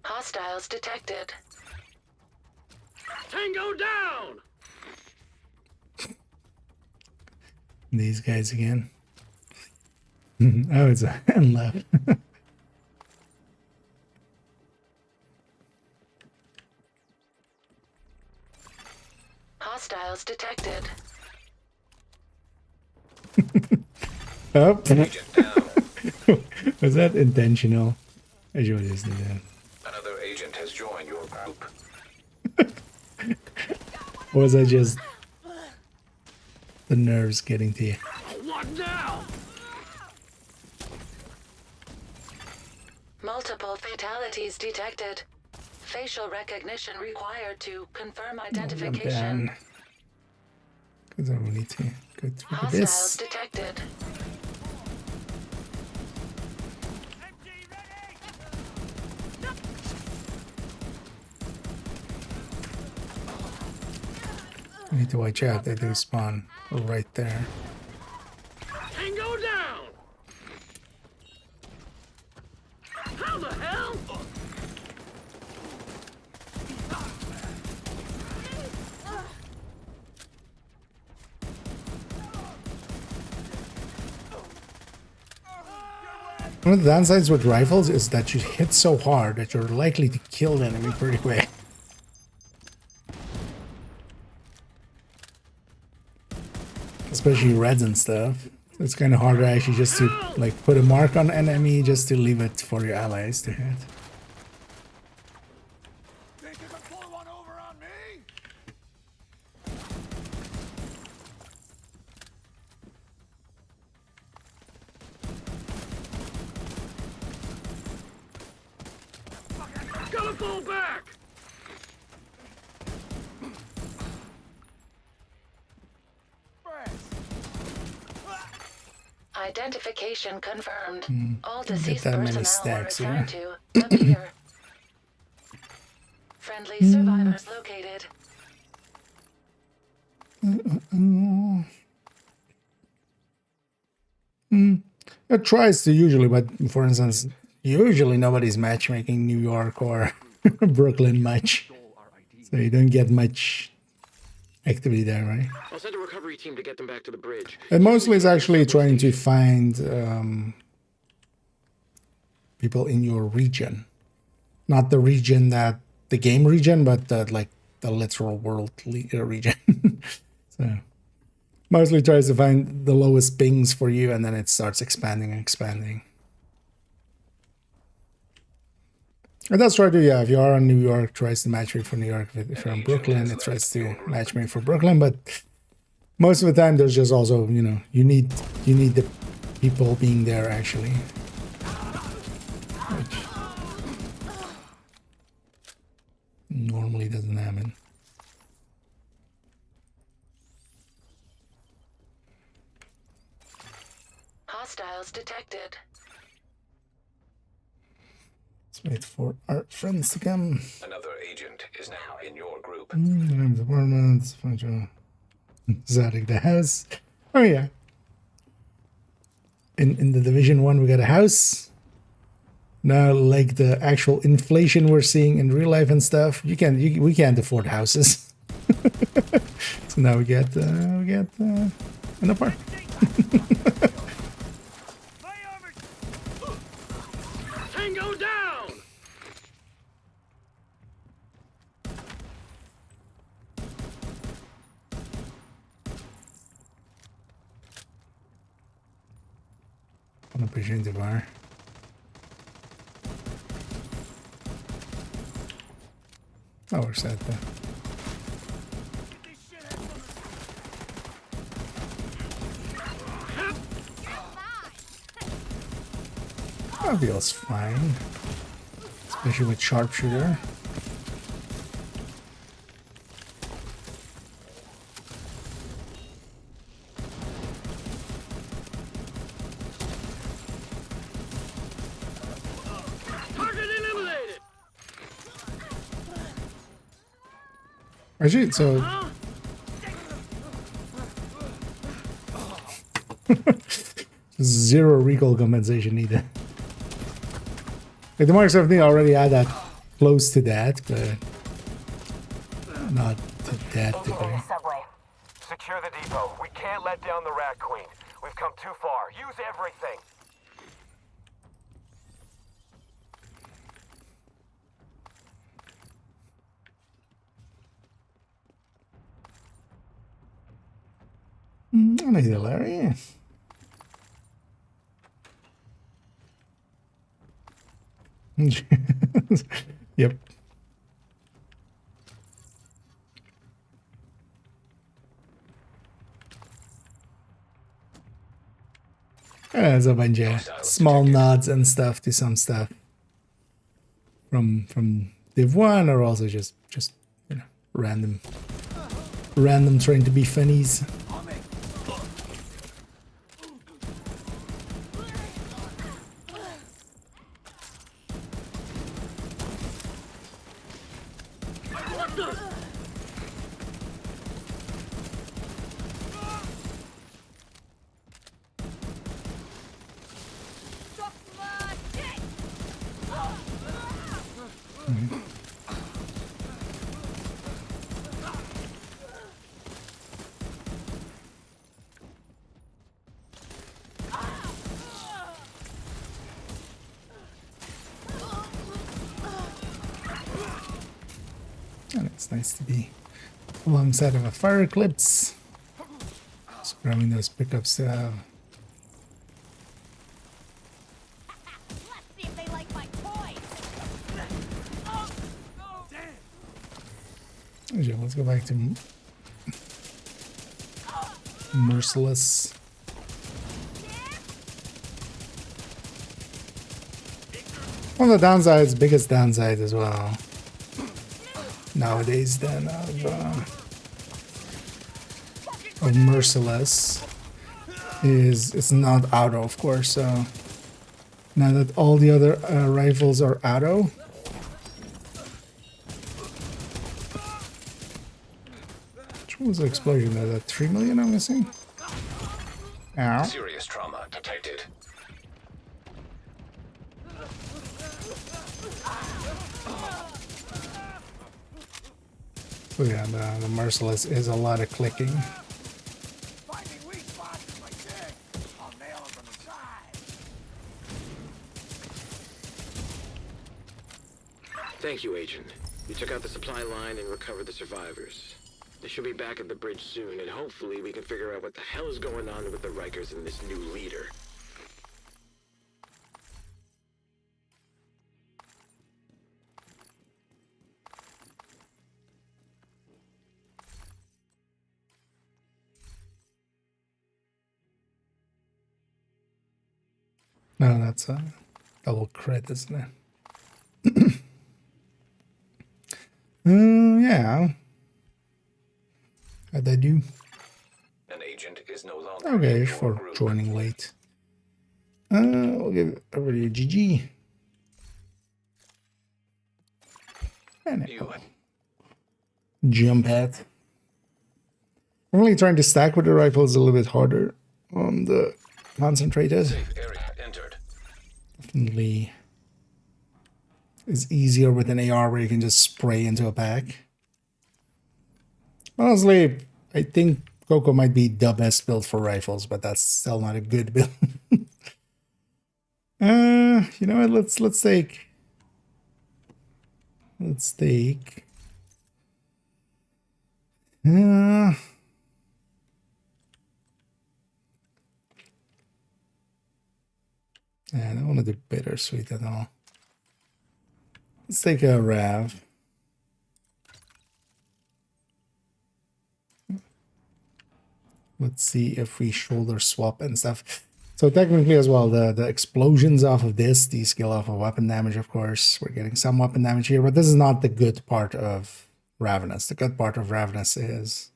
H: Hostiles detected.
F: Tango down!
A: These guys again. Oh, it's a hand left.
H: Hostiles detected.
A: Oh. Was that intentional? I should just did that.
D: Another agent has joined your group.
A: Or was I just the nerves getting to you?
F: What now?
H: Multiple fatalities detected. Facial recognition required to confirm identification.
A: Because I will need to go through
H: Hostiles
A: this.
H: detected.
A: I need to watch out. They do spawn right there.
F: Tango down! How the hell?
A: One of the downsides with rifles is that you hit so hard that you're likely to kill the enemy pretty quick. Especially reds and stuff. So it's kind of harder actually just to like put a mark on enemy just to leave it for your allies to hit.
C: Think you can pull one over on me?
F: Gotta fall back!
H: Identification confirmed. All
A: Get
H: deceased
A: that many
H: personnel were
A: stacks,
H: returned to up here. Friendly survivors located.
A: It tries to usually, but for instance, usually nobody's matchmaking New York or Brooklyn much. So you don't get much activity there, right?
F: I'll send a recovery team to get them back to the bridge.
A: And mostly it's actually trying to find people in your region. Not the region that, the game region, but like the literal world region. So mostly tries to find the lowest pings for you, and then it starts expanding and expanding. It does try to, yeah, if you are in New York, tries to matchmake for New York. If you're in Brooklyn, it tries to matchmake for Brooklyn. But most of the time, there's just also, you know, you need the people being there actually. Which normally doesn't happen.
H: Hostiles detected.
A: Let's wait for our friends to come.
D: Another agent is now in your group.
A: Apartments, Zadig the house. Oh yeah. In the Division 1 we got a house. Now like the actual inflation we're seeing in real life and stuff, we can't afford houses. So now we get an apartment.
F: Tango down!
A: I'm gonna push into bar. Oh, we're set though. That feels fine. Especially with sharpshooter. Actually, so zero recoil compensation needed. Like the Mark 17 already had that close to that, but not to that degree.
J: Secure the depot. We can't let down the Rat Queen. We've come too far. Use everything.
A: I need a Larry. Yep. There's a bunch of small nods and stuff to some stuff from Div 1, or also just you know, random trying to be funnies. And it's nice to be alongside of a fire eclipse. Just grabbing those pickups to have.
E: Let's see if they like my toys.
A: Actually, let's go back to Merciless. One of the downsides, biggest downside as well nowadays then of Merciless is it's not auto, of course. So now that all the other rifles are auto, which was the explosion there? That 3 million I'm missing? Ow.
D: Serious trauma detected.
A: So yeah, the Merciless is a lot of clicking.
F: Thank you, Agent. You took out the supply line and recovered the survivors. They should be back at the bridge soon, and hopefully we can figure out what the hell is going on with the Rikers and this new leader.
A: No, that's a double crit, isn't it? Yeah. How'd I do?
D: An agent is no longer
A: Okay,
D: in your
A: for
D: group.
A: joining late. We'll give everybody a GG. And
D: You
A: jump at. I'm really trying to stack with the rifles a little bit harder on the concentrated.
D: safe area entered.
A: Definitely is easier with an AR where you can just spray into a pack. Honestly, I think Coco might be the best build for rifles, but that's still not a good build. You know what? Let's take. Yeah, I don't want to do bittersweet at all. Let's take a Rav. Let's see if we shoulder swap and stuff. So technically as well, the explosions off of this, these scale off of weapon damage, of course. We're getting some weapon damage here, but this is not the good part of Ravenous. The good part of Ravenous is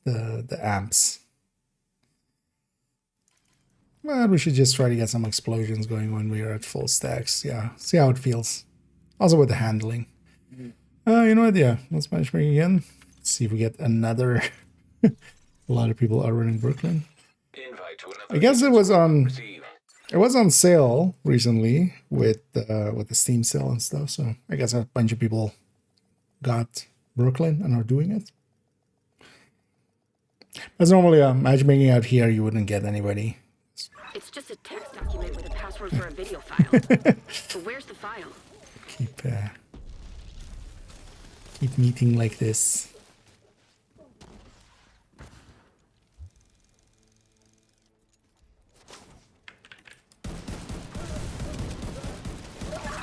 A: the amps. But we should just try to get some explosions going when we are at full stacks. Yeah, see how it feels. Also with the handling. You know what? Yeah, let's matchmaking again. Let's see if we get another. A lot of people are running Brooklyn. I guess it was on sale recently with the Steam sale and stuff. So I guess a bunch of people got Brooklyn and are doing it. As normally matchmaking out here, you wouldn't get anybody.
I: It's just a text document with a password for a video file. So where's the file?
A: Keep meeting like this.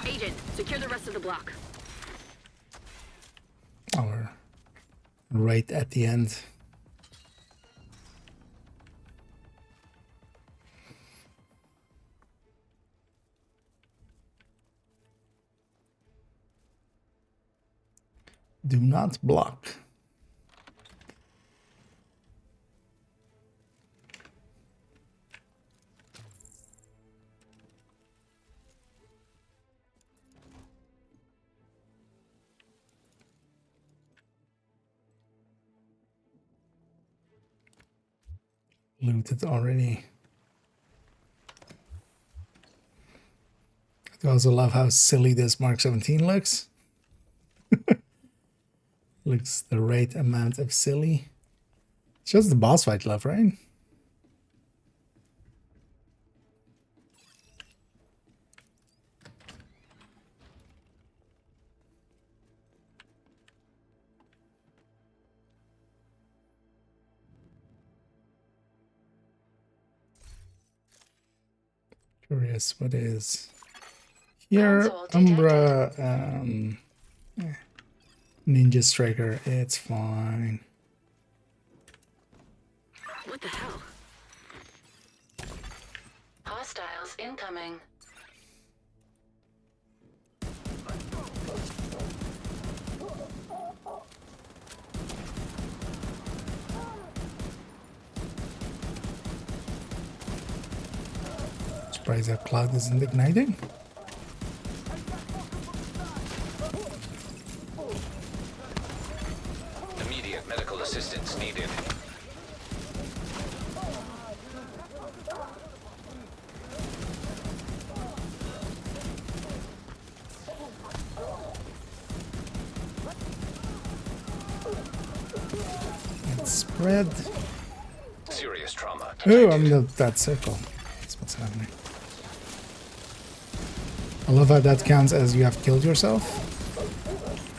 I: Agent, secure the rest of the block.
A: Or right at the end. Do not block. Looted already. I also love how silly this Mark 17 looks. Looks the right amount of silly. It's just the boss fight love, right? Curious what is here. Umbra Ninja Striker, it's fine.
I: What the hell?
H: Hostiles incoming.
A: Surprised that cloud isn't igniting.
D: Immediate medical assistance needed.
A: Let's spread.
D: Serious trauma.
A: Oh, I'm in that circle. That's what's happening. I love how that counts as you have killed yourself.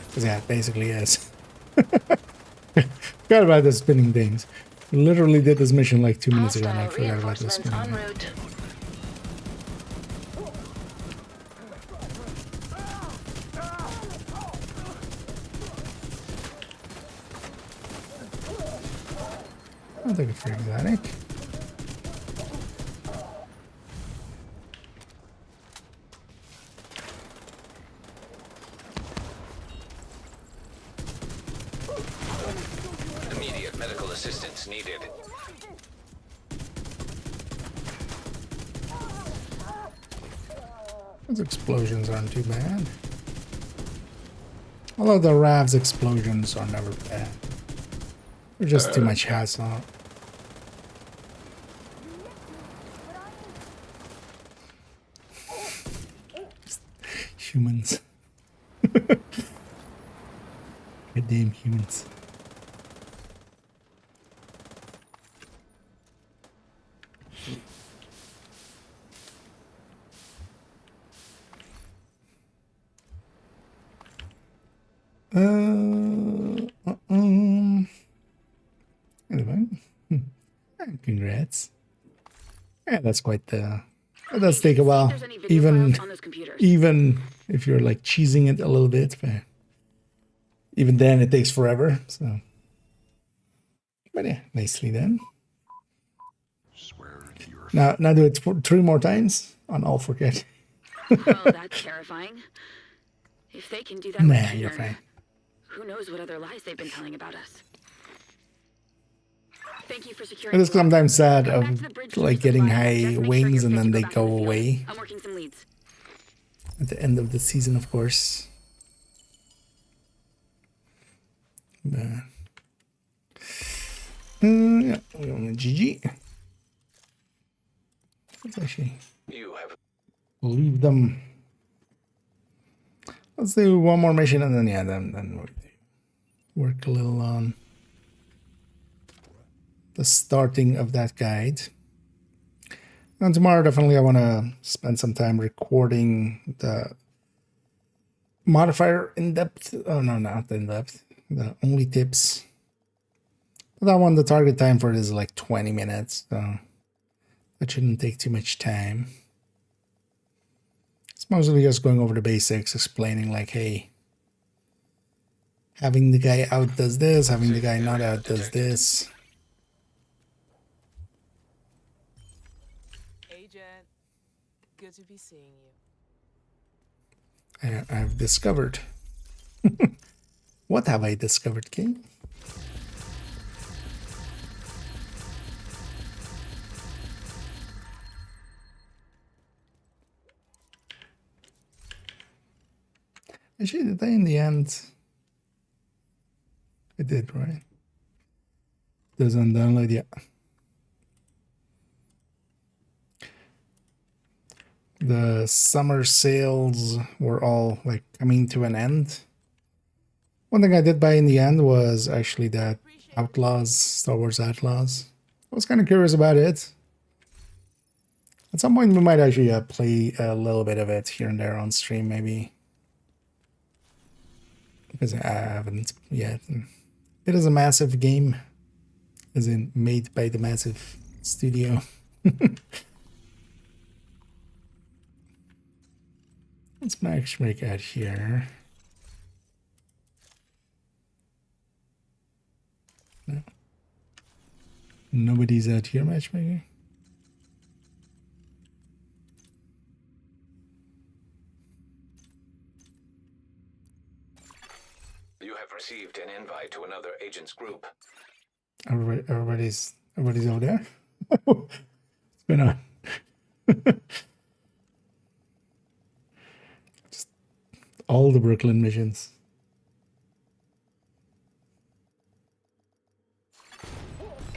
A: Because yeah, it basically is. Forgot about the spinning things. Literally did this mission like 2 minutes ago and I forgot about the spinning thing. I'll take it for exotic.
D: Immediate medical assistance needed.
A: Those explosions aren't too bad. Although the Rav's explosions are never bad. They're just too much hassle. Humans. Goddamn humans. Anyway, congrats. Yeah, that's quite the. It does take a while, even if you're like cheesing it a little bit. But even then, it takes forever. So, but yeah, nicely done.
K: Swear to your
A: Now do it 3 more times on all forget.
I: Well, that's terrifying. If they can do that with
A: Nah,
I: Peter,
A: you're fine.
I: who knows what other lies they've been telling about us. Thank you for
A: It
I: securing
A: is
I: the room.
A: sometimes sad
I: Come back
A: of
I: to the bridge to
A: like getting
I: resupply.
A: high
I: Just make sure
A: wings
I: you're
A: and
I: fit
A: then
I: to
A: they
I: back in
A: go
I: the field.
A: away
I: I'm working some leads.
A: at the end of the season, of course. But, yeah, we're on the GG. Let's actually
D: You have
A: leave them. Let's do one more mission and then then we'll work a little on the starting of that guide. And tomorrow definitely I want to spend some time recording the modifier in depth. Oh no, not in depth. The only tips. But that one, the target time for it is like 20 minutes, so that shouldn't take too much time. It's mostly just going over the basics, explaining like, hey, having the guy out does this, having the guy not out does this.
G: Agent, good to be seeing you.
A: I've discovered. What have I discovered, King? Actually, did I in the end? I did, right? Doesn't download yet. The summer sales were all like coming to an end. One thing I did buy in the end was actually that Outlaws, Star Wars Outlaws. I was kind of curious about it. At some point we might actually play a little bit of it here and there on stream maybe. Because I haven't yet. It is a massive game. As in made by the massive studio. Let's matchmake out here. No. Nobody's out here matchmaking.
D: You have received an invite to another agent's group.
A: Everybody's over there. What's going on? Just all the Brooklyn missions.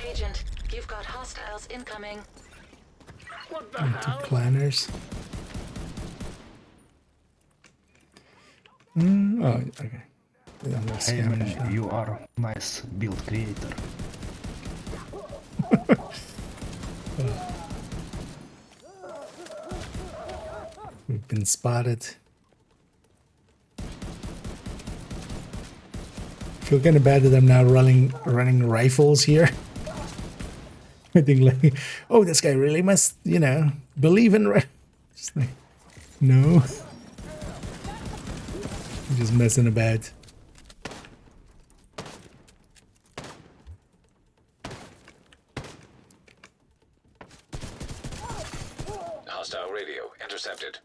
H: Agent, you've got hostiles incoming.
I: What the
A: Two
I: hell?
A: planners. Oh, okay. I'm not
K: Hey
A: scamming
K: man,
A: now.
K: you are nice build creator.
A: We've been spotted. Feel kind of bad that I'm now running rifles here. I think like, oh, this guy really must, you know, believe in just like, no. I'm just messing about.
D: Hostile radio intercepted.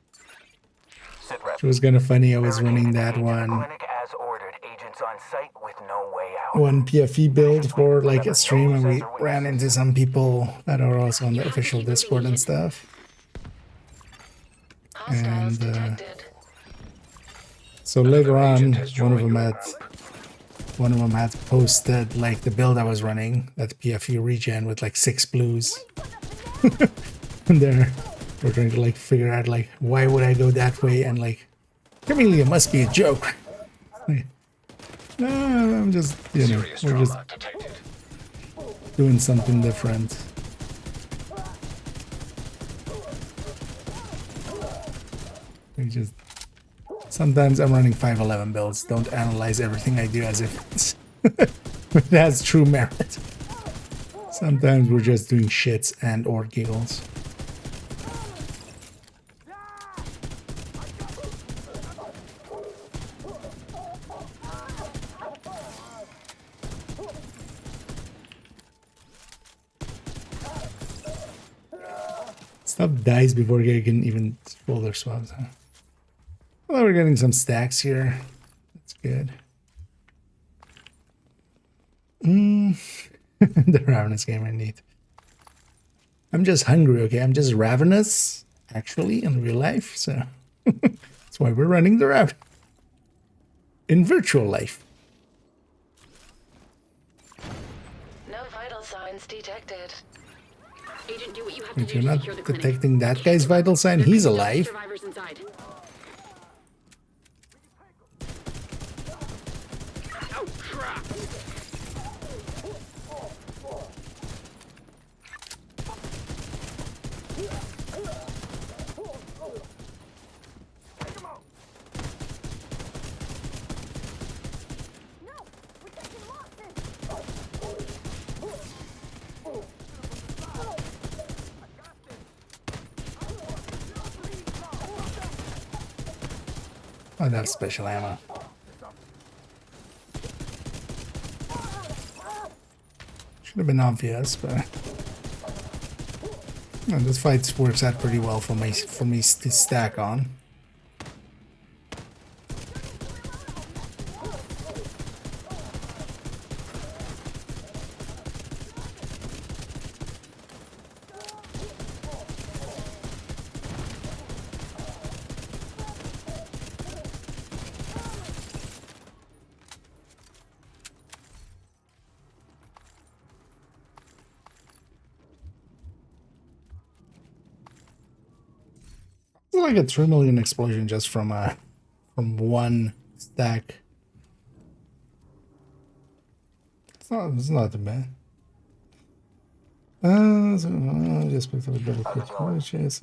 J: Sit rep.
A: It was kind of funny. I was running that one.
J: Clinic as ordered. Agents on site with no way out.
A: One PFE build for like a stream, and we ran into some people that are also on the official Discord and stuff.
H: Hostiles
A: And
H: detected.
A: so later on, one of them had posted like the build I was running, that PFE regen with like 6 blues. And we're trying to like figure out like why would I go that way, and like Chameleon must be a joke. Like, no, I'm just, you know,
D: Serious
A: we're just
D: trauma detected.
A: doing something different. We just sometimes I'm running 511 builds. Don't analyze everything I do as if it has true merit. Sometimes we're just doing shits and or giggles. Stuff dies before they can even roll their swabs, huh? Well, we're getting some stacks here. That's good. The ravenous gamer indeed. I'm just hungry, okay? I'm just ravenous, actually, in real life, so that's why we're running the raven. In virtual life.
H: No vital signs detected.
I: Agent, do what you have to
A: If
I: do
A: you're
I: to
A: not
I: secure the clinic.
A: detecting that guy's vital sign,
I: There
A: he's
I: could still be
A: alive.
I: survivors inside.
F: Oh, crap!
A: Oh, that's special ammo. Should have been obvious, but well, this fight works out pretty well for me to stack on. It's like a 3 million explosion just from one stack. It's not too bad. So, just picked up a double quick purchase.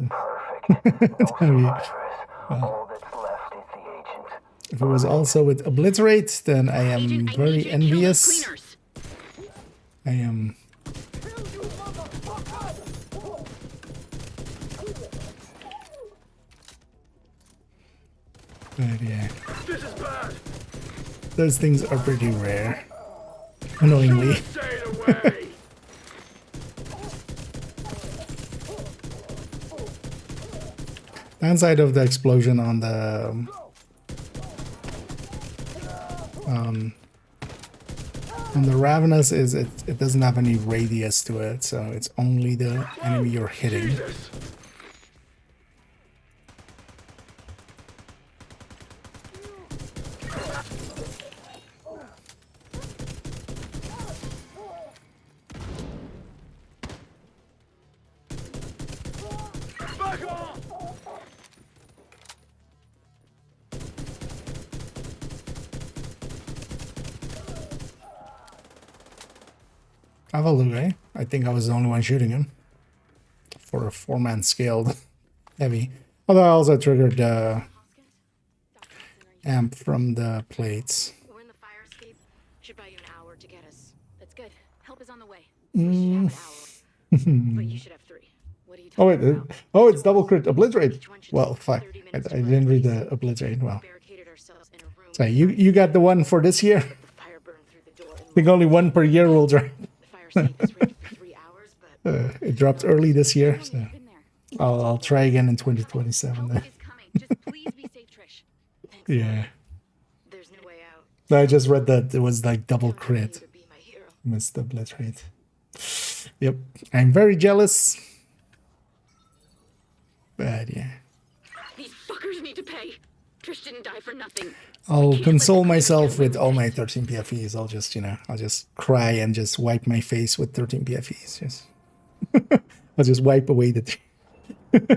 A: If it was also with obliterate, then I am very envious. I am. But yeah, those things are pretty rare, annoyingly. Downside of the explosion on the Ravenous is it doesn't have any radius to it, so it's only the enemy you're hitting. Have a look, eh? I think I was the only one shooting him for a 4-man scaled heavy. Although I also triggered the amp from the plates.
I: We're in the fire escape. Should buy you an hour to get us. That's good. Help is on the way. But you should have 3. What are you
A: Oh wait,
I: talking about?
A: oh it's double crit obliterate. Well, fuck, I didn't read the obliterate. Well, so you got the one for this year. I think only one per year rules, right? It dropped early this year, so I'll try again in 2027 then. Yeah. No, I just read that it was like double crit. Missed the obliterate. Yep, I'm very jealous. But yeah.
I: These fuckers need to pay. Trish didn't die for nothing.
A: I'll console myself with all my 13 PFEs. I'll just, I'll just cry and just wipe my face with 13 PFEs. Just I'll just wipe away the
J: Is it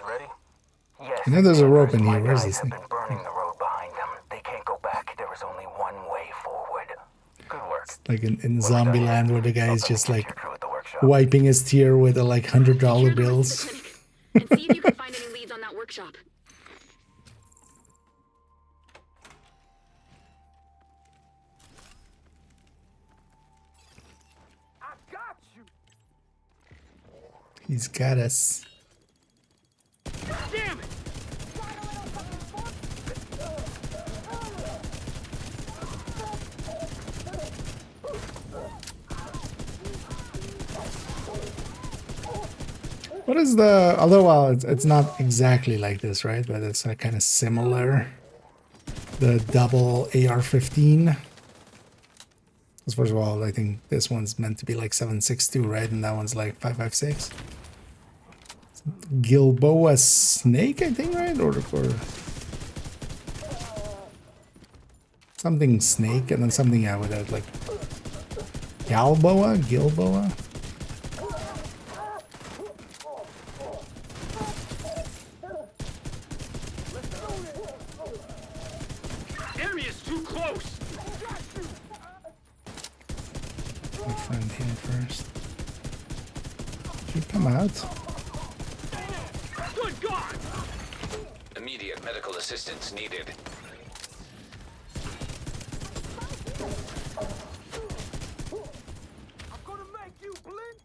J: ready? Yes.
A: I know there's a rope in here. Where's this thing?
J: Burning the road behind them. They can't go back. There is only one way forward. Good work.
A: Like in Zombieland, where the guy is just like wiping his tear with like $100 bills.
I: And see if you can find any leads on that workshop.
C: I got you.
A: He's got us.
C: Damn it!
A: What is the... Although, well, it's not exactly like this, right? But it's kind of similar. The double AR-15. Because first of all, I think this one's meant to be like 7.62, right? And that one's like 5.56. Gilboa Snake, I think, right? Or something snake, and then something, yeah, with that, like Gilboa?
F: Area's too close.
A: I'll find him first. Should he come out?
F: Good God!
D: Immediate medical assistance needed.
C: I'm gonna make you blink.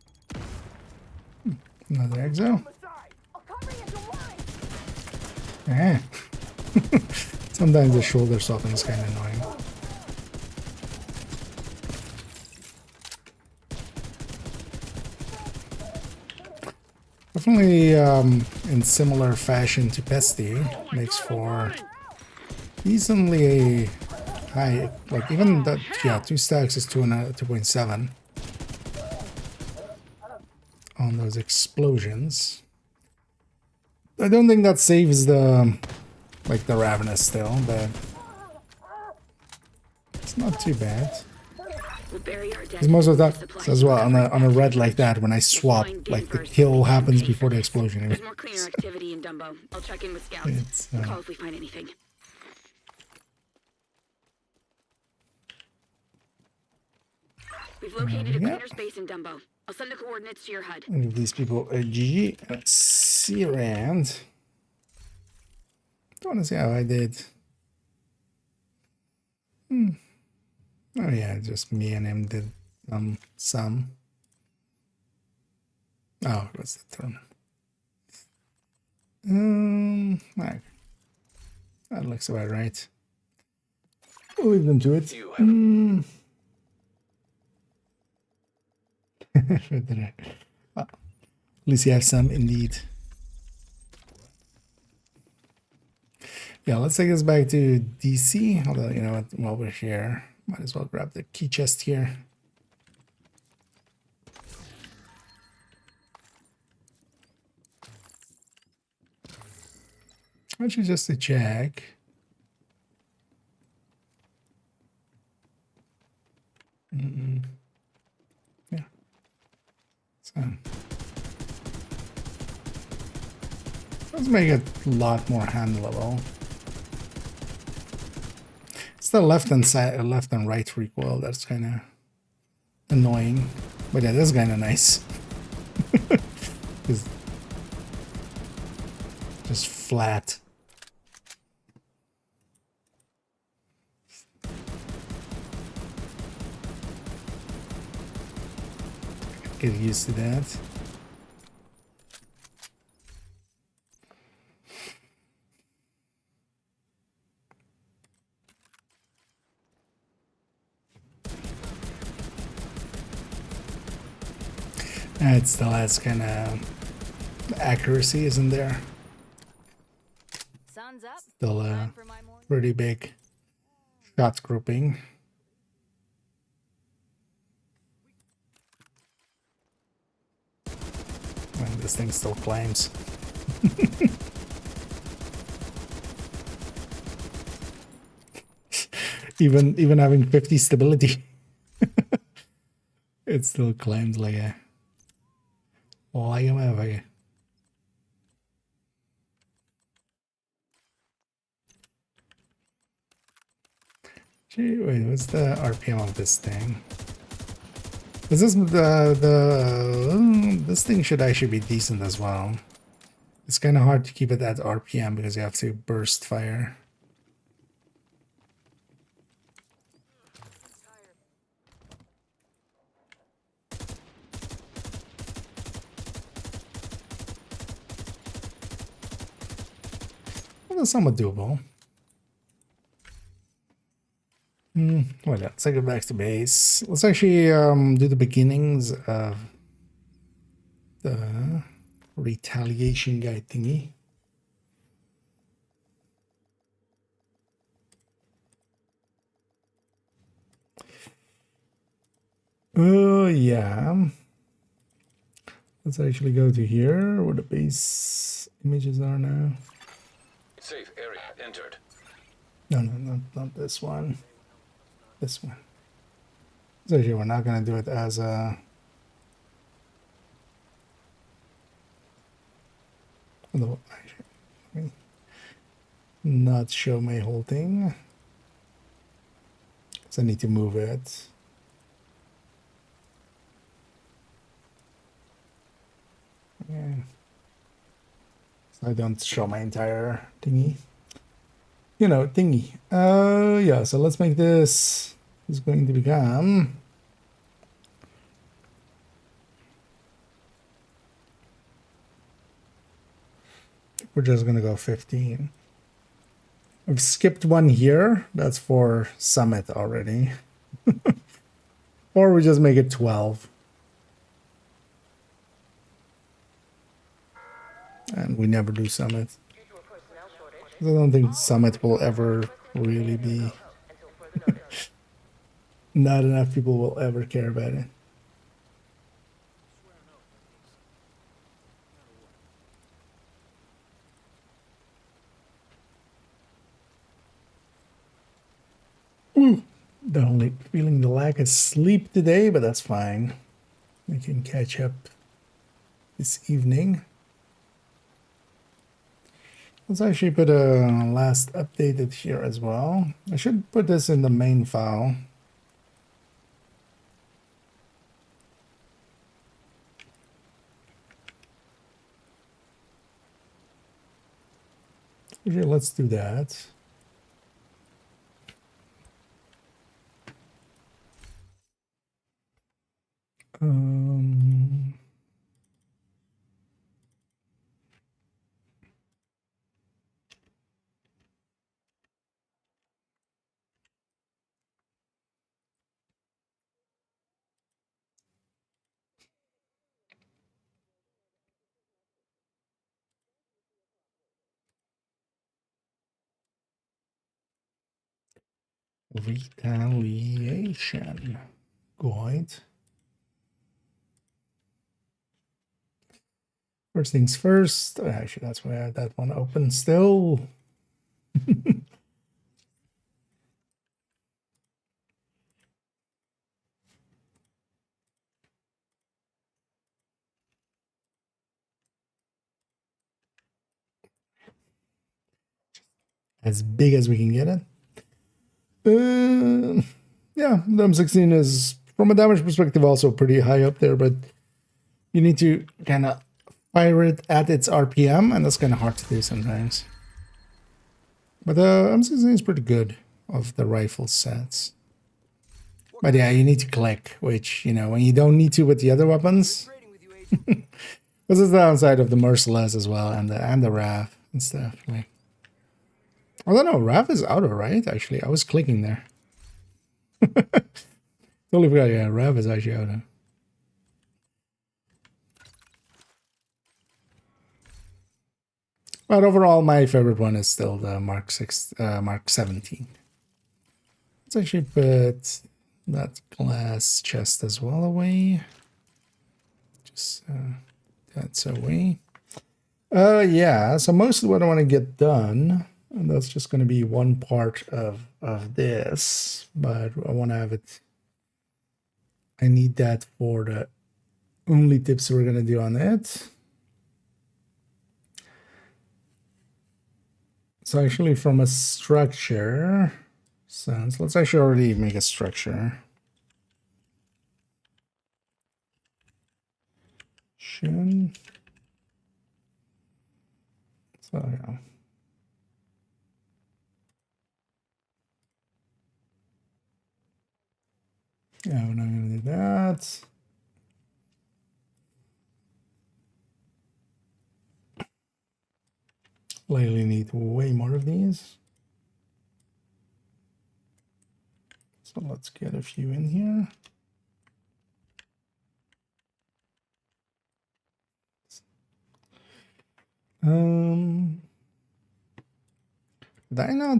A: Another exo.
E: I'll cover you if you want.
A: Eh. Sometimes the shoulder softening is kind of annoying. Definitely, in similar fashion to Pesty, makes for decently high, like even that, yeah, 2 stacks is 2.7 on those explosions. I don't think that saves the, like, the Ravenous still, but it's not too bad. Because most of that as well on a red like that, when I swap, like the kill happens before the explosion.
I: There's more cleaner activity in Dumbo. I'll check in with scouts. Call if we find anything. We've located a cleaner space in Dumbo. I'll send the coordinates to your HUD.
A: I'll give these people a GG. Let's see around. Don't want to see how I did. Oh yeah, just me and him did some. Oh, it was the turn. Right. That looks about right. We'll leave them to it. Well, at least you have some indeed. Yeah, let's take us back to DC. Although, you know what, while we're here, might as well grab the key chest here. Actually, just to check. Yeah. So let's make it a lot more handleable. It's the left and right recoil that's kind of annoying, but yeah, that's kind of nice. Just flat. Get used to that. It still has kind of accuracy, isn't there?
L: Sun's up.
A: Still a pretty big shot grouping. And this thing still climbs. even having 50 stability, it still climbs like a motherfucker. Gee, wait, what's the RPM of this thing? Is this this thing should actually be decent as well. It's kind of hard to keep it at RPM because you have to burst fire. Well, that's somewhat doable. Well, let's take it back to base. Let's actually do the beginnings of the retaliation guy thingy. Oh, yeah. Let's actually go to here where the base images are now.
D: Safe area entered.
A: No, not this one. This one. So actually, we're not going to do it as a... No, actually, let me not show my whole thing. Because I need to move it. Yeah. So I don't show my entire thingy. You know, thingy. Yeah, so let's make this is going to become... We're just going to go 15. I've skipped one here. That's for Summit already. Or we just make it 12. And we never do Summit. I don't think Summit will ever really be... Not enough people will ever care about it. Ooh, definitely feeling the lack of sleep today, but that's fine. We can catch up this evening. Let's actually put a last updated here as well. I should put this in the main file. Okay, let's do that. Retaliation guide. First things first. Actually, that's why I had that one open still. As big as we can get it. Yeah, the M16 is, from a damage perspective, also pretty high up there, but you need to kind of fire it at its RPM, and that's kind of hard to do sometimes. But the M16 is pretty good of the rifle sets. But yeah, you need to click, which, you know, when you don't need to with the other weapons. This is the downside of the Merciless as well, and the RAF and stuff. Like, I don't know, RAF is auto, right? Actually, I was clicking there. Totally forgot, yeah, RAF is actually auto. But overall, my favorite one is still the Mark 17. Let's actually put that glass chest as well away. Just that's away. Yeah, so mostly what I want to get done, and that's just going to be one part of this, but I want to have it. I need that for the only tips we're going to do on it. So actually from a structure sense, let's actually already make a structure. Should. So yeah. Yeah, we're not going to do that. Likely need way more of these. So let's get a few in here. Did I not?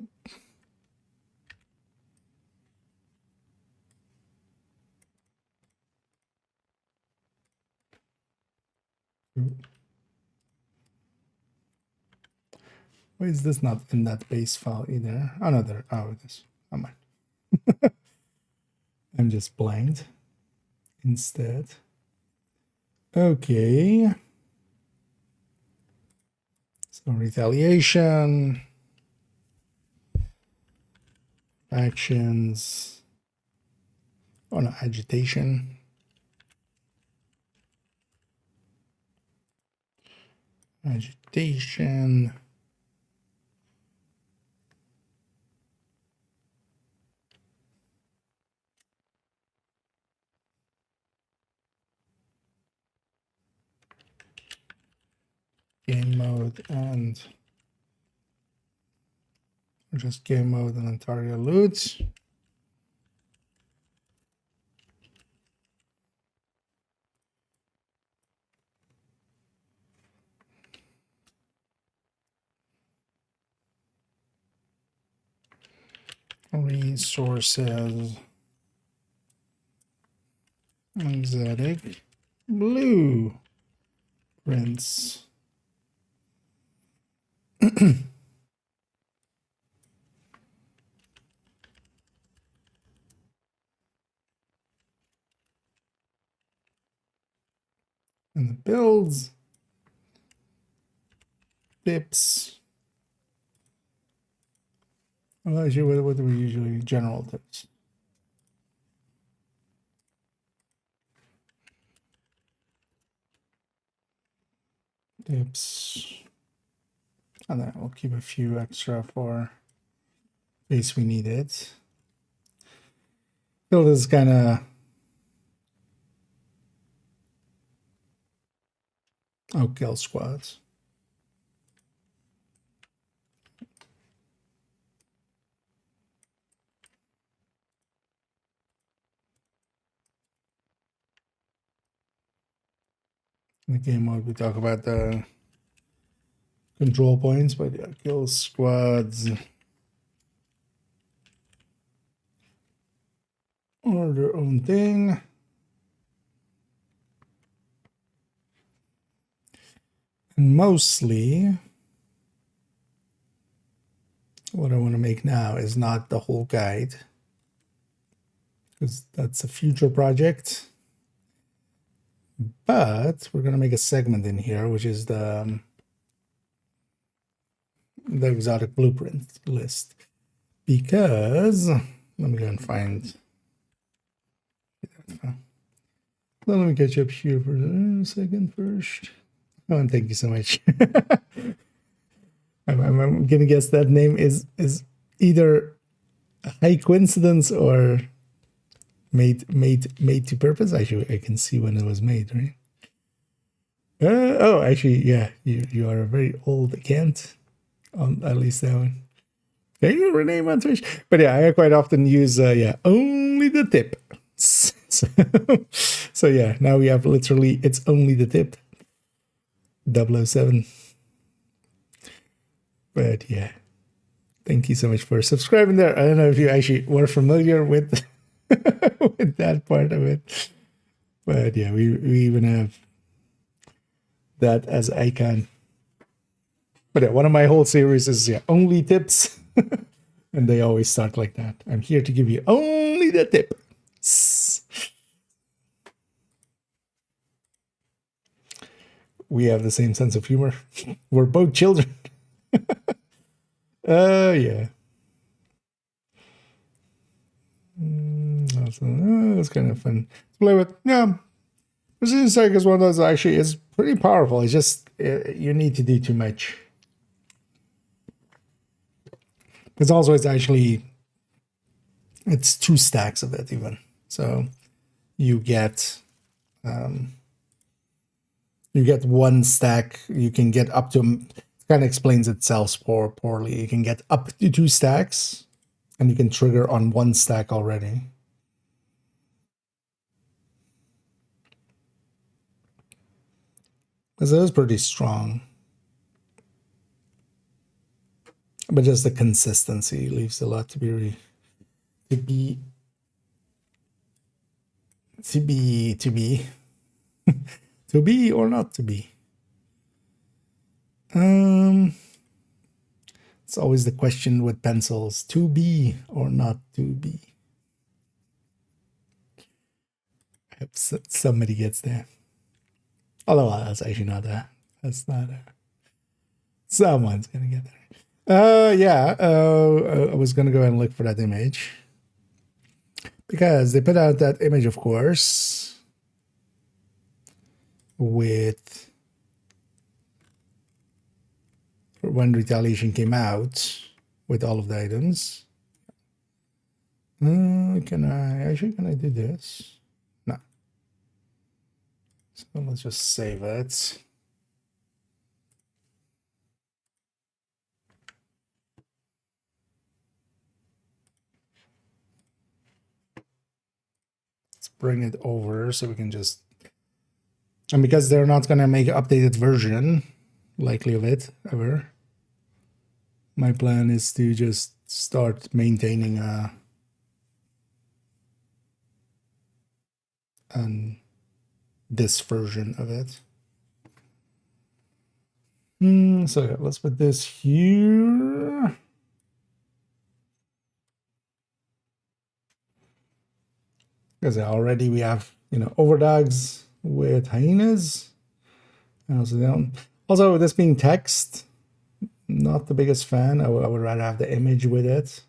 A: Why is this not in that base file either? Oh no, there. Oh, it is. Oh my. I'm just blanked instead. Okay. So retaliation, actions. Oh no, agitation. Agitation. Game mode and just game mode and then target loot. Resources. Exotic. Blue. Prints. And the builds. Tips. Well, actually, what do we usually general tips? Tips. And then we'll keep a few extra for in case we need it. Build is kind of kill squads. In the game mode, we talk about the control points, but yeah, kill squads or their own thing. And mostly, what I want to make now is not the whole guide, because that's a future project. But we're going to make a segment in here, which is the exotic blueprint list. Because, let me go and find. Let me catch up here for a second first. Oh, and thank you so much. I'm gonna guess that name is either a high coincidence or made to purpose. Actually, I can see when it was made, right? Oh, actually, yeah, you are a very old account on at least that one. Can you rename on Twitch? But yeah, I quite often use only the tip. So yeah, now we have literally it's only the tip. 007. But yeah, thank you so much for subscribing there. I don't know if you actually were familiar with with that part of it, but yeah, we even have that as icon. But yeah, one of my whole series is only tips, and they always start like that. I'm here to give you only the tip. We have the same sense of humor. We're both children. Yeah. That's kind of fun to play with. Yeah. Precision Strike is one of those actually is pretty powerful. It's just you need to do too much. It's also it's 2 stacks of it even. So you get 1 stack. You can get up to, it kind of explains itself poorly. You can get up to 2 stacks and you can trigger on 1 stack already. So that's pretty strong. But just the consistency leaves a lot to be to be to be to be to be or not to be. It's always the question with pencils: to be or not to be. I hope somebody gets there. Although that's actually not that. That's not a. Someone's gonna get there. Yeah. I was gonna go ahead and look for that image because they put out that image, of course, with when Retaliation came out with all of the items. Can I do this? No. So let's just save it. Let's bring it over so we can just, and because they're not gonna make an updated version likely of it ever, my plan is to just start maintaining this version of it. So yeah, let's put this here. Because already we have, overdogs with hyenas. Also, this being text, not the biggest fan. I would rather have the image with it.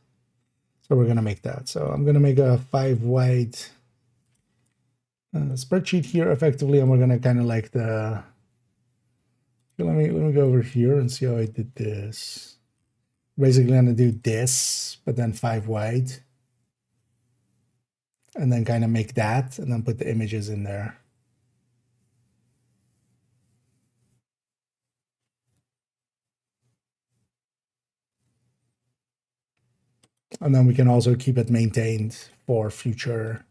A: So we're going to make that. So I'm going to make a 5 wide spreadsheet here effectively. And we're going to kind of like the... Let me go over here and see how I did this. Basically, I'm going to do this, but then 5 wide. And then kind of make that, and then put the images in there. And then we can also keep it maintained for future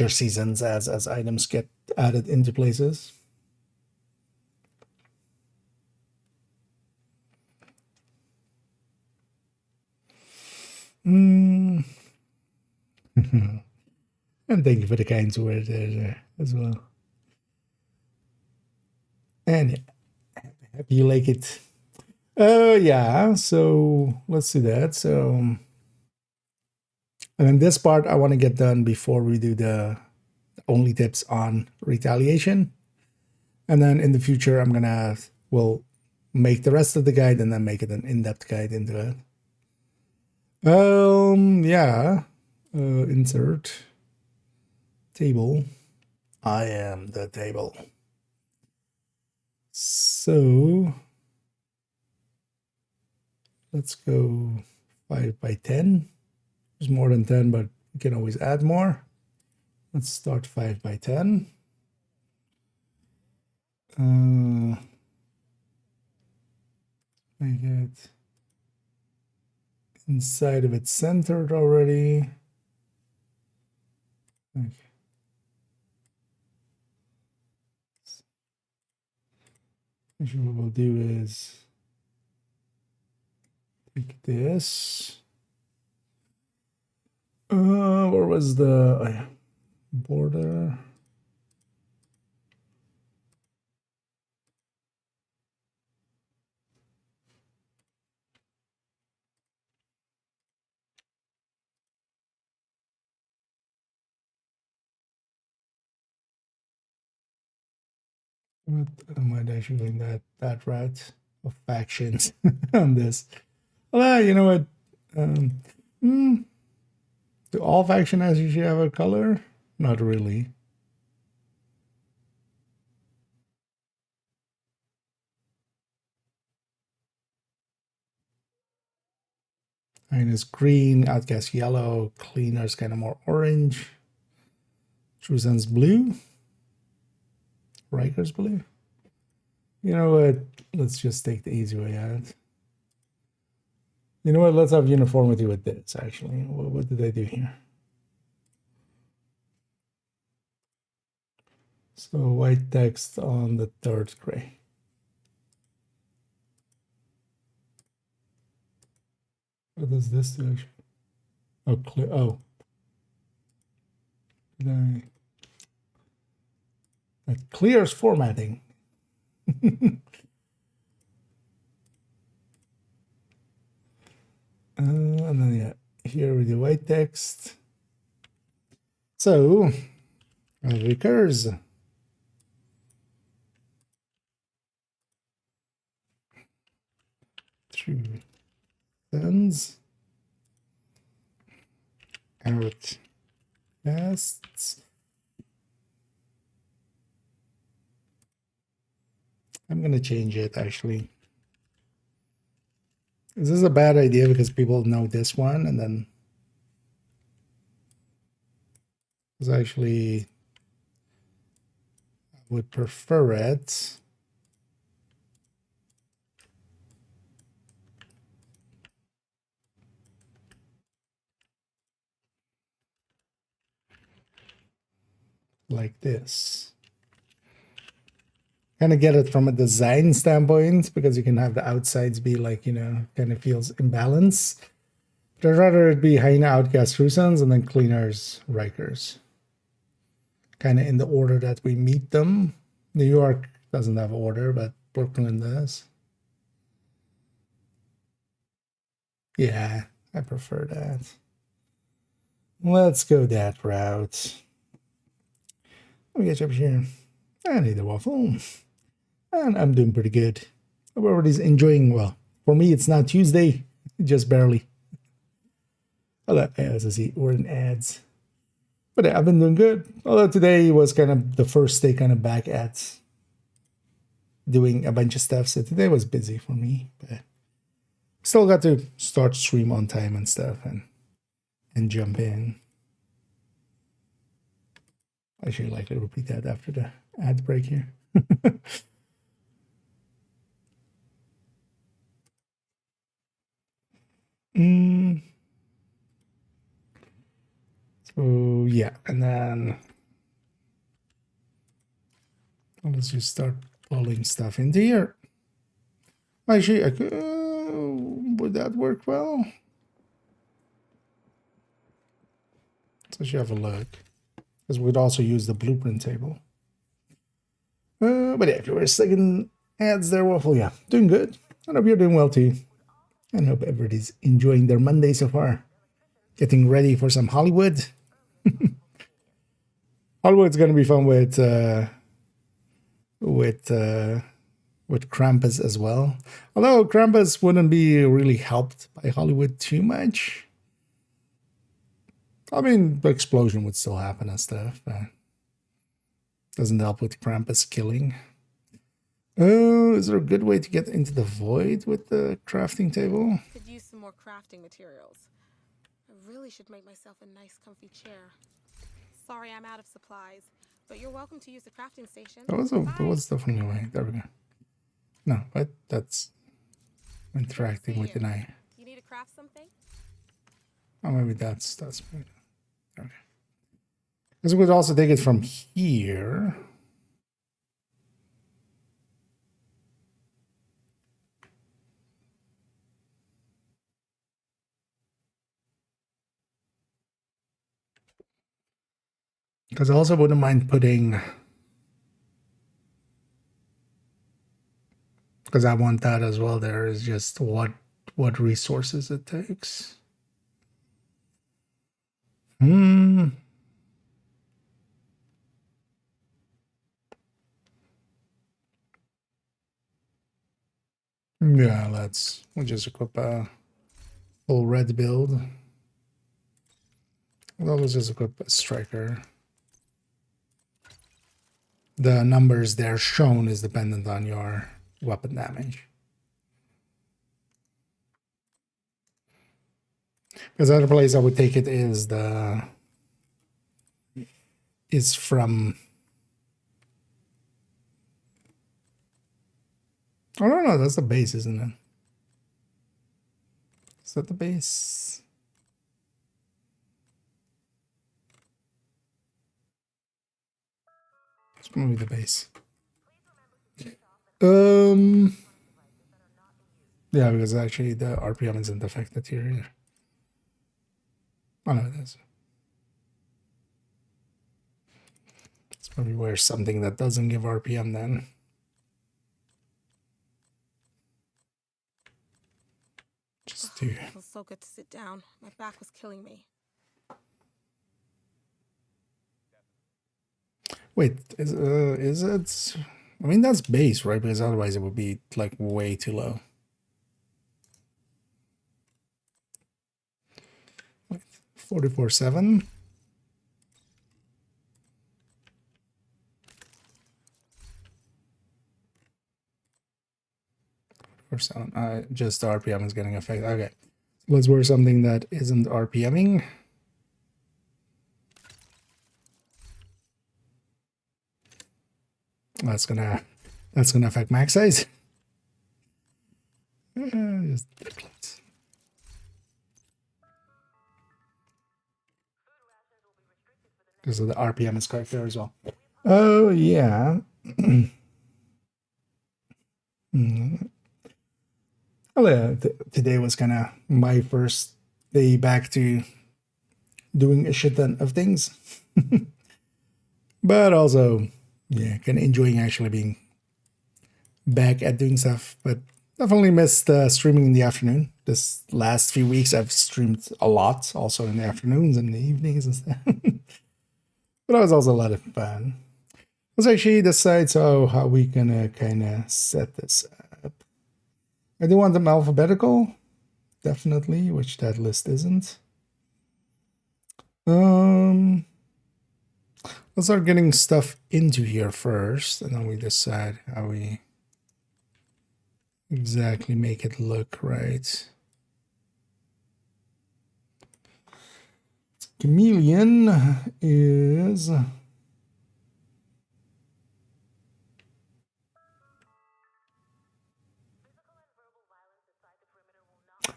A: seasons as items get added into places. And thank you for the kind words there as well. And yeah, happy you like it. Yeah, so let's do that. So, and then this part I want to get done before we do the only tips on Retaliation. And then in the future, we'll make the rest of the guide and then make it an in-depth guide into it. Yeah. Insert table. I am the table. So let's go 5 by 10. There's more than 10, but we can always add more. Let's start 5 by 10. Make it inside of it centered already. Okay. Actually, what we'll do is take this. Where was the border? What am I doing that right of factions on this? Well, you know what? Do all faction usually have a color? Not really. Mine is green, Outcast yellow, Cleaner's kind of more orange, True Sense blue, Riker's blue. You know what? Let's just take the easy way out. You know what? Let's have uniformity with this, actually. What did I do here? So white text on the third gray. What does this do actually? Oh, clear. Oh. That clears formatting. And then, yeah, here with the white text. So, it recurs. Through sends out casts. I'm going to change it actually. This is a bad idea because people know this one, and then it's actually, I would prefer it. Like this. Kind of get it from a design standpoint because you can have the outsides be like, you know, kind of feels imbalanced. But I'd rather it be Hyena, Outcast, Rusans, and then Cleaners, Rikers. Kind of in the order that we meet them. New York doesn't have order, but Brooklyn does. Yeah, I prefer that. Let's go that route. Let me get you up here. I need a waffle. And I'm doing pretty good. Everybody's enjoying well. For me, it's not Tuesday, just barely. Although, as I see, we're in ads. But yeah, I've been doing good. Although today was kind of the first day kind of back at doing a bunch of stuff. So today was busy for me. But still got to start stream on time and stuff and jump in. I should likely repeat that after the ad break here. So yeah, and then let's just start pulling stuff into here. Actually, I could, would that work well? Let's actually have a look, because we'd also use the blueprint table. But yeah, if you were second ads there, Waffle, yeah, doing good. I hope you're doing well too. And hope everybody's enjoying their Monday so far. Getting ready for some Hollywood. Hollywood's gonna be fun with Krampus as well. Although Krampus wouldn't be really helped by Hollywood too much. I mean, the explosion would still happen and stuff, but doesn't help with Krampus killing. Oh, is there a good way to get into the void with the crafting table?
G: Could use some more crafting materials. I really should make myself a nice comfy chair. Sorry I'm out of supplies, but you're welcome to use the crafting station.
A: There was definitely a way. There we go. No, but that's interacting with an eye.
G: You need to craft something?
A: Oh, maybe that's okay. Because we could also take it from here. Because I also wouldn't mind putting, because I want that as well. There is just what resources it takes. Yeah, we'll just equip a full red build. Well, let's just equip a striker. The numbers there shown is dependent on your weapon damage. Because the other place I would take it is from. Oh no, that's the base, isn't it? Is that the base? It's probably the base. Yeah, because actually the RPM isn't affected here either. Oh no, it is. It's probably where something that doesn't give RPM then. Just to...
G: It feels so good to sit down. My back was killing me.
A: Wait, is it? I mean, that's base, right? Because otherwise it would be like way too low. 44.7. Or so, just the RPM is getting affected. Okay, let's wear something that isn't RPMing. That's gonna affect max size. Just because of the RPM is correct there as well. Oh yeah. Well, yeah, today was kind of my first day back to doing a shit ton of things. But also, yeah, kind of enjoying actually being back at doing stuff. But definitely missed streaming in the afternoon. This last few weeks I've streamed a lot, also in the afternoons and the evenings and stuff. But that was also a lot of fun. Let's actually decide how we gonna kind of set this up. I do want them alphabetical, definitely, which that list isn't. Let's start getting stuff into here first, and then we decide how we exactly make it look right. Chameleon is...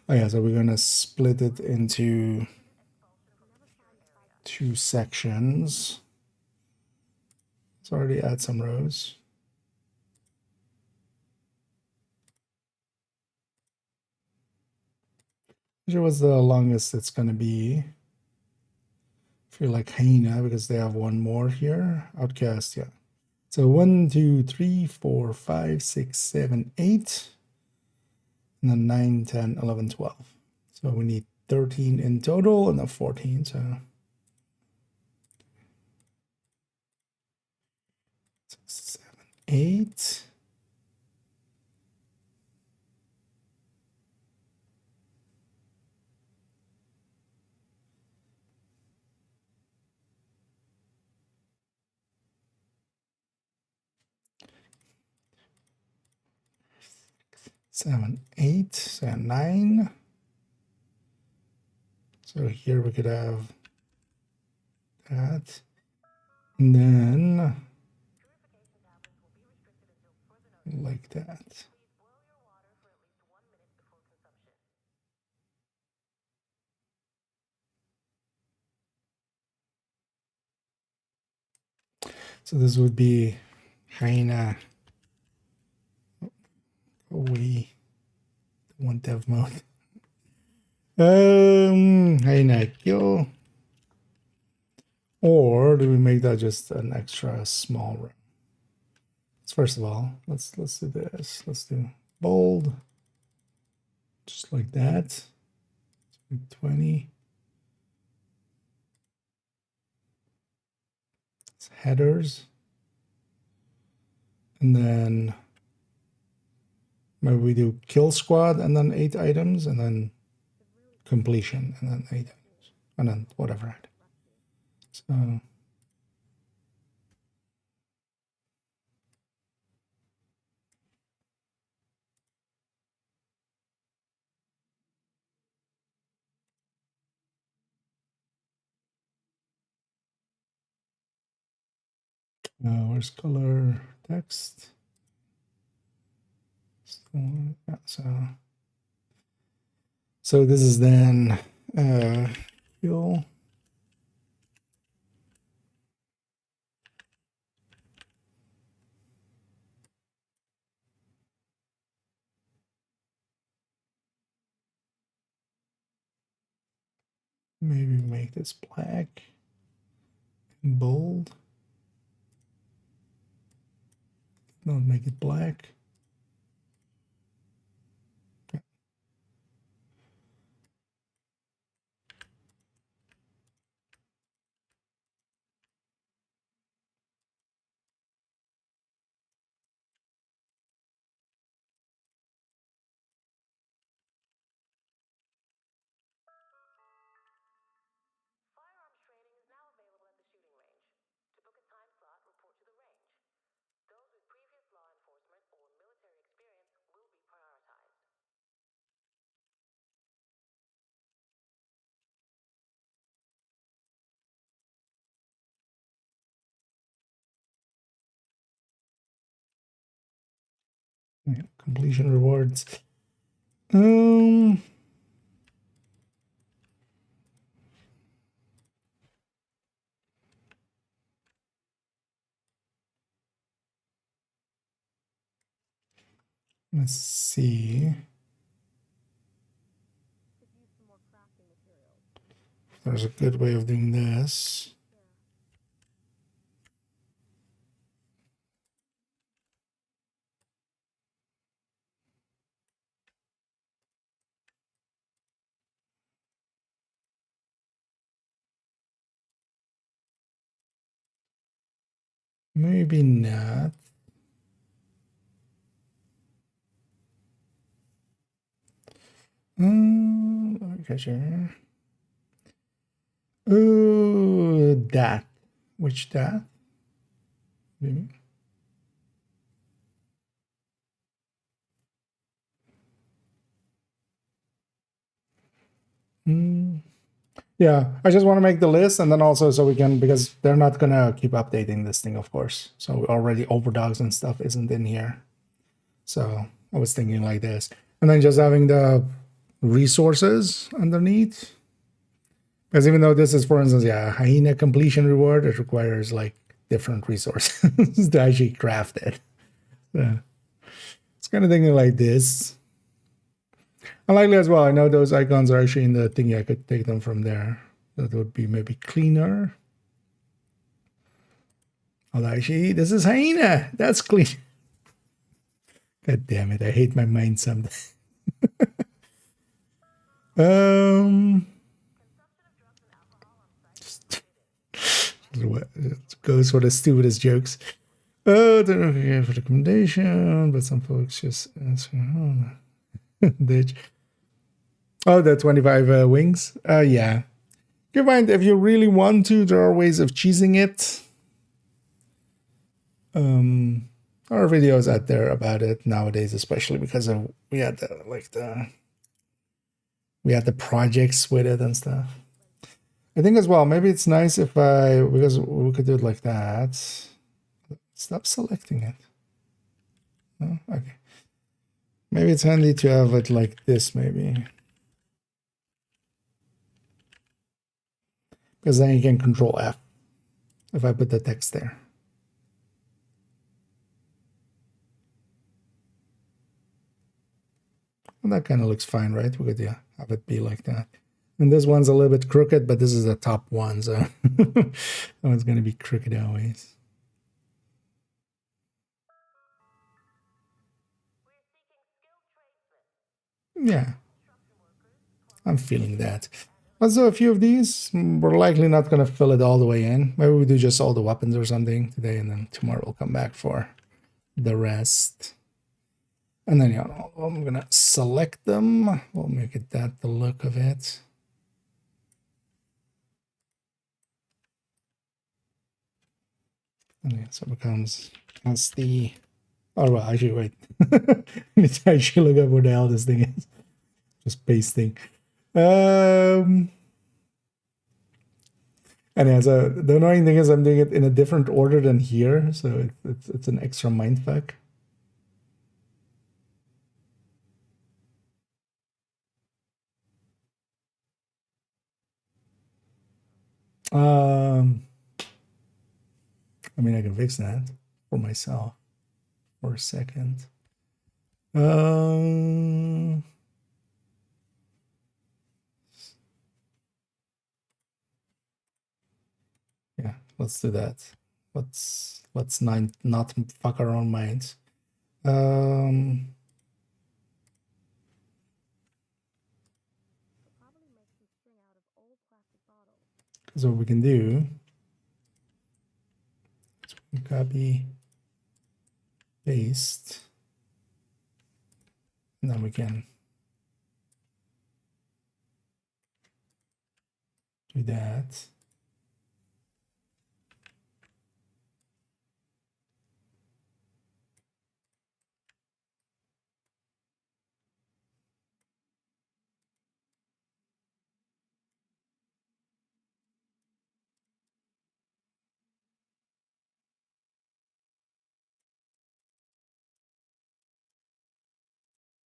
A: Oh yeah, so we're gonna split it into 2 sections. Let's already add some rows. Which was the longest it's gonna be. I feel like hyena because they have one more here. Outcast, yeah. So 1, 2, 3, 4, 5, 6, 7, 8. And then 9, 10, 11, 12. So we need 13 in total and then 14. So 6, 7, 8. Seven, 8, so 9. So here we could have that. And then like that. So this would be hyena. We want dev mode. Hyena kill. Or do we make that just an extra small room? So first of all, let's do this. Let's do bold. Just like that. 20. It's headers. And then maybe we do kill squad and then 8 items and then completion and then 8 items and then whatever. So where's color text? So this is then kill. Maybe make this black and bold. Not make it black.
E: Firearms training is now available at the shooting range. To book a time slot, report to the range. Those with previous law enforcement or military experience will be prioritized.
A: Yeah, completion rewards. Let's see. There's a good way of doing this. Maybe not. Okay. Oh, that. Which that? Maybe. Yeah, I just want to make the list, and then also so we can, because they're not gonna keep updating this thing, of course. So already overdogs and stuff isn't in here. So I was thinking like this, and then just having the resources underneath. Because even though this is, for instance, yeah, hyena completion reward, it requires like different resources to actually craft it. So it's kind of thinking like this. Unlikely as well. I know those icons are actually in the thingy. I could take them from there. That would be maybe cleaner. Although actually, this is hyena. That's clean. God damn it! I hate my mind sometimes. It goes for the stupidest jokes. Oh, don't know if you have a recommendation, but some folks just ask. Oh, the 25 wings. Yeah. Keep in mind, if you really want to, there are ways of cheesing it. There are videos out there about it nowadays, especially because of we had the projects with it and stuff. I think as well, maybe it's nice if because we could do it like that. Stop selecting it. Oh, okay. Maybe it's handy to have it like this, maybe. Because then you can control F if I put the text there. And that kind of looks fine, right? We could have it be like that. And this one's a little bit crooked, but this is the top one, so that one's going to be crooked always. Yeah, I'm feeling that. Also, a few of these, we're likely not going to fill it all the way in. Maybe we do just all the weapons or something today, and then tomorrow we'll come back for the rest. And then, yeah, I'm going to select them. We'll make it that the look of it. And yeah, so it becomes as the... Oh, well, actually, wait. Let's actually look up what the hell this thing is. Just pasting. And yeah, so the annoying thing is I'm doing it in a different order than here, so it's an extra mindfuck. I mean, I can fix that for myself for a second. let's do that. Let's not fuck our own minds. So what we can do is we can copy, paste, and then we can do that.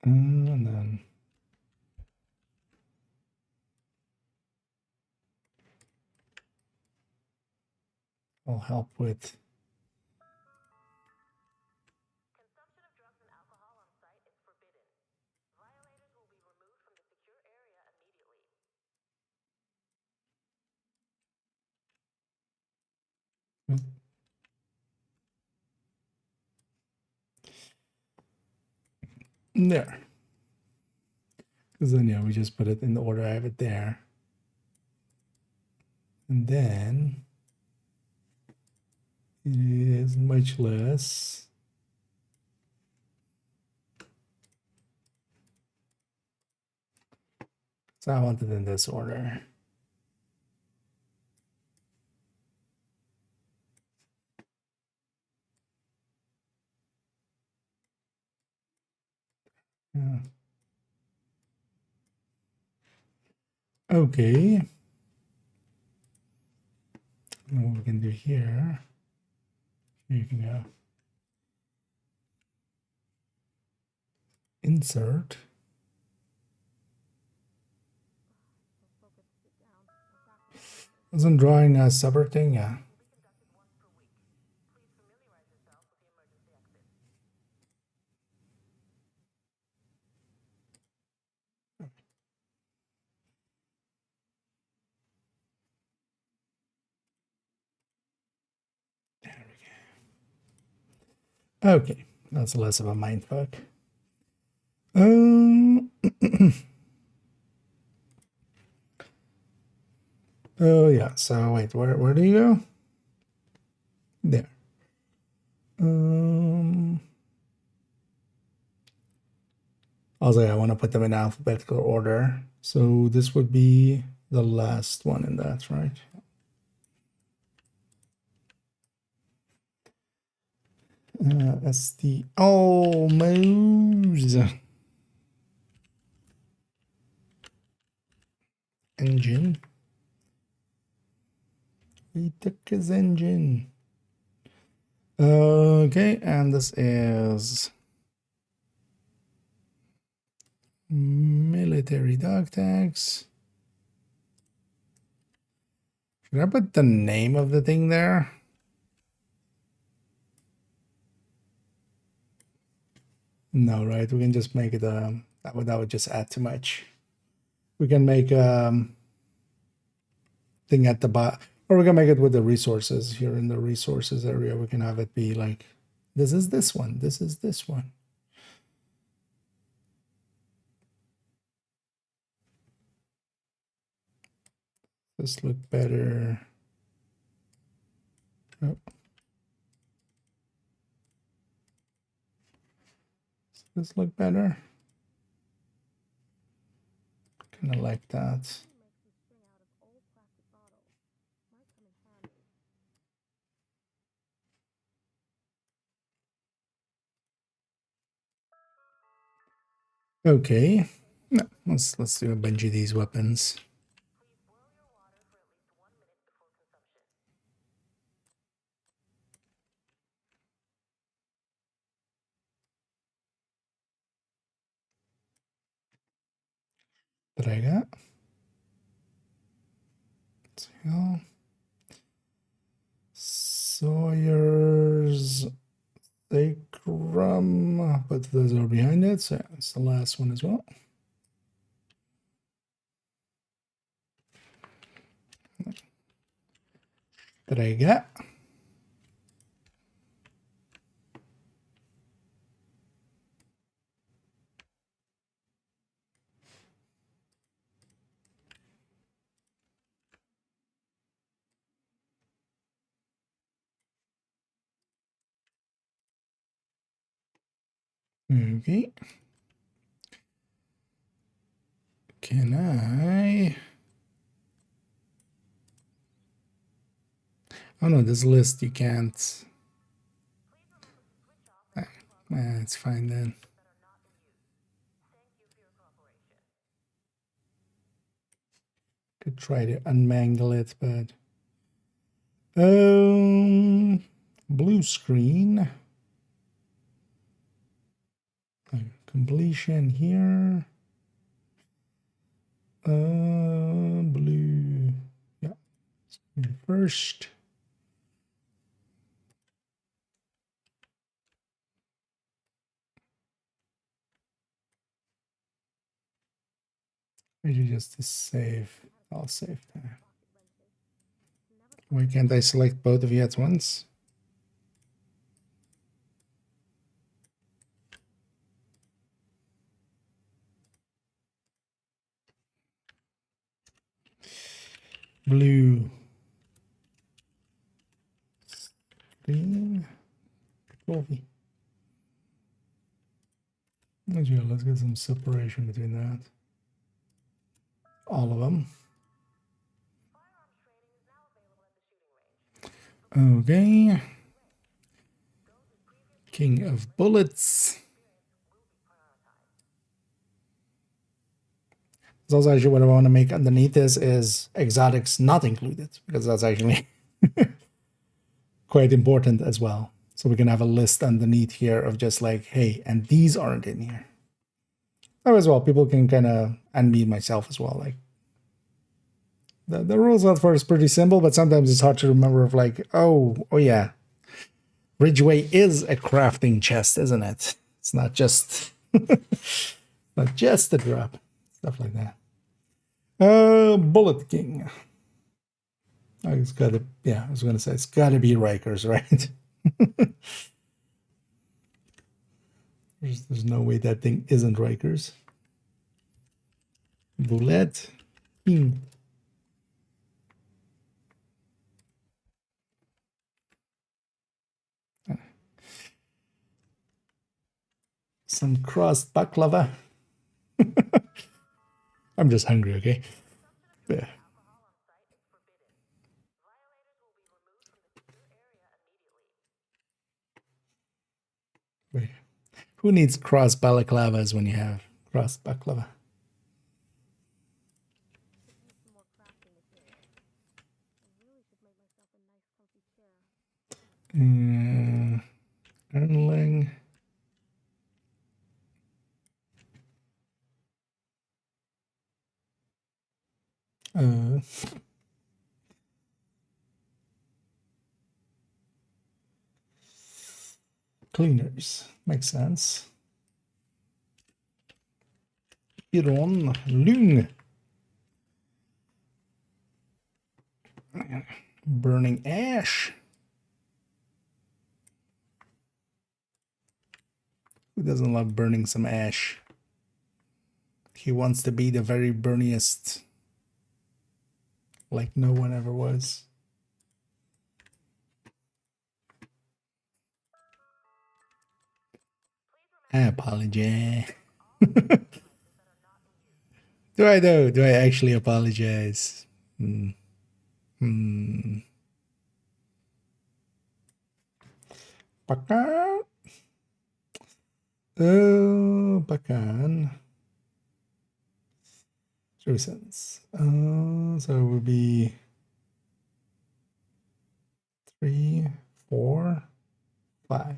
A: And then I'll help with
E: Consumption of drugs and alcohol on site is forbidden. Violators will be removed from the secure area immediately.
A: there. Because then, yeah, we just put it in the order I have it there. And then it is much less. So I want it in this order. Yeah. Okay. And what we can do here, you can go insert. Wasn't drawing a separate thing, yeah. Okay, that's less of a mindfuck. Oh yeah. So wait, where do you go? There. Also, I want to put them in alphabetical order. So this would be the last one in that, right? ST almost engine. We took his engine. Okay, and this is military dog tags. Should I put the name of the thing there? No, right? We can just make it that would just add too much. We can make thing at the bottom, or we can make it with the resources here in the resources area. We can have it be like, this is this one, this is this one. This look better. Oh. Does this look better? Kind of like that. Okay, no, let's do a bunch of these weapons. That I got. So, Sawyer's Sacrum, but those are behind it, so it's the last one as well. that I got. Okay. Can I? Oh no, this list you can't. It's fine then. Could try to unmangle it, but blue screen. Completion here. Blue. Yeah. First. Maybe just to save. I'll save that. Why can't I select both of you at once? Blue. Green. Coffee. Let's get some separation between that. All of them. Okay. King of bullets. That's also actually what I want to make underneath this is exotics not included, because that's actually quite important as well. So we can have a list underneath here of just like, hey, and these aren't in here. Oh, as well, people can kind of, and me myself as well, like, the rules out for is pretty simple, but sometimes it's hard to remember of like, oh yeah, Ridgeway is a crafting chest, isn't it? It's not just not just a drop, stuff like that. Bullet King. Oh, it's got to, yeah, I was gonna say it's got to be Rikers, right? There's no way that thing isn't Rikers. Bullet King. Some crossed baklava. I'm just hungry, okay? Yeah. Wait. Who needs crossed balaclavas when you have crossed baklava? Erling. Cleaners. Makes sense. Iron. Lung. Burning ash. Who doesn't love burning some ash? He wants to be the very burniest, like no one ever was. I apologize. Do I though? Do I actually apologize? Pakan. Oh, Pakan. 3 cents. So it would be 3, 4, 5.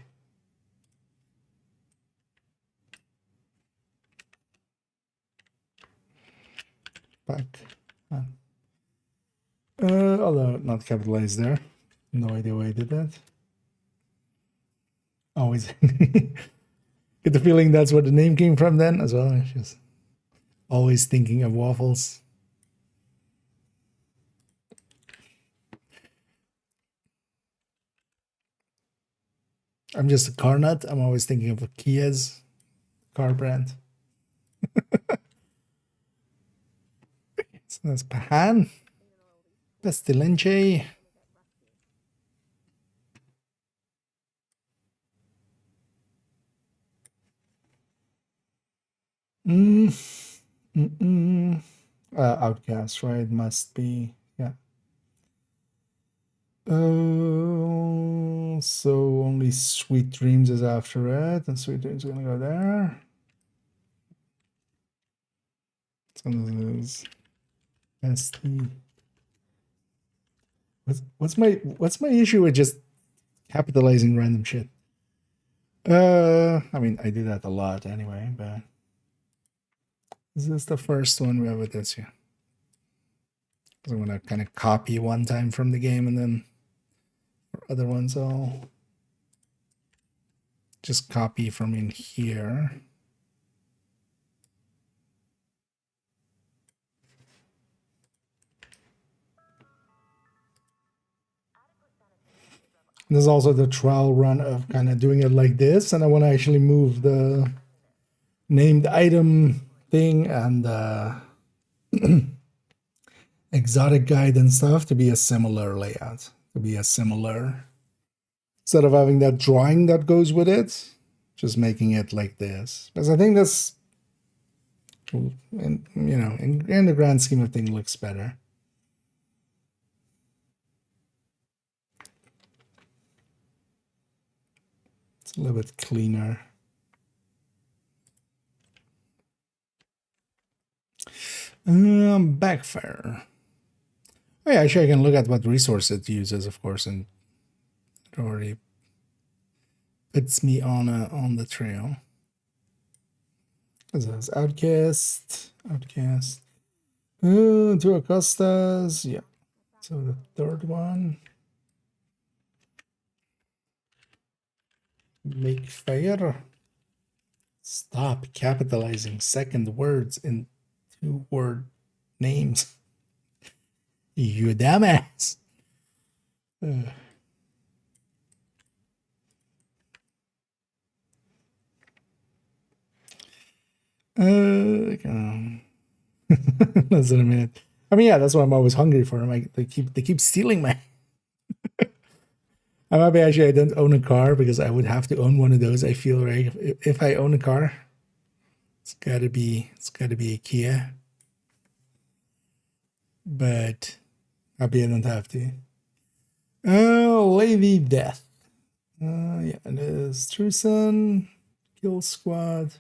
A: Back. Although not capitalized there. No idea why I did that. Always get the feeling that's where the name came from then as well. It's just always thinking of waffles. I'm just a car nut. I'm always thinking of a Kia's car brand. So that's Pahan. Pestilence. Outcast, right? Must be, yeah. So only Sweet Dreams is after it, and Sweet Dreams is gonna go there. So this is ST. What's my issue with just capitalizing random shit? I mean, I do that a lot anyway, but this is the first one we have with this here. So I'm gonna kind of copy one time from the game, and then for other ones I'll just copy from in here. There's also the trial run of kind of doing it like this, and I want to actually move the named item thing and exotic guide and stuff to be a similar layout, to be a similar, instead of having that drawing that goes with it, just making it like this. Because I think this, in the grand scheme of things, looks better. It's a little bit cleaner. Backfire. Oh, yeah, actually I can look at what resource it uses, of course, and it already puts me on the trail. This is Outcast. Two Acostas, yeah. So the third one. Make fire. Stop capitalizing second words in 2-word names. You dumbass. Less than a minute. I mean, yeah, that's what I'm always hungry for. I'm like, they keep stealing my. I'm happy actually I don't own a car, because I would have to own one of those. I feel, right, if I own a car, it's gotta be a Kia. But happy I don't have to. Lady Death. Yeah, it is Truson, Kill Squad.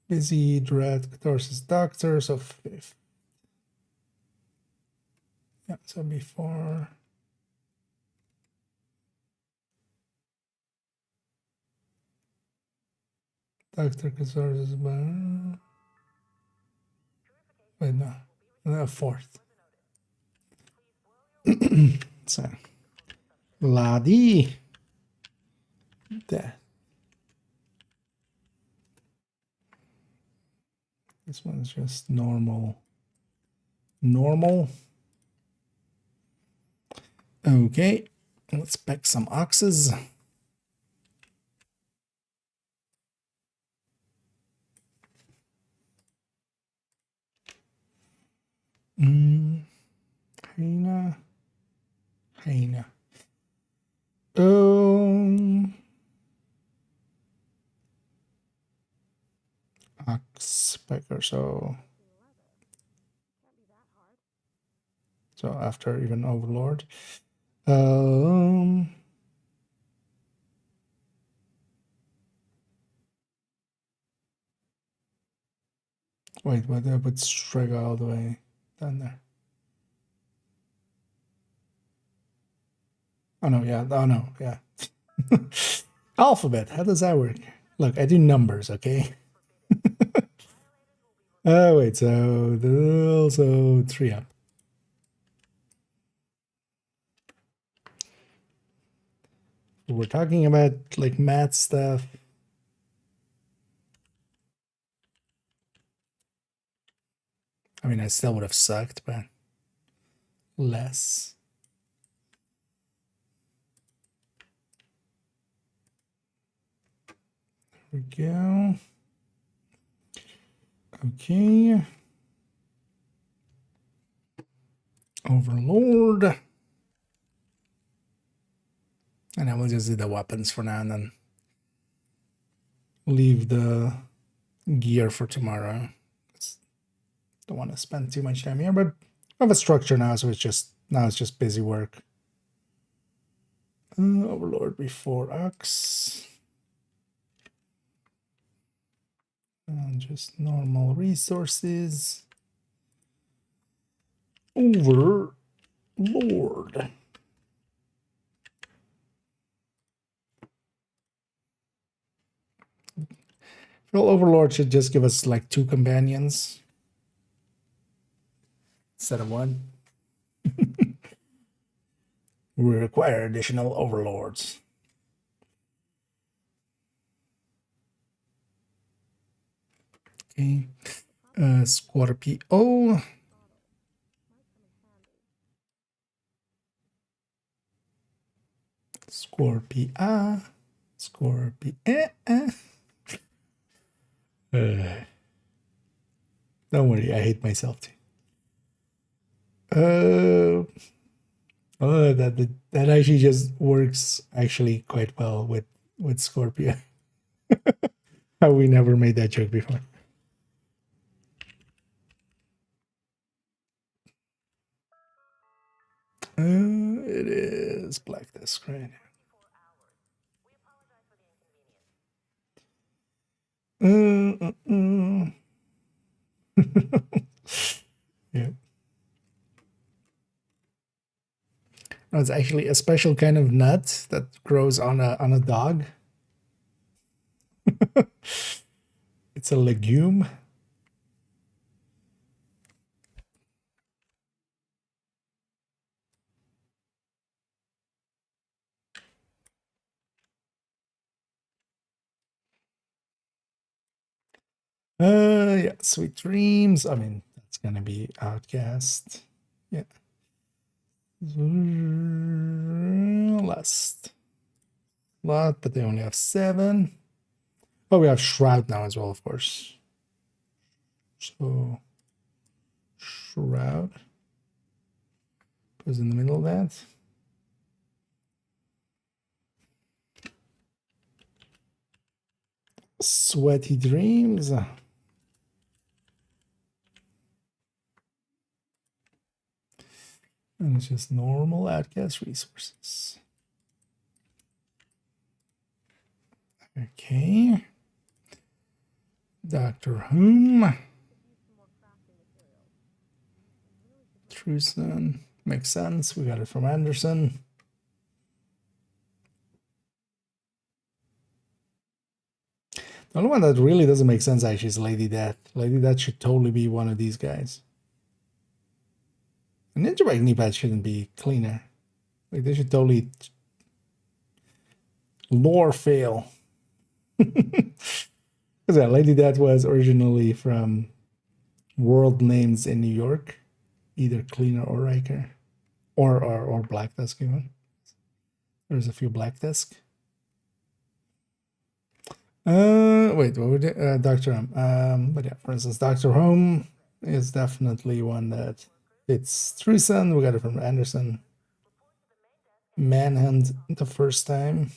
A: Busy, Dread, Catharsis, Doctor, so 5th. Yeah, so before. Doctor Catharsis, wait, no, 4th. So, Ladi. Death. This one's just normal. Okay, let's pick some oxes. Hyena. Ox Pecker, so after even Overlord. Wait, what? I put Strega all the way down there. Oh no, yeah. Alphabet, how does that work? Look, I do numbers, okay? Oh, wait, so 3 up. We're talking about like math stuff. I mean, I still would have sucked, but less.
B: we go. Okay. Overlord. And I will just do the weapons for now and then leave the gear for tomorrow. Don't want to spend too much time here, but I have a structure now, so it's just busy work. Overlord before Axe. And just normal resources. Overlord. Well, Overlord should just give us like 2 companions instead of 1. We require additional Overlords. Okay. Scorpio. Scorpia. Scorpia. Don't worry, I hate myself too. That actually just works actually quite well with Scorpio. How we never made that joke before. It is Black Disk, right? Yeah. No, it's actually a special kind of nut that grows on a dog. It's a legume. Yeah, Sweet Dreams. I mean, that's gonna be Outcast. Yeah. Last lot, but they only have 7. Oh, we have Shroud now as well, of course. So Shroud goes in the middle of that. Sweaty Dreams. And it's just normal Outcast resources. Okay. Dr. Whom. Truson. Makes sense. We got it from Anderson. The only one that really doesn't make sense actually is Lady Death. Lady Death should totally be one of these guys. And Ninja knee pad shouldn't be cleaner. Like they should totally lore fail. Because yeah, Lady Death was originally from World Names in New York, either Cleaner or Riker, or Black Desk even. There's a few Black Desk. Wait, what would it? Dr. Home. But yeah, for instance, Dr. Home is definitely one that fits Truson. We got it from Anderson. Manhunt the first time.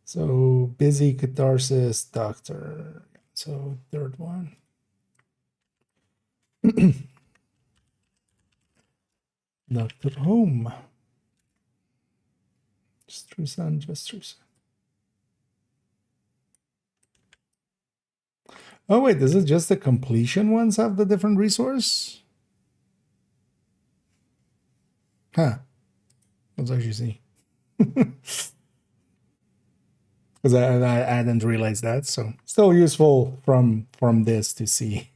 B: So busy catharsis, Doctor. So third one. Dr. Home. Just Truson. Oh wait, is it just the completion ones have the different resource? Huh. Let's actually see. Because I didn't realize that, so still useful from this to see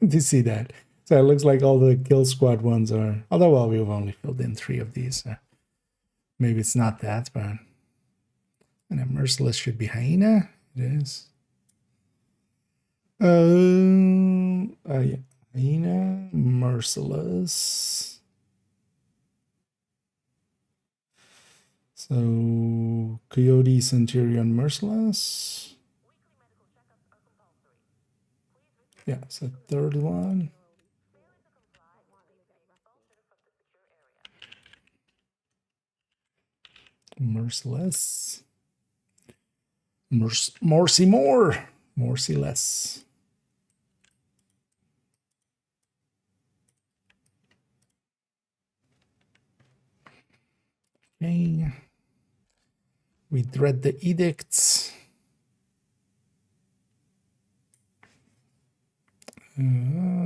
B: to see that. So it looks like all the kill squad ones are. Although, well, we've only filled in 3 of these. So maybe it's not that, but and a merciless should be hyena. It is. Yeah, hyena, merciless. So Coyote, Centurion, merciless.
A: Yeah, so third one. Merciless. Mercy more. Merciless. Okay. We dread the edicts.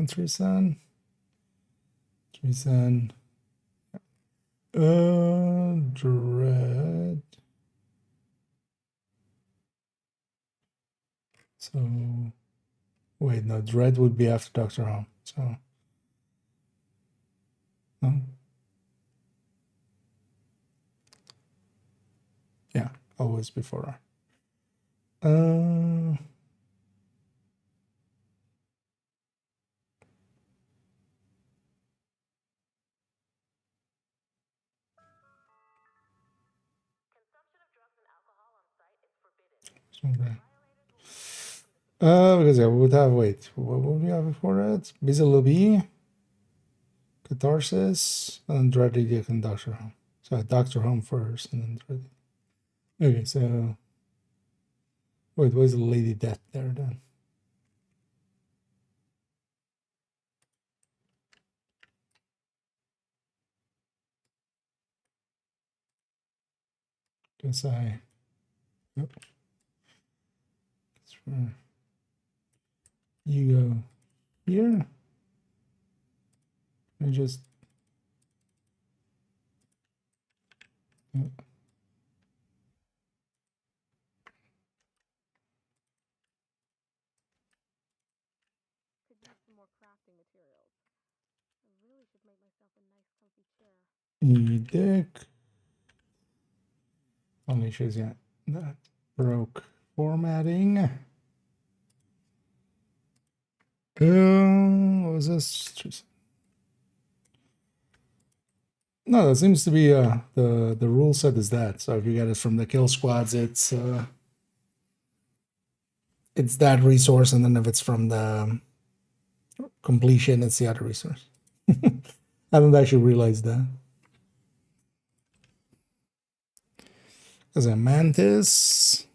A: Treason. Treason. Dread. So, wait, no, Dread would be after Dr. Home. So, no. Yeah, always before her. Okay. Because yeah, we would have, wait, what would we have before that? Bizilabi, Catharsis, and Dread Edict and Dr. Home. So Dr. Home first, and then Dread. Okay, so wait, where's the Lady Death there then? Guess I. Yep. That's where you go here. And just. Yep.
G: Could use some more crafting materials. I really should make myself a nice comfy chair.
A: Edict. Only shows you that broke formatting. What was this? No, that seems to be the rule set is that. So if you get it from the kill squads, it's that resource, and then if it's from the completion, it's the other resource. I haven't actually realized that. There's a mantis.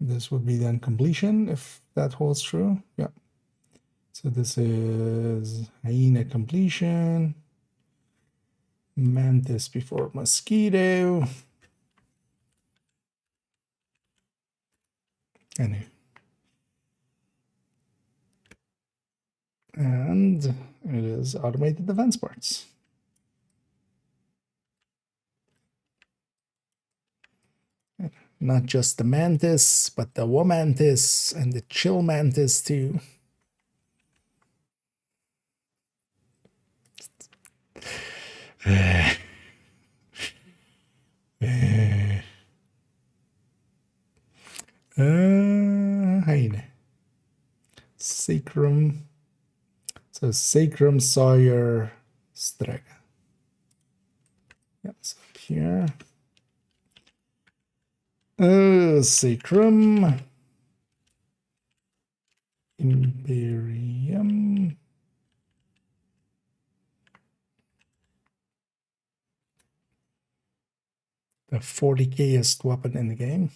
A: This would be then completion if that holds true. Yeah. So this is hyena completion. Mantis before mosquito. Anyway. And it is automated defense parts. Not just the mantis, but the womantis and the chill mantis too. Hyena. Sacrum. So Sacrum Sawyer Strega. Yes, up here. Sacrum. Imperium. The 40Kest weapon in the game.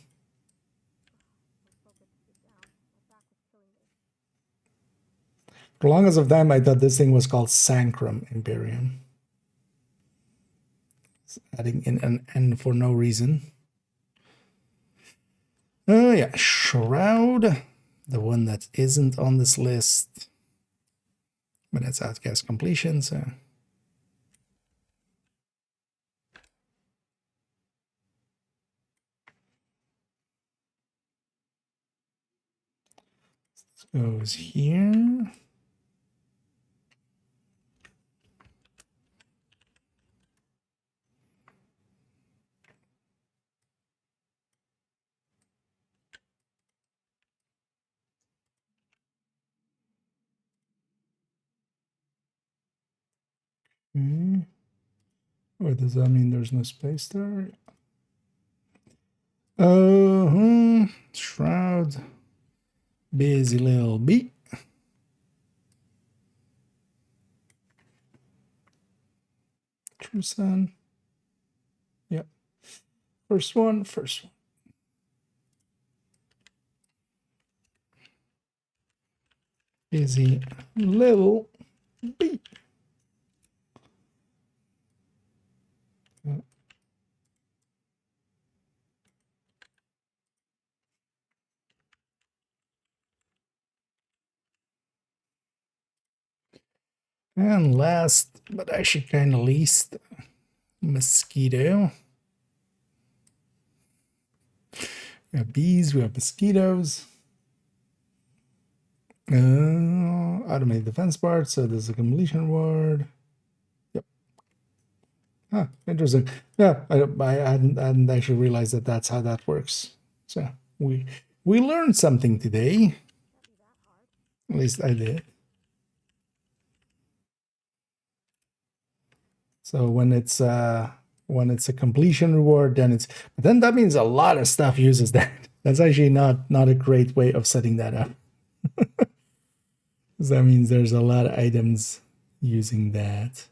A: For the longest of time, I thought this thing was called Sacrum Imperium. It's adding in an N for no reason. Oh yeah, Shroud. The one that isn't on this list. But that's Outcast completion, so... Goes here. Okay. What does that mean? There's no space there? Shroud. Busy little bee. True Sun. Yep. First one. Busy little bee. Yep. And last, but actually kind of least, mosquito. We have bees, we have mosquitoes. Automated defense part, so there's a completion ward. Yep. Huh, interesting. Yeah, I hadn't actually realized that that's how that works. So we learned something today. At least I did. So when it's a completion reward, then that means a lot of stuff uses that. That's actually not a great way of setting that up. Because that means there's a lot of items using that.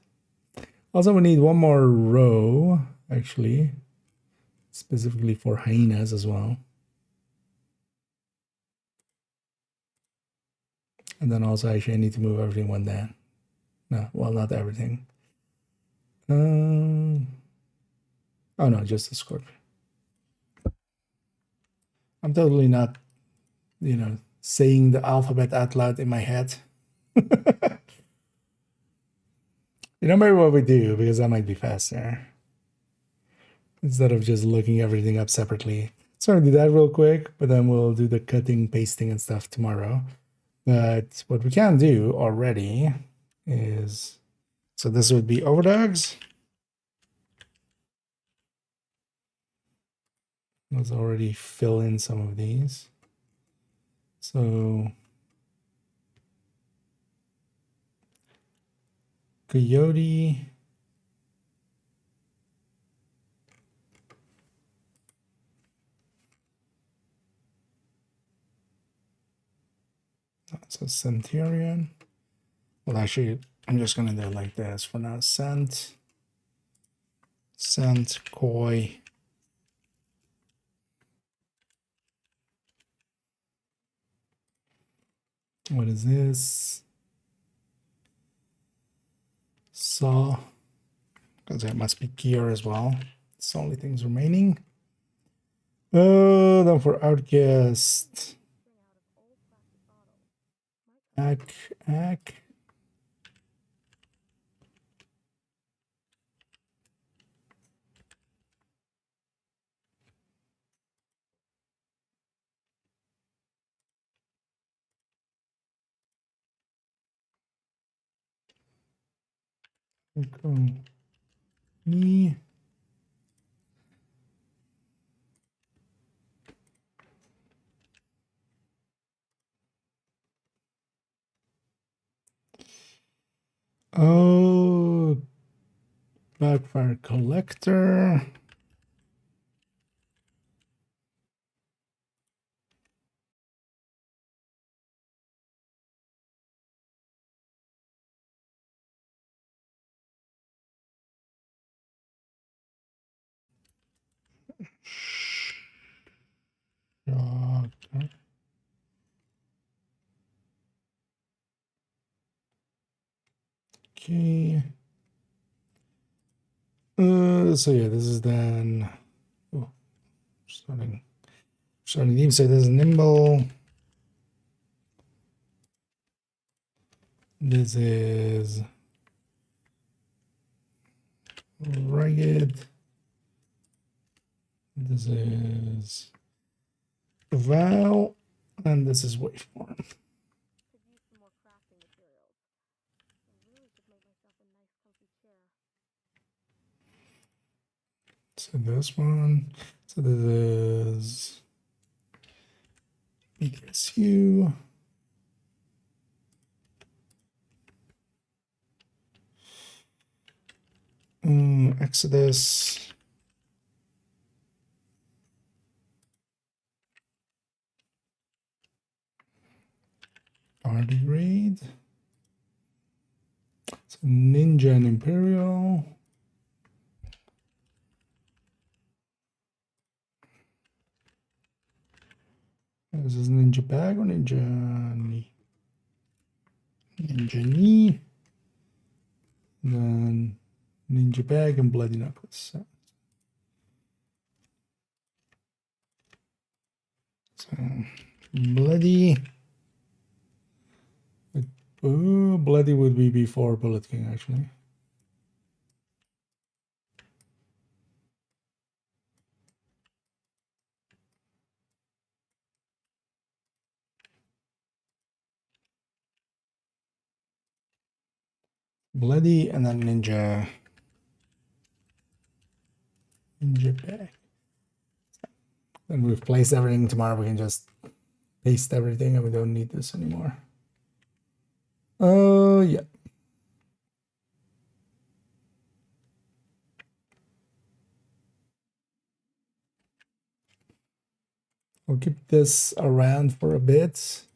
A: Also, we need one more row, actually, specifically for hyenas as well. And then also, actually, I need to move everything one down. No, well, not everything. Oh no, just the scorpion. I'm totally not, saying the alphabet out loud in my head. Maybe what we do, because that might be faster. Instead of just looking everything up separately. So I'm gonna do that real quick, but then we'll do the cutting, pasting, and stuff tomorrow. But what we can do already is, so this would be overdogs. Let's already fill in some of these. So coyote. So centurion. Well, actually, I'm just gonna do it like this for now. Cent, koi. What is this? Saw. Because that must be gear as well. It's the only things remaining. Then for outcast. Ack. Me. Oh, backfire collector. Okay. So yeah, this is then starting theme. So there's nimble. This is rugged. This is val, and this is waveform. So this one. So this is BTSU. Exodus. Bloody raid. So Ninja and Imperial. This is Ninja Bag or Ninja Knee? Ninja Knee. Then Ninja Bag and Bloody Knuckles. So Bloody. Oh, Bloody would be before Bullet King, actually. Bloody and then Ninja Bag. Then we've placed everything. Tomorrow we can just paste everything and we don't need this anymore. Oh, yeah. We'll keep this around for a bit. It's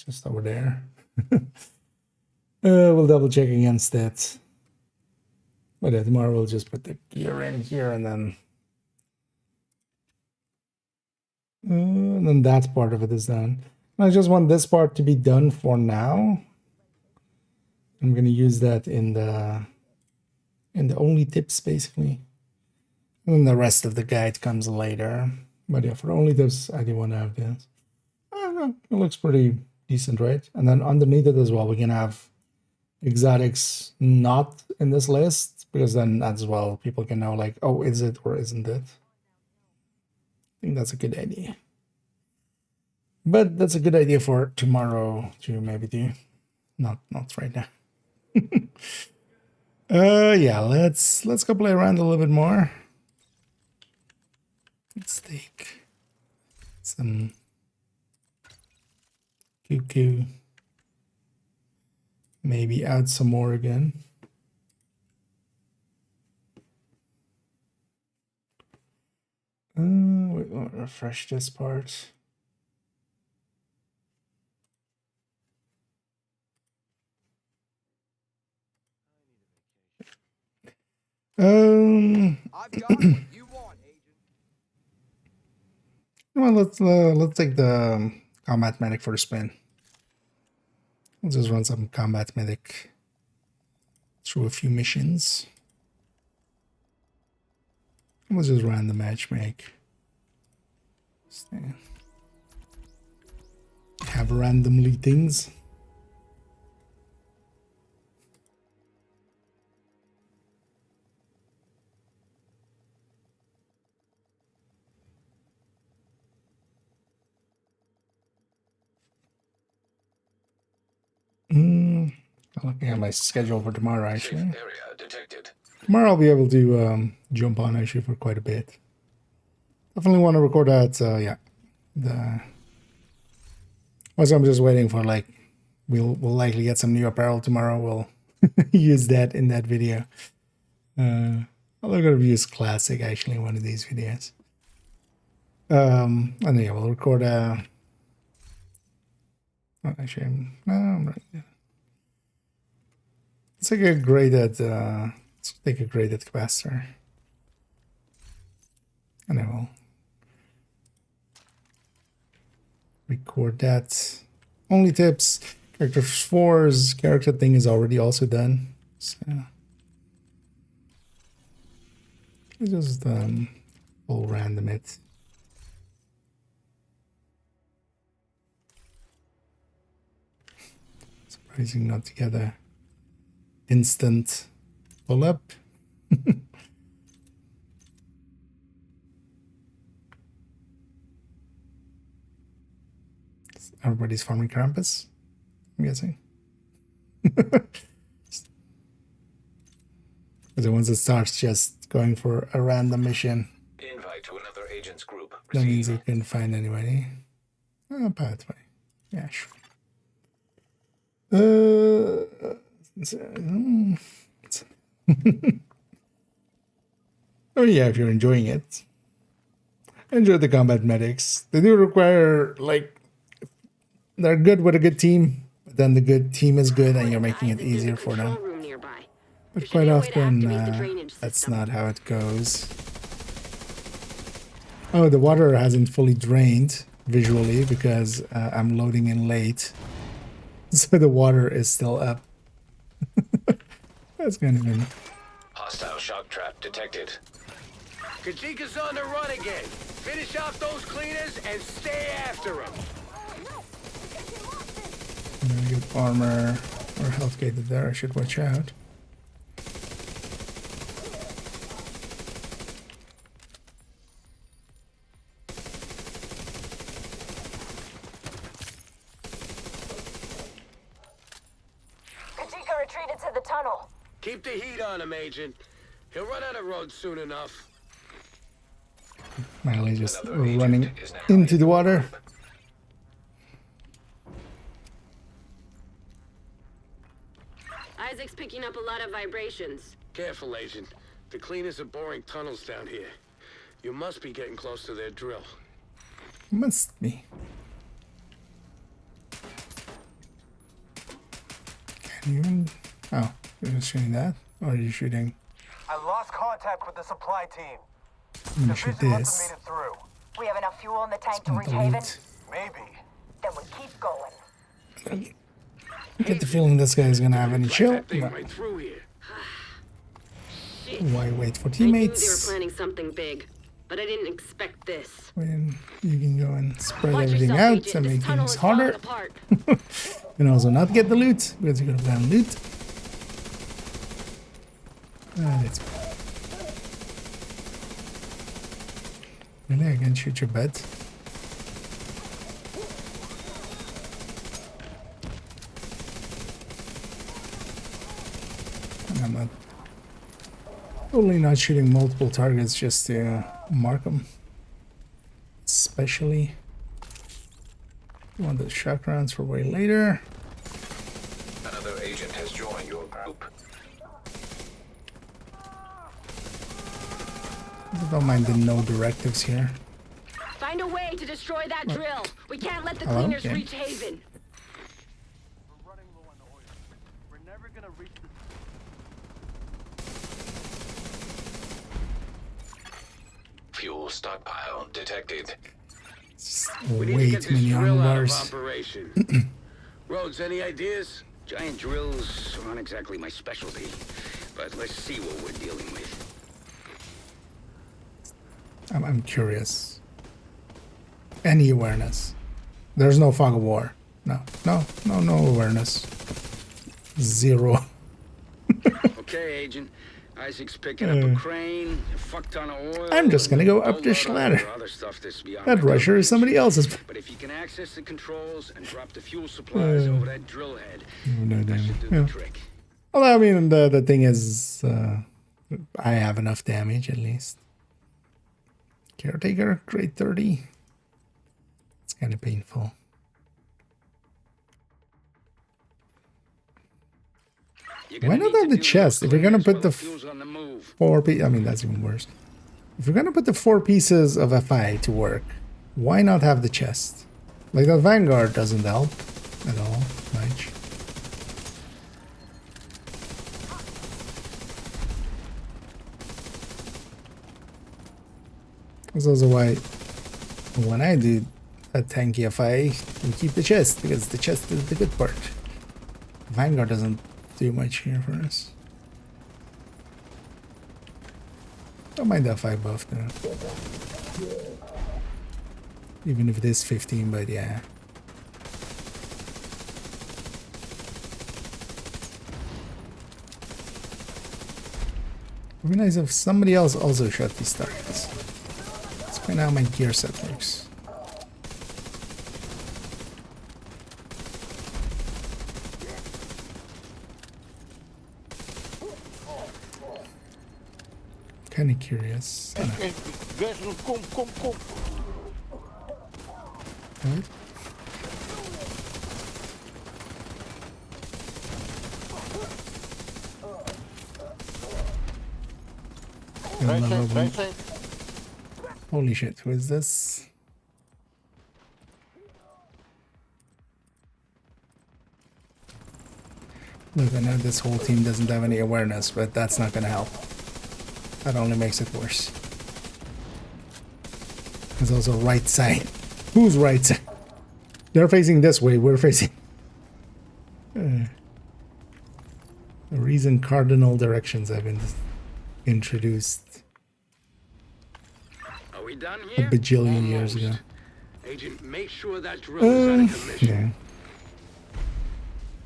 A: just over there. We'll double check against that. But yeah, tomorrow we'll just put the gear in here and then that part of it is done. And I just want this part to be done for now. I'm going to use that in the only tips basically. And then the rest of the guide comes later. But yeah, for only tips, I do want to have this. I don't know, it looks pretty decent, right? And then underneath it as well, we can have exotics not in this list, because then as well people can know like, oh, is it or isn't it? I think that's a good idea. But that's a good idea for tomorrow to maybe do. Not right now. Yeah, let's go play around a little bit more. Let's take some cuckoo. Maybe add some more again. Wait, I'll refresh this part.
C: I've got what you want, Agent.
A: Well, let's take the combat medic for a spin. Let's just run some combat medic through a few missions. Let's just random matchmake. Have randomly things. Looking at my schedule for tomorrow, actually.
D: Area detected.
A: Tomorrow I'll be able to jump on actually for quite a bit. Definitely want to record that. Yeah, also I'm just waiting for like we'll likely get some new apparel tomorrow. We'll use that in that video. I'm gonna use classic actually in one of these videos. And yeah, we'll record a. Oh, actually, no, I'm not. Let's take a graded. Let's take a graded capacitor. And I will record that. Only tips. Character 4's character thing is already also done. So I just will random it. Surprising not to get a instant pull up. Everybody's farming Krampus, I'm guessing. Because once it starts just going for a random mission,
D: Invite to another agent's group.
A: that means you can find anybody. Pathway. Yeah, sure. Oh yeah, if you're enjoying it, enjoy the combat medics. They do require like they're good with a good team, but then the good team is good and you're making it easier for them. But quite often, that's not how it goes. Oh, the water hasn't fully drained visually because I'm loading in late. So the water is still up. That's kind of funny.
D: Hostile shock trap detected.
F: Kajika's on the run again. Finish off those cleaners and stay after him.
A: Good armor or health gated there. I should watch out.
E: Kajika retreated to the tunnel.
F: Keep the heat on him, Agent. He'll run out of road soon enough.
A: Miley just running into the water.
I: Isaac's picking up a lot of vibrations.
F: Careful, Agent. The cleaners are boring tunnels down here. You must be getting close to their drill.
A: Must be. Can you even... Oh, you're just shooting that? Or are you shooting...
J: I lost contact with the supply team.
A: I'm gonna shoot
J: Division must
A: this.
J: have made it through.
E: We have enough fuel in the tank to
A: Spend
E: reach
A: the
E: Haven.
A: loot.
J: Maybe.
E: Then we keep going.
A: I get the feeling this guy is gonna have any chill.
F: That thing
A: No.
F: right through here.
I: Shit.
A: Why wait for
I: I knew they were
A: teammates?
I: planning something big, but I didn't expect this.
A: When you can go and spread
I: Watch
A: everything
I: yourself,
A: out
I: Agent.
A: and
I: This
A: make
I: tunnel
A: things
I: is falling
A: harder.
I: apart.
A: And also not get the loot, because you're gonna plan loot. Let's go. Really, I can shoot your bed. And I'm not totally not shooting multiple targets just to mark them. Especially want the shock rounds for way later.
D: Another agent has joined your group.
A: I don't mind the no directives here.
I: Find a way to destroy that drill. We can't let the
A: Hello?
I: cleaners
A: Okay.
I: reach Haven.
C: We're running low on oil. We're never gonna reach the...
D: Fuel stockpile detected.
F: We need to
A: Way
F: get
A: too
F: this
A: many
F: drill out of
A: armors.
F: operation. Rhodes, any ideas?
L: Giant drills aren't exactly my specialty, but let's see what we're dealing with.
A: I'm curious. Any awareness? There's no fog of war. No awareness. Zero.
L: Okay, Agent. Isaac's picking up a crane, a fuck ton of oil.
A: I'm just gonna go
L: and a
A: up this
L: whole lot of
A: ladder.
L: other stuff that's beyond
A: That
L: my
A: rusher is somebody else's.
L: But if you can access the controls and drop the fuel supplies over that drill head,
A: No
L: that should do
A: damage.
L: the trick.
A: Well, I mean, the thing is, I have enough damage at least. Caretaker, grade 30. It's kind of painful. Why not have the chest? If you're gonna put the 4 pieces, I mean, that's even worse. If you're gonna put the 4 pieces of FI to work, why not have the chest? Like, the Vanguard doesn't help at all much. That's also why when I do a tanky FI, we keep the chest, because the chest is the good part. Vanguard doesn't do much here for us. Don't mind the FI buff though. Even if it is 15, but yeah. It would be nice if somebody else also shot these targets. Let's find out how my gear set works. Kinda curious. What? Holy shit, who is this? Look, I know this whole team doesn't have any awareness, but that's not gonna help. That only makes it worse. There's also right side. Who's right side? They're facing this way, we're facing... the reason cardinal directions have been introduced
L: Are we done
A: a
L: here?
A: bajillion years ago.
L: Agent, make sure that drill is out of commission.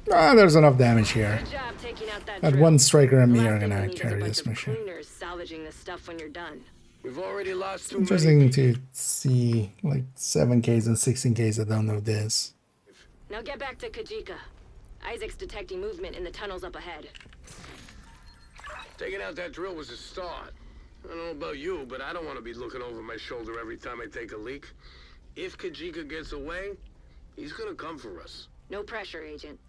A: Yeah. There's enough damage here.
I: Good job taking out that
A: That
I: drill.
A: one striker and
I: The
A: me
I: last
A: are
I: thing we
A: gonna
I: need is a
A: carry
I: bunch
A: this
I: of
A: mission.
I: cleaners salvaging this stuff when you're done.
L: We've already lost too
A: Interesting
L: many.
A: to see like 7Ks and 16Ks that don't know this.
I: Now get back to Kajika. Isaac's detecting movement in the tunnels up ahead.
L: Taking out that drill was a start. I don't know about you, but I don't want to be looking over my shoulder every time I take a leak. If Kajika gets away, he's gonna come for us.
I: No pressure, Agent.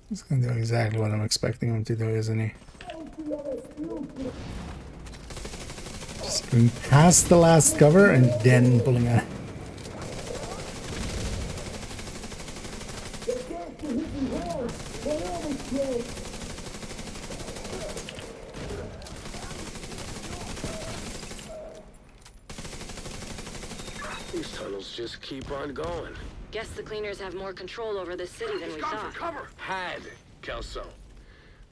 A: He's gonna do exactly what I'm expecting him to do, isn't he? Just going past the last cover and then pulling out.
L: These tunnels just keep on going.
I: Guess the cleaners have more control over this city than we thought.
L: Had, Kelso.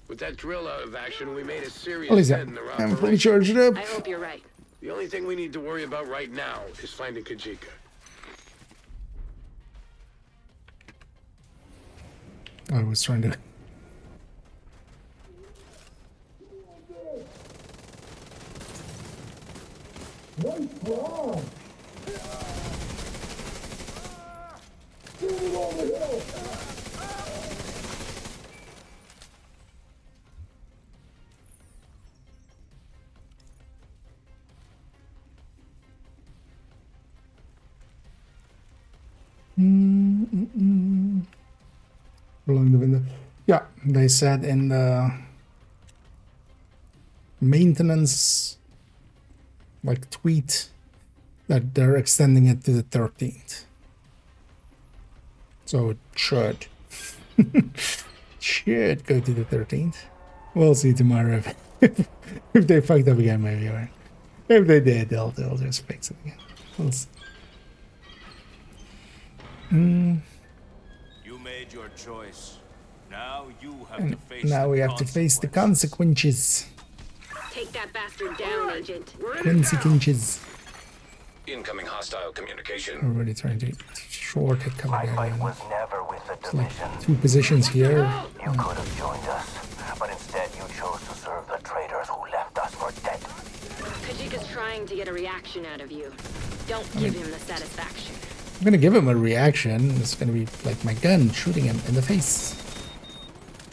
L: With that drill out of action, we made a serious
A: Lisa,
L: dent in their
A: I'm fully
L: operation.
A: charged up.
I: I hope you're right.
L: The only thing we need to worry about right now is finding Kajika.
A: I was trying to... Along the window. Yeah, they said in the maintenance like tweet that they're extending it to the 13th. So it should. Should go to the 13th. We'll see tomorrow if they fucked up again, maybe. Or if they did, they'll just fix it again. We'll see.
M: You made your choice. Now you have to face
A: Now
M: the
A: we have to face the consequences.
I: Take that bastard down, Agent.
A: Consequences.
D: Incoming hostile communication.
A: We're really trying to short it cover
J: My
A: there.
J: fight was never with the division.
A: Two positions here.
J: You could have joined us, but instead you chose to serve the traitors who left us for dead.
I: Kajika's trying to get a reaction out of you. Don't give him the satisfaction.
A: I'm gonna give him a reaction. It's gonna be like my gun shooting him in the face.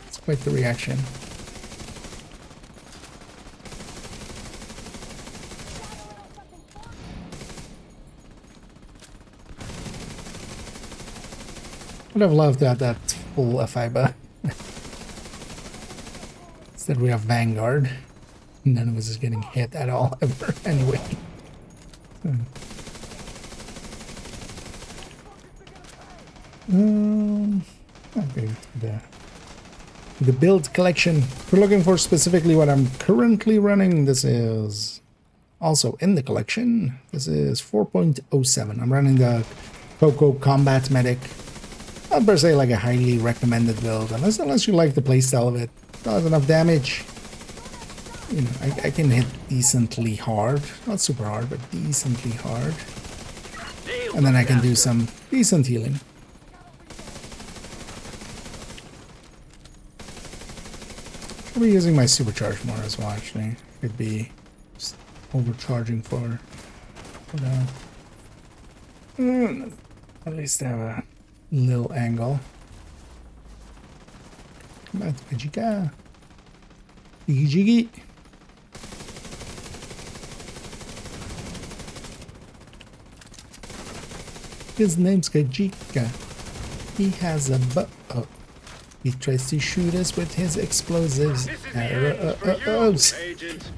A: It's quite the reaction. Would have loved to have that full FIBA. Instead we have Vanguard. None of us is getting hit at all ever anyway. Okay, the build collection. If we're looking for specifically what I'm currently running, this is also in the collection. This is 4.07. I'm running the Coco Combat Medic. Not per se like a highly recommended build, unless you like the playstyle of it. Does enough damage. You know, I can hit decently hard. Not super hard, but decently hard. And then I can do some decent healing. I'll be using my supercharge more as well, actually. Could be just overcharging for the... at least have a little angle. Come on, Kajika. Jiggy jiggy. His name's Kajika. He has a bow. he tries to shoot us with his explosives.
L: Agent.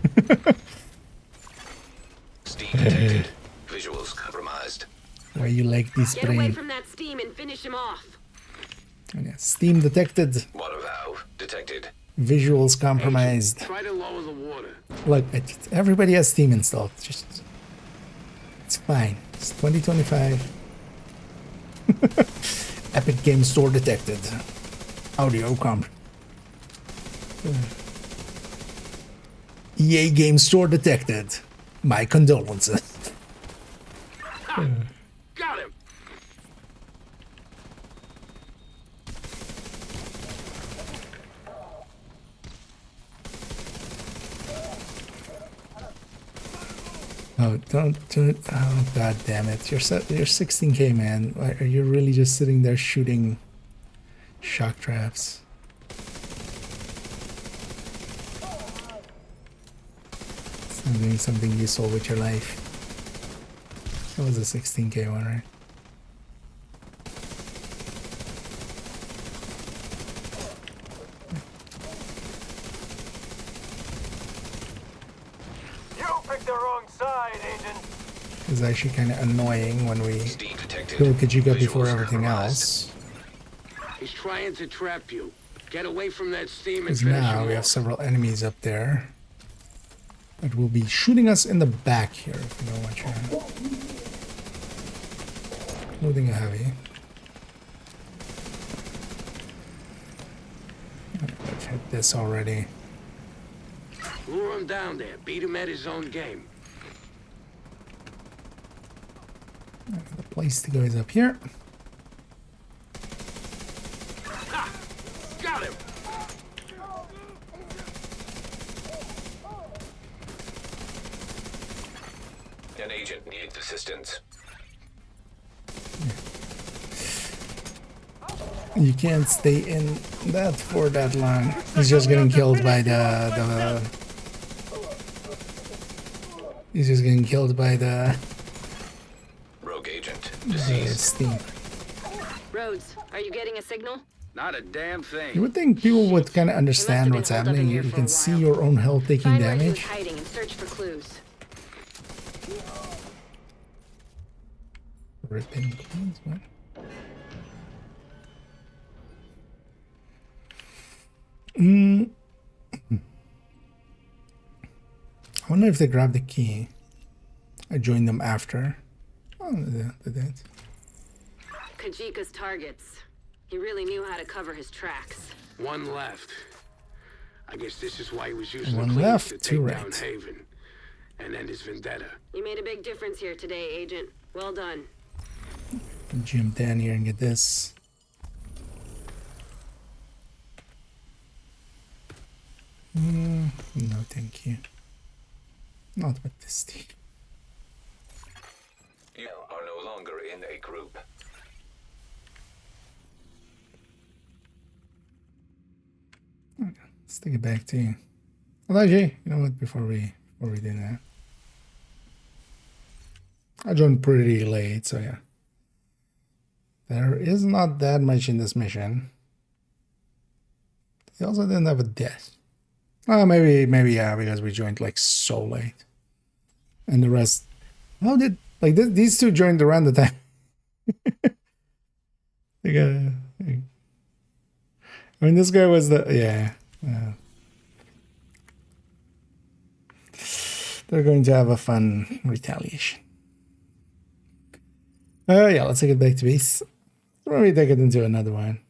D: Steam detected. Visuals compromised.
A: Why you like this
I: Get away
A: brain?
I: from that steam and finish him off.
A: Oh, yeah. Steam detected.
D: Water valve detected.
A: Visuals compromised.
L: Try to lower the water.
A: Look, everybody has Steam installed. Just, it's fine. It's 2025. Epic Game Store detected. Audio comp. EA Game Store detected. My condolences.
L: Got him.
A: Oh, don't do it. Oh, god damn it. You're 16k, man. Why are you really just sitting there shooting shock traps? It's not doing something useful with your life. That was a 16k one, right? It's actually kind of annoying when we kill Kajika before everything else.
L: He's trying to trap you. Get away from that steam and
A: Because
L: finish
A: now
L: him
A: we
L: off.
A: have several enemies up there that will be shooting us in the back here if you don't want your loading a heavy. I've hit this already.
L: Lure him down there. Beat him at his own game.
A: The place to go is up here.
L: Ha! Got him.
D: An agent needs assistance.
A: You can't stay in that for that long. He's just getting killed by the he's just getting killed by the
D: Agent
A: steam.
I: Rhodes, are you getting a signal?
L: Not a damn thing.
A: You would think people would kind of understand what's happening. You can see your own health taking
I: Find where he was
A: damage.
I: hiding and search for clues.
A: Ripping clues, what? I wonder if they grabbed the key. I joined them after. Oh, they did.
I: Kajika's targets. He really knew how to cover his tracks.
L: One left. I guess this is why he was using
A: One
L: the
A: left,
L: to take
A: two
L: down
A: right.
L: Haven and end his vendetta.
I: You made a big difference here today, Agent. Well done.
A: Jump down here and get this. No, thank you. Not with this thing.
D: You are no longer in a group.
A: Let's take it back to you. Well, actually, you know what? Before we do that, I joined pretty late, so yeah. There is not that much in this mission. They also didn't have a death. Oh, maybe yeah, because we joined like so late, and the rest. How did like these two joined around the time? They got. I mean, this guy was the yeah. They're going to have a fun retaliation. Yeah, let's take it back to base. Maybe take it into another one.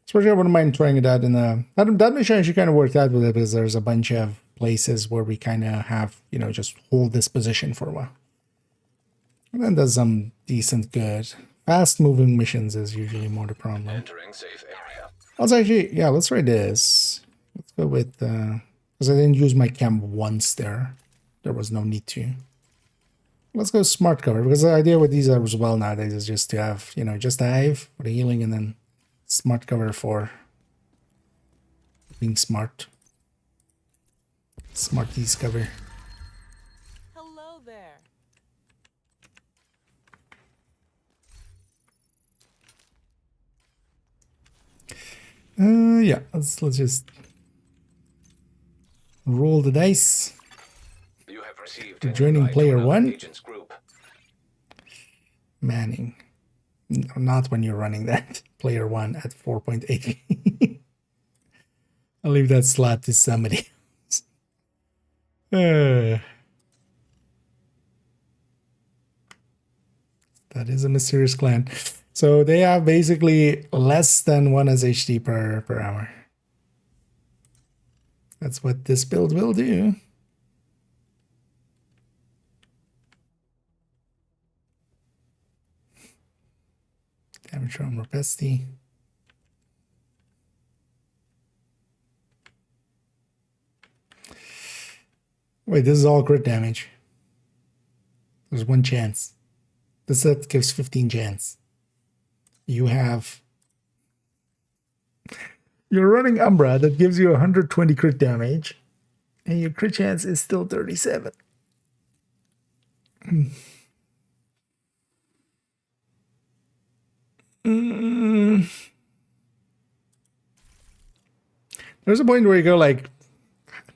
A: Especially I wouldn't mind trying it out in the that mission actually kind of worked out with it because there's a bunch of places where we kind of have, you know, just hold this position for a while. And then does some decent good. Fast moving missions is usually more the problem.
D: Entering safe area.
A: Let's actually, yeah, let's try this. Let's go with, because I didn't use my cam once there. There was no need to. Let's go smart cover, because the idea with these as well nowadays is just to have, you know, just dive for the healing and then smart cover for being smart. Smarties cover.
N: Hello there.
A: Yeah, let's just roll the dice.
D: You have received
A: We're
D: an
A: joining
D: invite to
A: player
D: another
A: 1.
D: agent's group.
A: Manning. No, not when you're running that. Player 1 at 4.8. I'll leave that slot to somebody else. That is a mysterious clan. So they have basically less than 1 SHD per hour. That's what this build will do. Damage armor pesty. Wait, this is all crit damage. There's 1 chance. This set gives 15 chance. You're running Umbra that gives you 120 crit damage, and your crit chance is still 37. There's a point where you go like,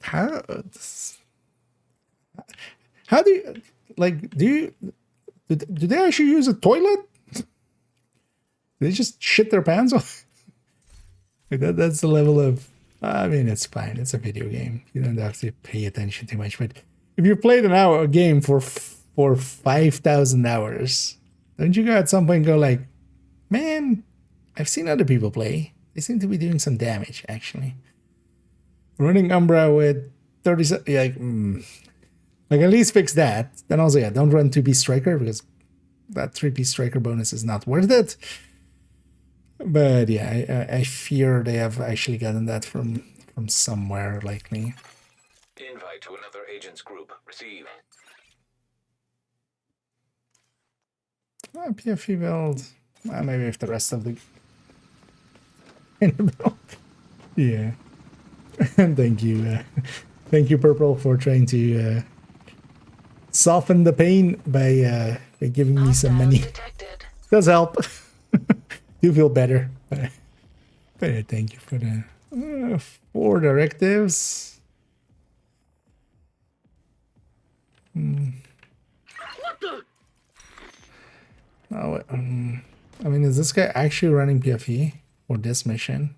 A: how do you, like, do they actually use a toilet? They just shit their pants off? Like that's the level of, I mean, it's fine. It's a video game. You don't have to pay attention too much. But if you played a game for 5,000 hours, don't you go at some point go like, man, I've seen other people play. They seem to be doing some damage, actually. Running Umbra with 37, like at least fix that. Then also, yeah, don't run 2-piece striker because that 3-piece striker bonus is not worth it. But yeah, I fear they have actually gotten that from somewhere, likely.
D: Invite to another agent's group. Receive.
A: PFE build. Maybe if the rest of the yeah. And thank you, Purple, for trying to soften the pain by giving me some money. Does help. Do feel better. But thank you for the 4 directives.
F: What the?
A: Oh, I mean, is this guy actually running PFE for this mission?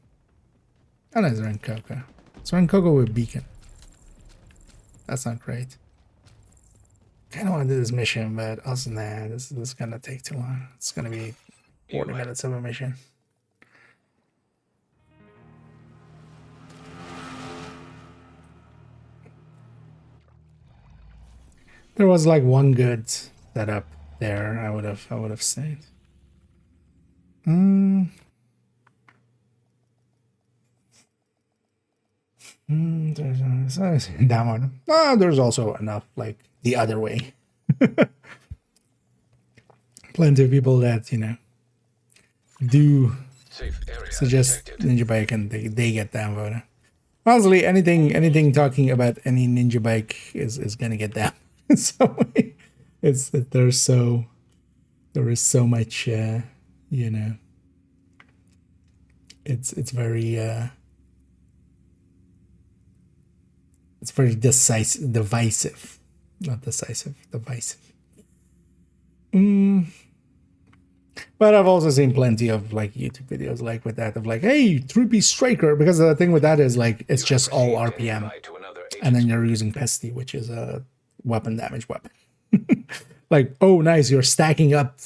A: Oh, no, he's running Coco. It's running Coco with Beacon. That's not great. Kind of want to do this mission, but also, nah, this is gonna take too long. It's gonna be 40 minutes of a mission. There was like one good setup there. I would have said. There's that one. There's also enough like the other way. Plenty of people that do suggest Ninja Bike and they get downvoted. Honestly, anything talking about any Ninja Bike is gonna get down. So there is so much it's very divisive. Not decisive, divisive. But I've also seen plenty of like YouTube videos like with that of like, hey, 3-piece striker, because the thing with that is like it's just all RPM, and then you're using Pesty, which is a weapon damage weapon. Like, oh nice, you're stacking up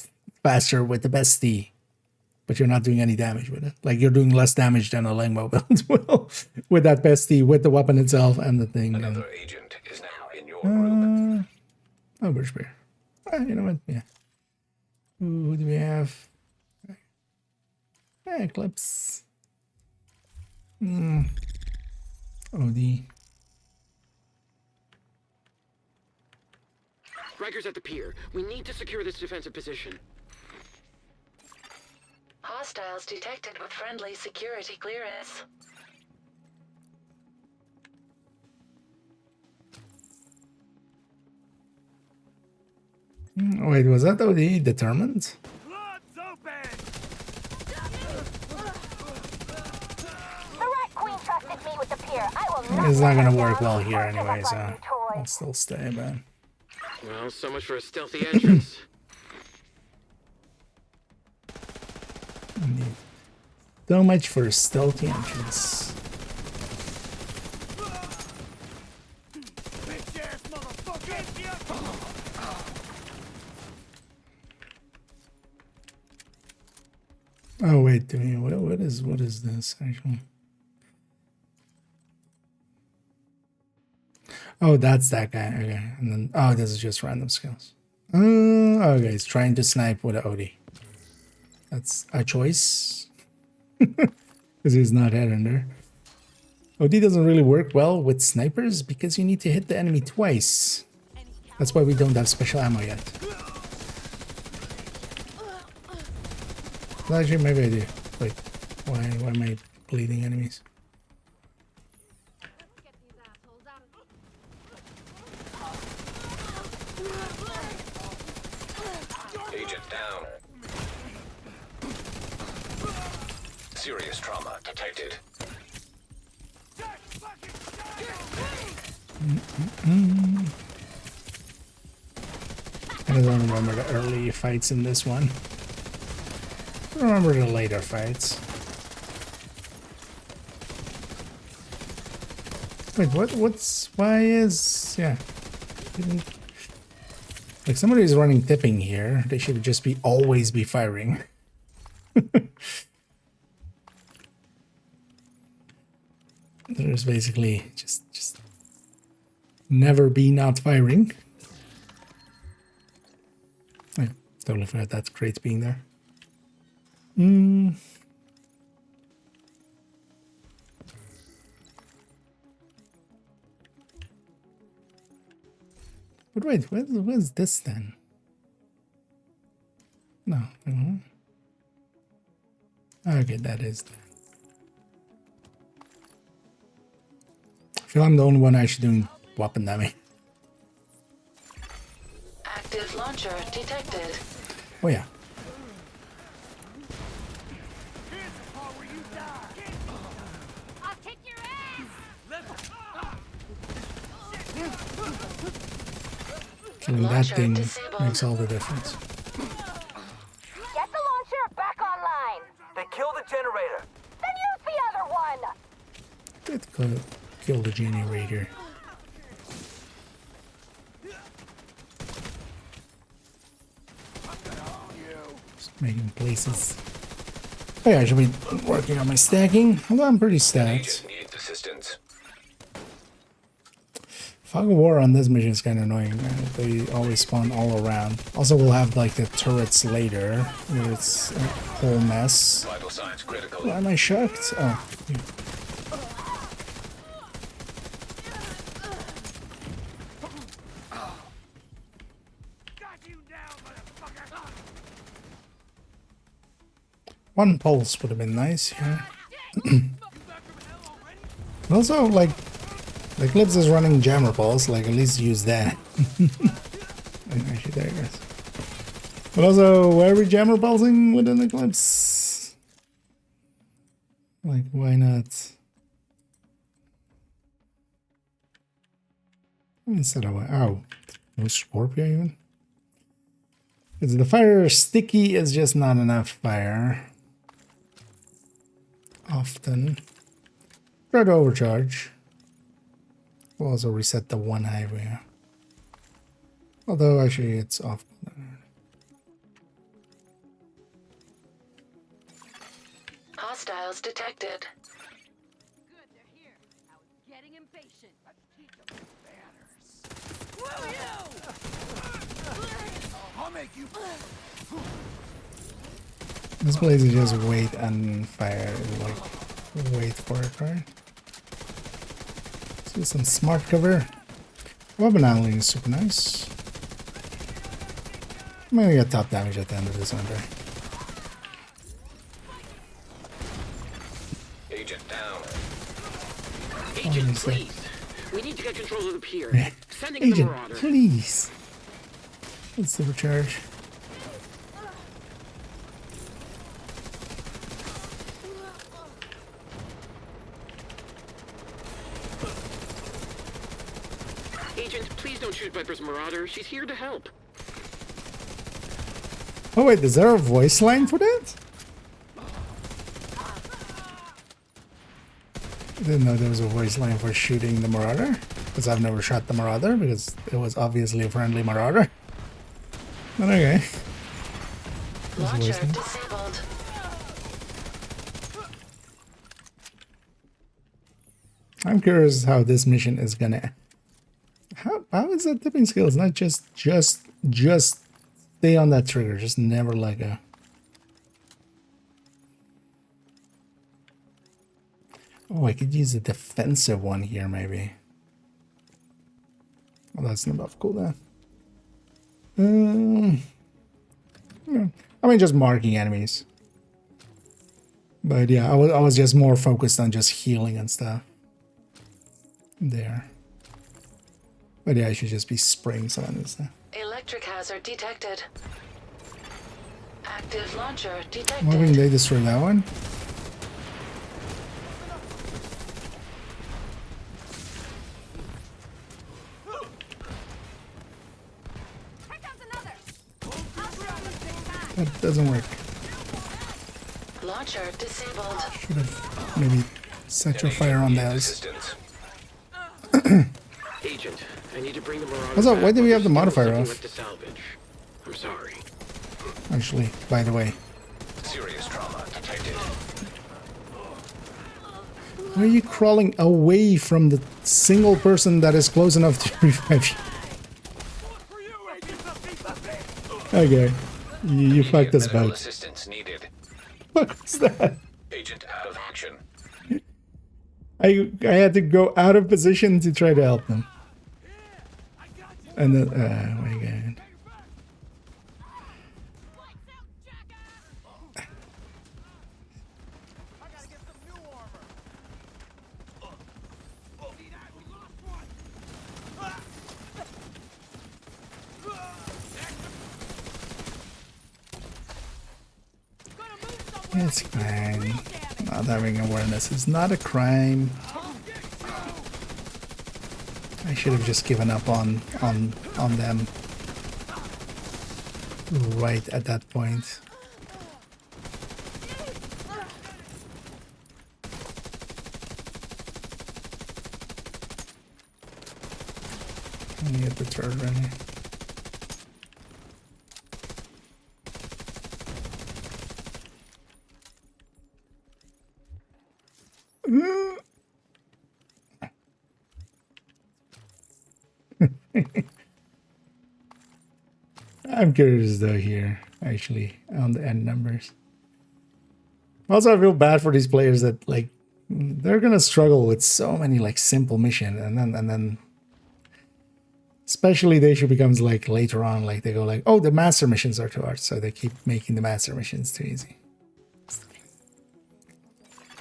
A: faster with the Pesty, but you're not doing any damage with it. Like you're doing less damage than a Langmo build will with that Pesty, with the weapon itself and the thing.
D: Another agent is now in your group.
A: Oh, British Bear. You know what? Yeah. Who do we have? Eclipse. OD.
F: Riker's at the pier. We need to secure this defensive position.
H: Hostiles detected with friendly security clearance.
A: Wait, was that OD determined?
E: All right,
A: It's not gonna work well here anyway, so I'll still stay, man.
F: Well, so much for a stealthy entrance.
A: So much for a stealthy entrance. Oh wait, do me what is this actually? Oh, that's that guy. Okay, and then oh, this is just random skills. Okay, he's trying to snipe with an OD. That's a choice because he's not head under. OD doesn't really work well with snipers because you need to hit the enemy twice. That's why we don't have special ammo yet. Well, actually, maybe I do. Wait, why am I bleeding enemies?
D: Agent down. Serious trauma detected.
A: I don't remember the early fights in this one. I remember the later fights. Wait, why is, yeah. Like somebody's running tipping here. They should just always be firing. There's basically just never be not firing. Yeah, totally forgot that crate's being there. But wait, where's this then? No. Okay, that is that. I feel I'm the only one actually doing weapon damage.
H: Active launcher detected.
A: Oh yeah. Killing that thing makes all the difference.
O: Get the launcher back online.
J: They killed the generator.
O: Then use the other one.
A: Let's kill the generator. Just making places. Oh yeah, I should be working on my stacking. Although I'm pretty stacked.
D: Need assistance.
A: Fog of War on this mission is kind of annoying. They always spawn all around. Also, we'll have like the turrets later, where it's a whole mess.
D: Vital signs critical.
A: Why am I shocked? Oh. Yeah. One pulse would have been nice here. Also, like Eclipse is running jammer pulse, like at least use that. Actually, there it goes. But also, why are we jammer pulsing with an Eclipse? Like, why not? Instead of oh, no Scorpio even. Is the fire sticky? Is just not enough fire. Often. Try to overcharge. We'll also reset the one highway. Although actually it's off.
H: Hostiles detected.
O: Good, they're here. I was getting impatient. Let's keep them banners. Screw you! I'll make you.
A: This place is just wait and fire, like wait for it, right? Let's do some smart cover. Weapon handling is super nice. I'm gonna get top damage at the end of this one, right?
D: Agent down.
F: Agent, please. We need to get control of the pier. Sending in the
A: Agent,
F: Marauder.
A: please. Let's overcharge.
F: Agent, please don't shoot Viper's Marauder. She's here to help.
A: Oh wait, is there a voice line for that? I didn't know there was a voice line for shooting the Marauder. Because I've never shot the Marauder, because it was obviously a friendly Marauder. But okay.
H: Launcher disabled.
A: I'm curious how this mission is gonna... How is that tipping skill? It's not just stay on that trigger, just never let go. Oh, I could use a defensive one here, maybe. Well, that's not buff cooldown. Yeah. I mean, just marking enemies. But yeah, I was just more focused on just healing and stuff. There. But yeah, I should just be spraying some of this stuff.
H: Electric hazard detected. Active launcher detected.
A: Why wouldn't they destroy that one? That doesn't work.
H: Launcher disabled.
A: Should have maybe set your fire on those.
F: Agent, I need to bring the Marauder.
A: What's up? Why do we have the modifier
F: off?
A: off?
F: I'm sorry.
A: Actually, by the way.
D: Serious trauma detected.
A: Why are you crawling away from the single person that is close enough to revive you? Okay. You fucked us both.
D: Assistance needed.
A: What was that?
D: Agent out of action.
A: I had to go out of position to try to help them. And then, oh my god. It's fine. Not having awareness is not a crime. I should have just given up on them right at that point. Let me get the turret ready. I'm curious though here, actually, on the end numbers. Also, I feel bad for these players that like they're gonna struggle with so many like simple mission, and then especially the issue becomes like later on, like they go like, oh, the master missions are too hard, so they keep making the master missions too easy.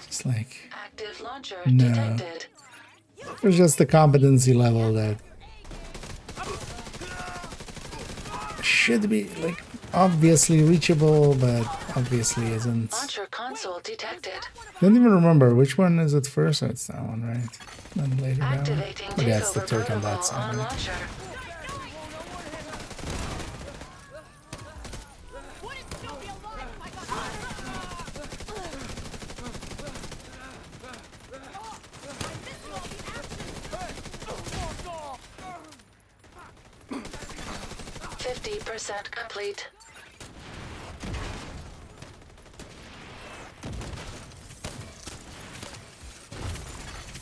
A: Just like
H: active launcher
A: no,
H: detected.
A: There's just the competency level that should be like obviously reachable, but obviously isn't.
H: Launcher console detected.
A: Don't even remember which one is it first. So it's that one, right? Then later that one. But yeah, it's the turret on that side. Right?
H: 50% complete.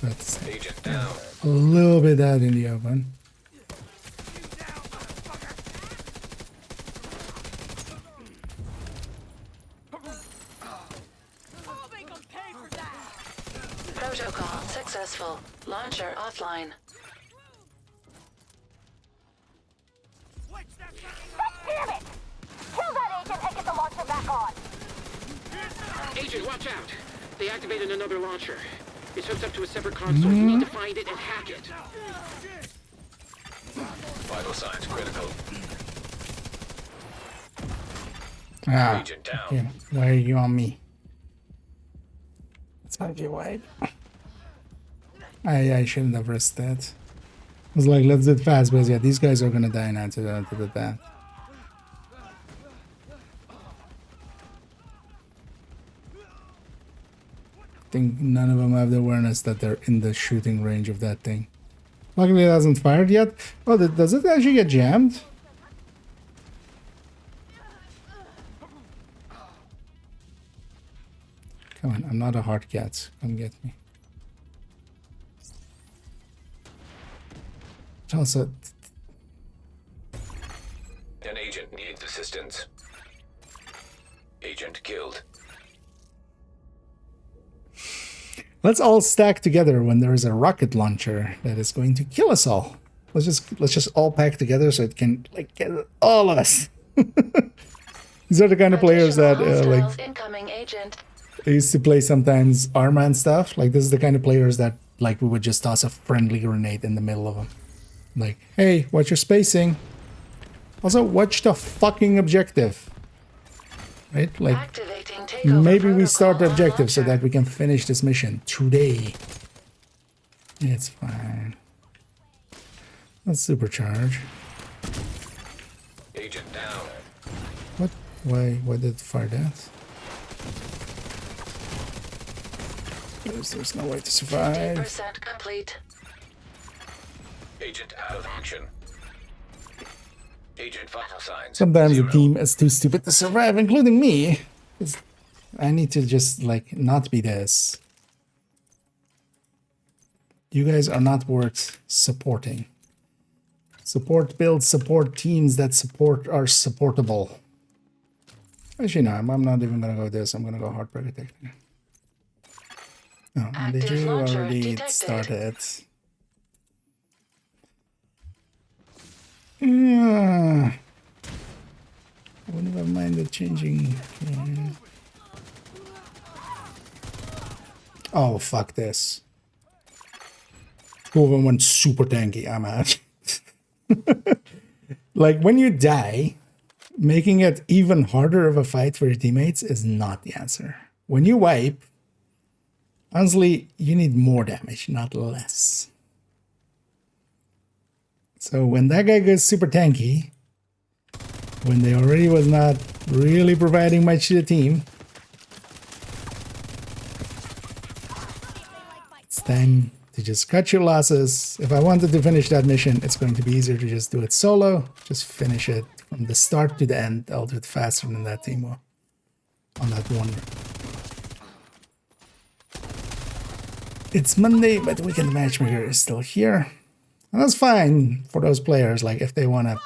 A: That's a little bit out in the open.
H: Protocol successful. Launcher offline.
O: Damn it! Kill that agent and get the launcher back on!
F: Agent, watch out! They activated another launcher. It's hooked up to a separate console. You need to find it and hack it.
D: Vital signs critical.
A: Ah,
D: Agent down.
A: yeah. Why are you on me? That's might be wide. I shouldn't have risked that. was like, let's do it fast, because yeah, these guys are gonna die now to that. I think none of them have the awareness that they're in the shooting range of that thing. Luckily it hasn't fired yet. Oh, does it actually get jammed? Come on, I'm not a hard cat. Come get me. Also,
D: An agent needs assistance. Agent killed.
A: let's all stack together when there is a rocket launcher that is going to kill us all. Let's just all pack together so it can like get all of us. These are the kind of players that like
H: incoming agent.
A: I used to play sometimes Arma and stuff. Like this is the kind of players that like we would just toss a friendly grenade in the middle of them. Like, hey, watch your spacing. Also, watch the fucking objective. Right? Like, maybe we start the objective so that we can finish this mission today. It's fine. Let's supercharge.
D: Agent down.
A: What? Why did it fire that? There's no way to survive.
H: 50% complete.
D: Agent out of action. Agent vital signs.
A: Sometimes the team is too stupid to survive, including me. I need to just, like, not be this. You guys are not worth supporting. Support builds support teams that are supportable. Actually, no, I'm not even gonna go this. I'm gonna go Heartbreak Detector. Oh, did you already start it? Yeah. I wouldn't have minded changing. Oh, fuck this. Two of them went super tanky. I'm out. Like, when you die, making it even harder of a fight for your teammates is not the answer. When you wipe, honestly, you need more damage, not less. So when that guy goes super tanky, when they already was not really providing much to the team, it's time to just cut your losses. If I wanted to finish that mission, it's going to be easier to just do it solo. Just finish it from the start to the end. I'll do it faster than that team will on that one. It's Monday, but the weekend matchmaker is still here. And that's fine for those players, like, if they want to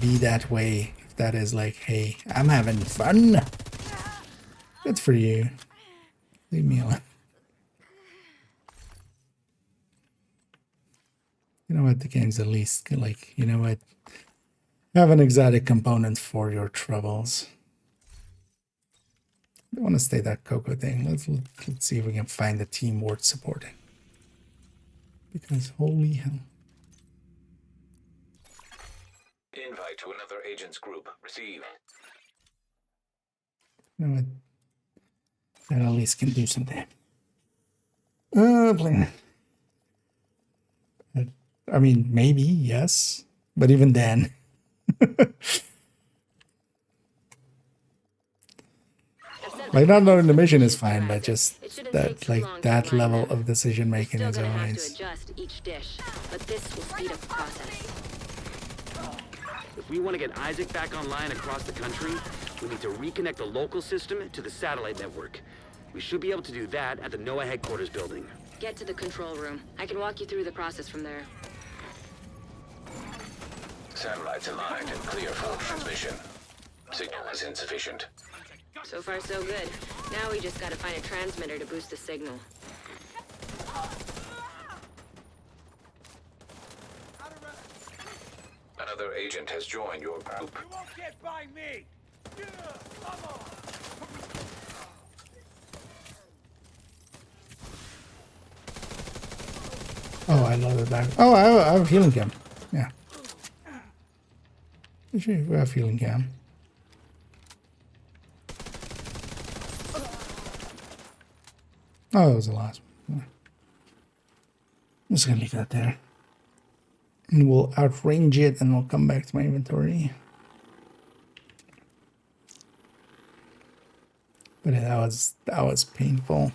A: be that way. If that is like, hey, I'm having fun. Good for you. Leave me alone. You know what? The game's at least, like, you know what? Have an exotic component for your troubles. I don't want to stay that Coco thing. Let's see if we can find a team worth supporting. Because holy hell.
D: Invite to another agent's group. Receive.
A: You know what? That at least can do something. Play. I mean, maybe, yes. But even then. Like, not knowing the mission is fine, but just that, like, that level of decision making is always.
I: Adjust each dish, but this will speed up the process.
F: If we want to get Isaac back online across the country, we need to reconnect the local system to the satellite network. We should be able to do that at the NOAA headquarters building.
I: Get to the control room. I can walk you through the process from there.
D: Satellites aligned and clear for transmission. Signal is insufficient.
I: So far, so good. Now we just gotta find a transmitter to boost the signal.
D: Another agent has joined your group.
C: You won't get by me! Come on!
A: Oh, I love it back. Oh, I have a healing cam. Yeah. Actually, we have healing cam. Oh, it was the last one. I'm just gonna leave that there. And we'll outrange it and we'll come back to my inventory. But that was painful.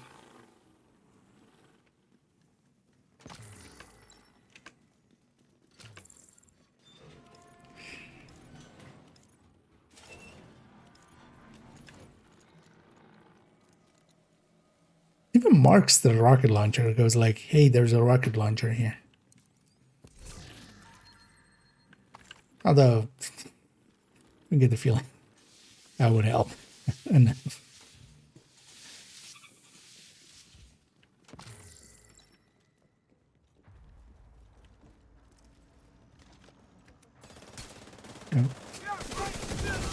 A: Even marks the rocket launcher. It goes like, hey, there's a rocket launcher here. Although, I get the feeling that would help enough.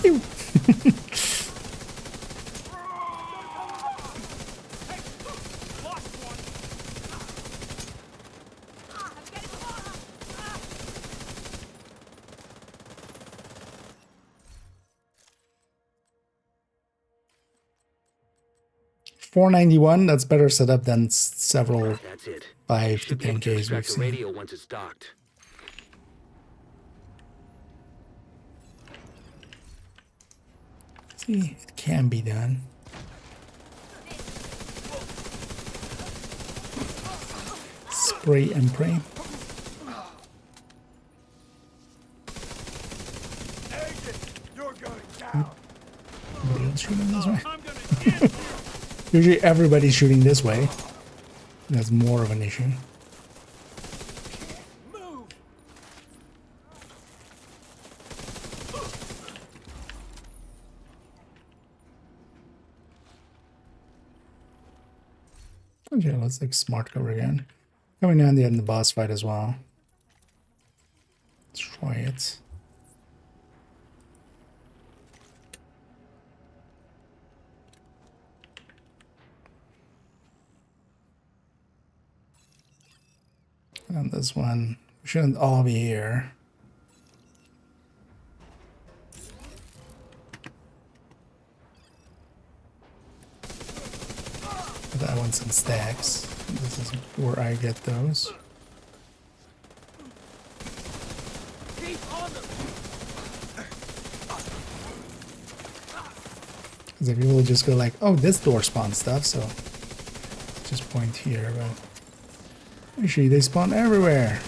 A: Ew. $491. That's better set up than several 5 to 10Ks we've seen.
F: Radio once it's docked.
A: See, it can be done. Spray and pray. Nobody else shooting this way? Usually everybody's shooting this way. That's more of an issue. Okay, let's like smart cover again. Coming down the end of the boss fight as well. Let's try it. And this one, we shouldn't all be here. But I want some stacks. This is where I get those. Because if people just go like, oh, this door spawns stuff, so just point here, but actually they spawn everywhere.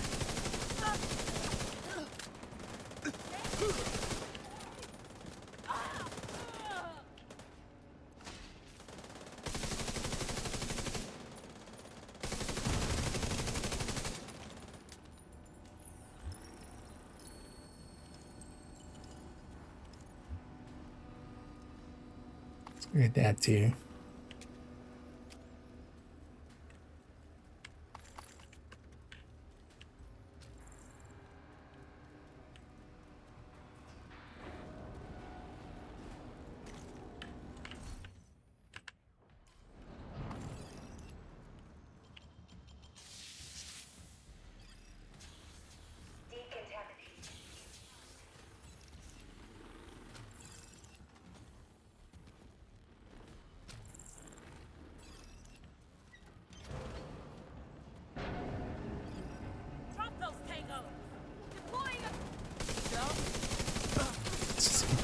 A: Look at that too.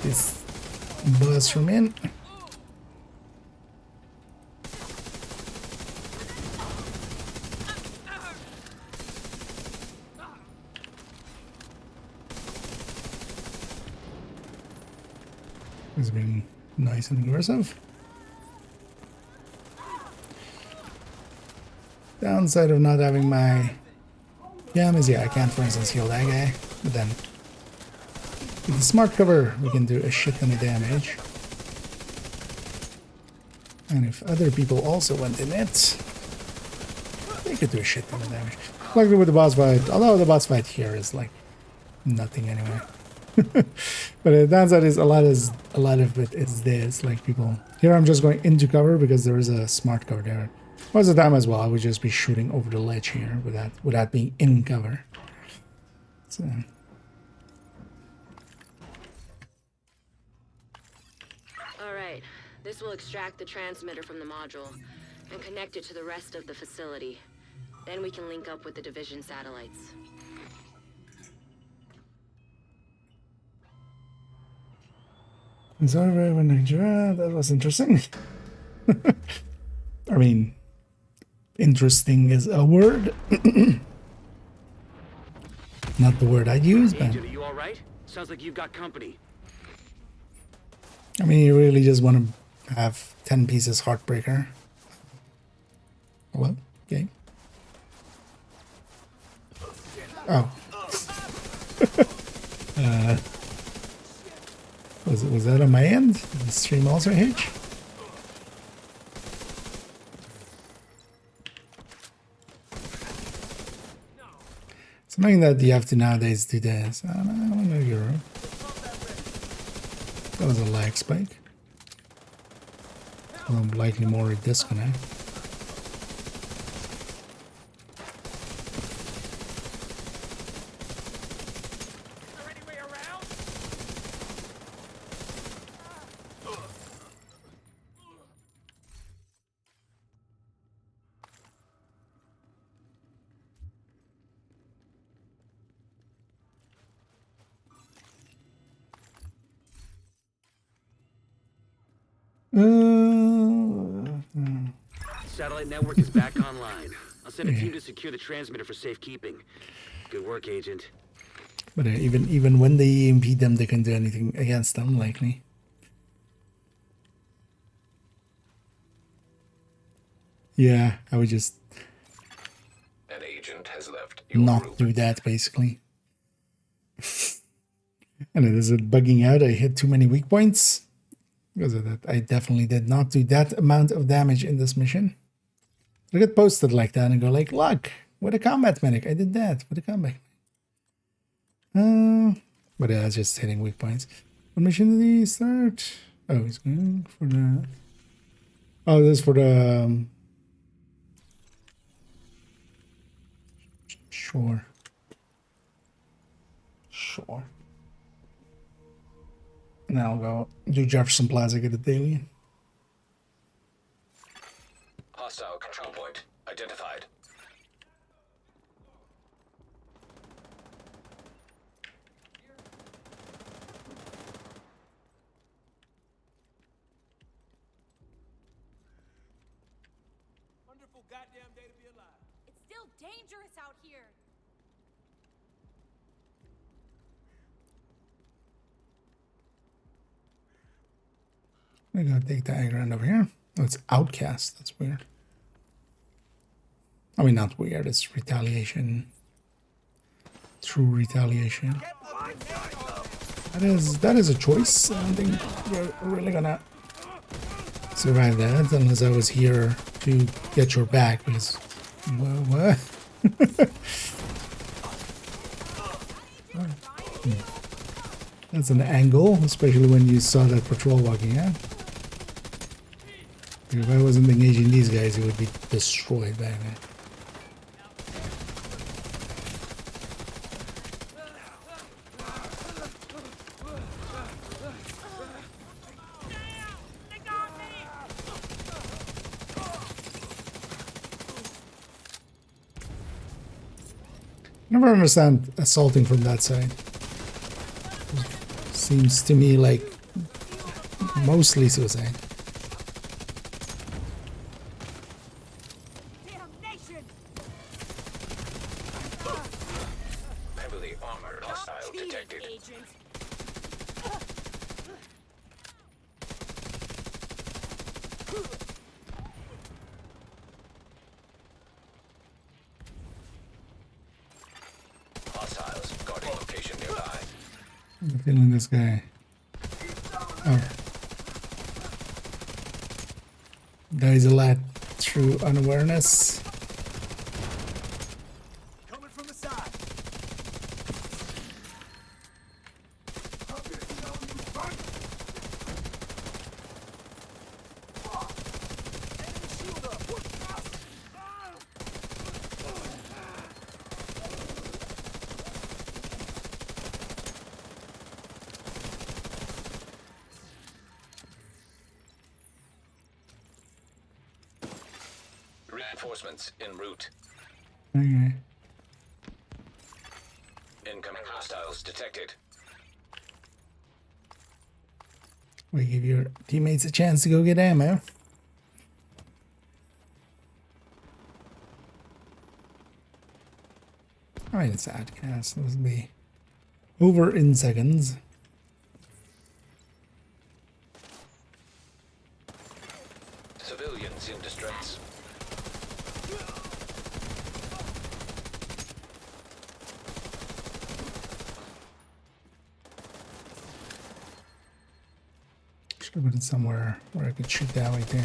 A: This buzz from in. It's been nice and aggressive. Downside of not having my gam is, yeah, I can't, for instance, heal that guy, but then with the smart cover, we can do a shit ton of damage. And if other people also went in it, they could do a shit ton of damage. Luckily with the boss fight, although the boss fight here is like nothing anyway. But the downside is a lot of it is this, like people. Here I'm just going into cover because there is a smart cover there. Most of the time as well, I would just be shooting over the ledge here without being in cover. So.
P: Alright, this will extract the transmitter from the module and connect it to the rest of the facility. Then we can link up with the division satellites.
B: Sorry, that was interesting. I mean, interesting is a word. Not the word I'd use, but
F: Agent, are you all right? Sounds like you've got company.
B: I mean, you really just want to have 10 pieces heartbreaker. Well, okay. Oh. Was that on my end? Did the stream also hitch? Something that you have to nowadays do this. I don't know, Euro. That was a lag spike. Well, likely more a disconnect.
F: Satellite network is back online. I'll send a team to secure the transmitter for safekeeping. Good work, Agent.
B: But even when they impede them, they can do anything against them, likely. Yeah, I would just
D: An agent has left.
B: not do that, basically. And it is bugging out. I hit too many weak points. Because of that, I definitely did not do that amount of damage in this mission. I get posted like that and go like, look, with a combat medic, I did that with a combat. But yeah, it's just hitting weak points. What mission did he start? Oh, he's going for the... Oh, this is for the... Sure. Now I'll go do Jefferson Plaza, get the daily.
D: Hostile control point identified.
O: Wonderful goddamn day to be alive. It's still dangerous out here.
B: I'm gonna take the aggro over here. Oh, it's Outcast. That's weird. I mean, not weird. It's retaliation. True retaliation. That is a choice. I don't think you're really gonna survive that unless I was here to get your back. Because what? That's an angle, especially when you saw that patrol walking out. If I wasn't engaging these guys, it would be destroyed by now. Never understand assaulting from that side. Seems to me like mostly suicide.
D: Heavily armored hostile detected. Hostiles guarding location nearby.
B: I'm feeling this guy. Oh. Dies a lot through unawareness.
C: Coming from the side.
D: Reinforcements en route.
B: Okay.
D: Incoming hostiles detected.
B: We give your teammates a chance to go get ammo. Alright, it's outcast. This will be over in seconds.
D: Civilians in distress.
B: Should have put it somewhere where I could shoot that right there.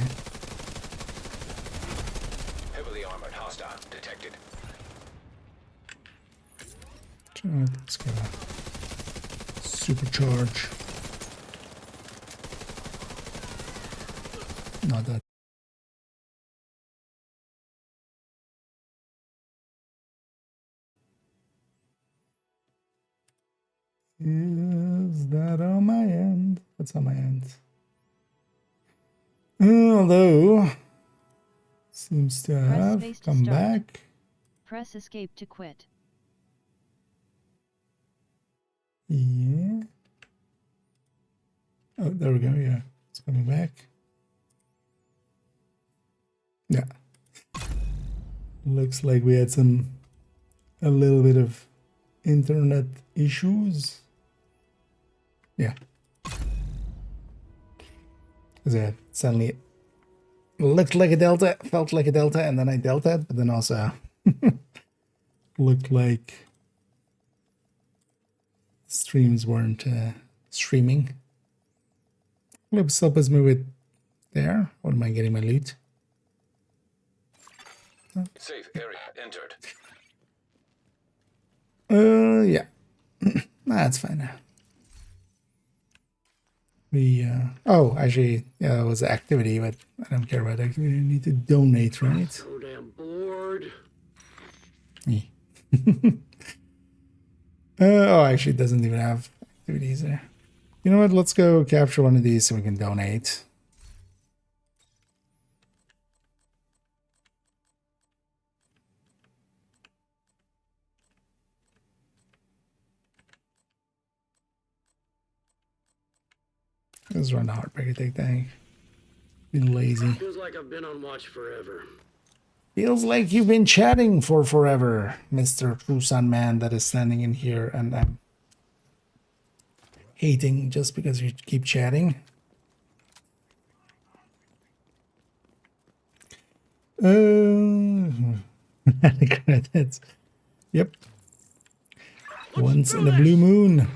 D: Heavily armored hostile detected.
B: Let's get a supercharge. Not that. Is that on my end? That's on my end. Although, seems to have come back.
Q: Press escape to quit.
B: Yeah. Oh, there we go. Yeah, it's coming back. Yeah. Looks like we had a little bit of internet issues. Yeah. As I suddenly looked like a delta, felt like a delta, and then I deltaed, but then also looked like streams weren't streaming. Let's help us move it there. What am I getting my loot?
D: Safe area entered.
B: Yeah. That's fine now. We, oh, actually, yeah, that was activity, but I don't care about activity. I need to donate, right?
L: So damn bored.
B: Yeah. Oh, actually, it doesn't even have activities there. You know what? Let's go capture one of these so we can donate. Let's run the heartbreaker take thing. Been lazy.
L: Feels like I've been on watch forever.
B: Feels like you've been chatting for forever, Mr. Trusan man that is standing in here, and I'm hating just because you keep chatting. Credits. Yep. Once in a blue moon.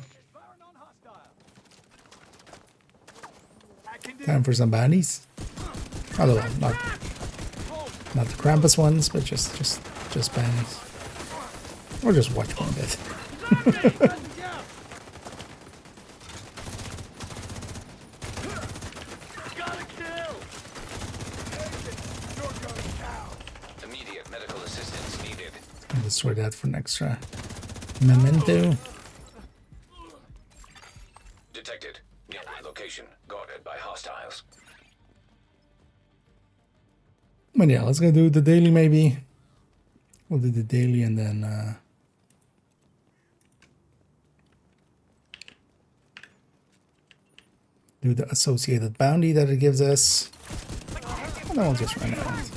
B: Time for some bounties. Although not the Krampus ones, but just bounties. Or just watch one bit.
D: Immediate medical assistance needed.
B: I'll destroy that for an extra memento.
D: Detected. Nearby location guarded by hostiles.
B: But yeah, let's go do the daily maybe. We'll do the daily and then do the associated bounty that it gives us. And then we'll just run out.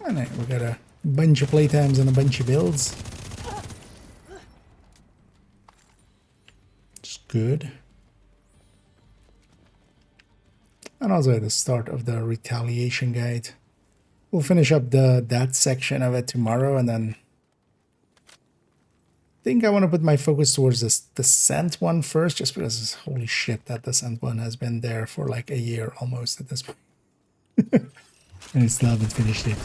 B: And then we got a bunch of playtimes and a bunch of builds. Just good. And also at the start of the retaliation guide. We'll finish up that section of it tomorrow, and then I think I want to put my focus towards this descent one first, just because holy shit, that descent one has been there for like a year almost at this point. And I still haven't finished it.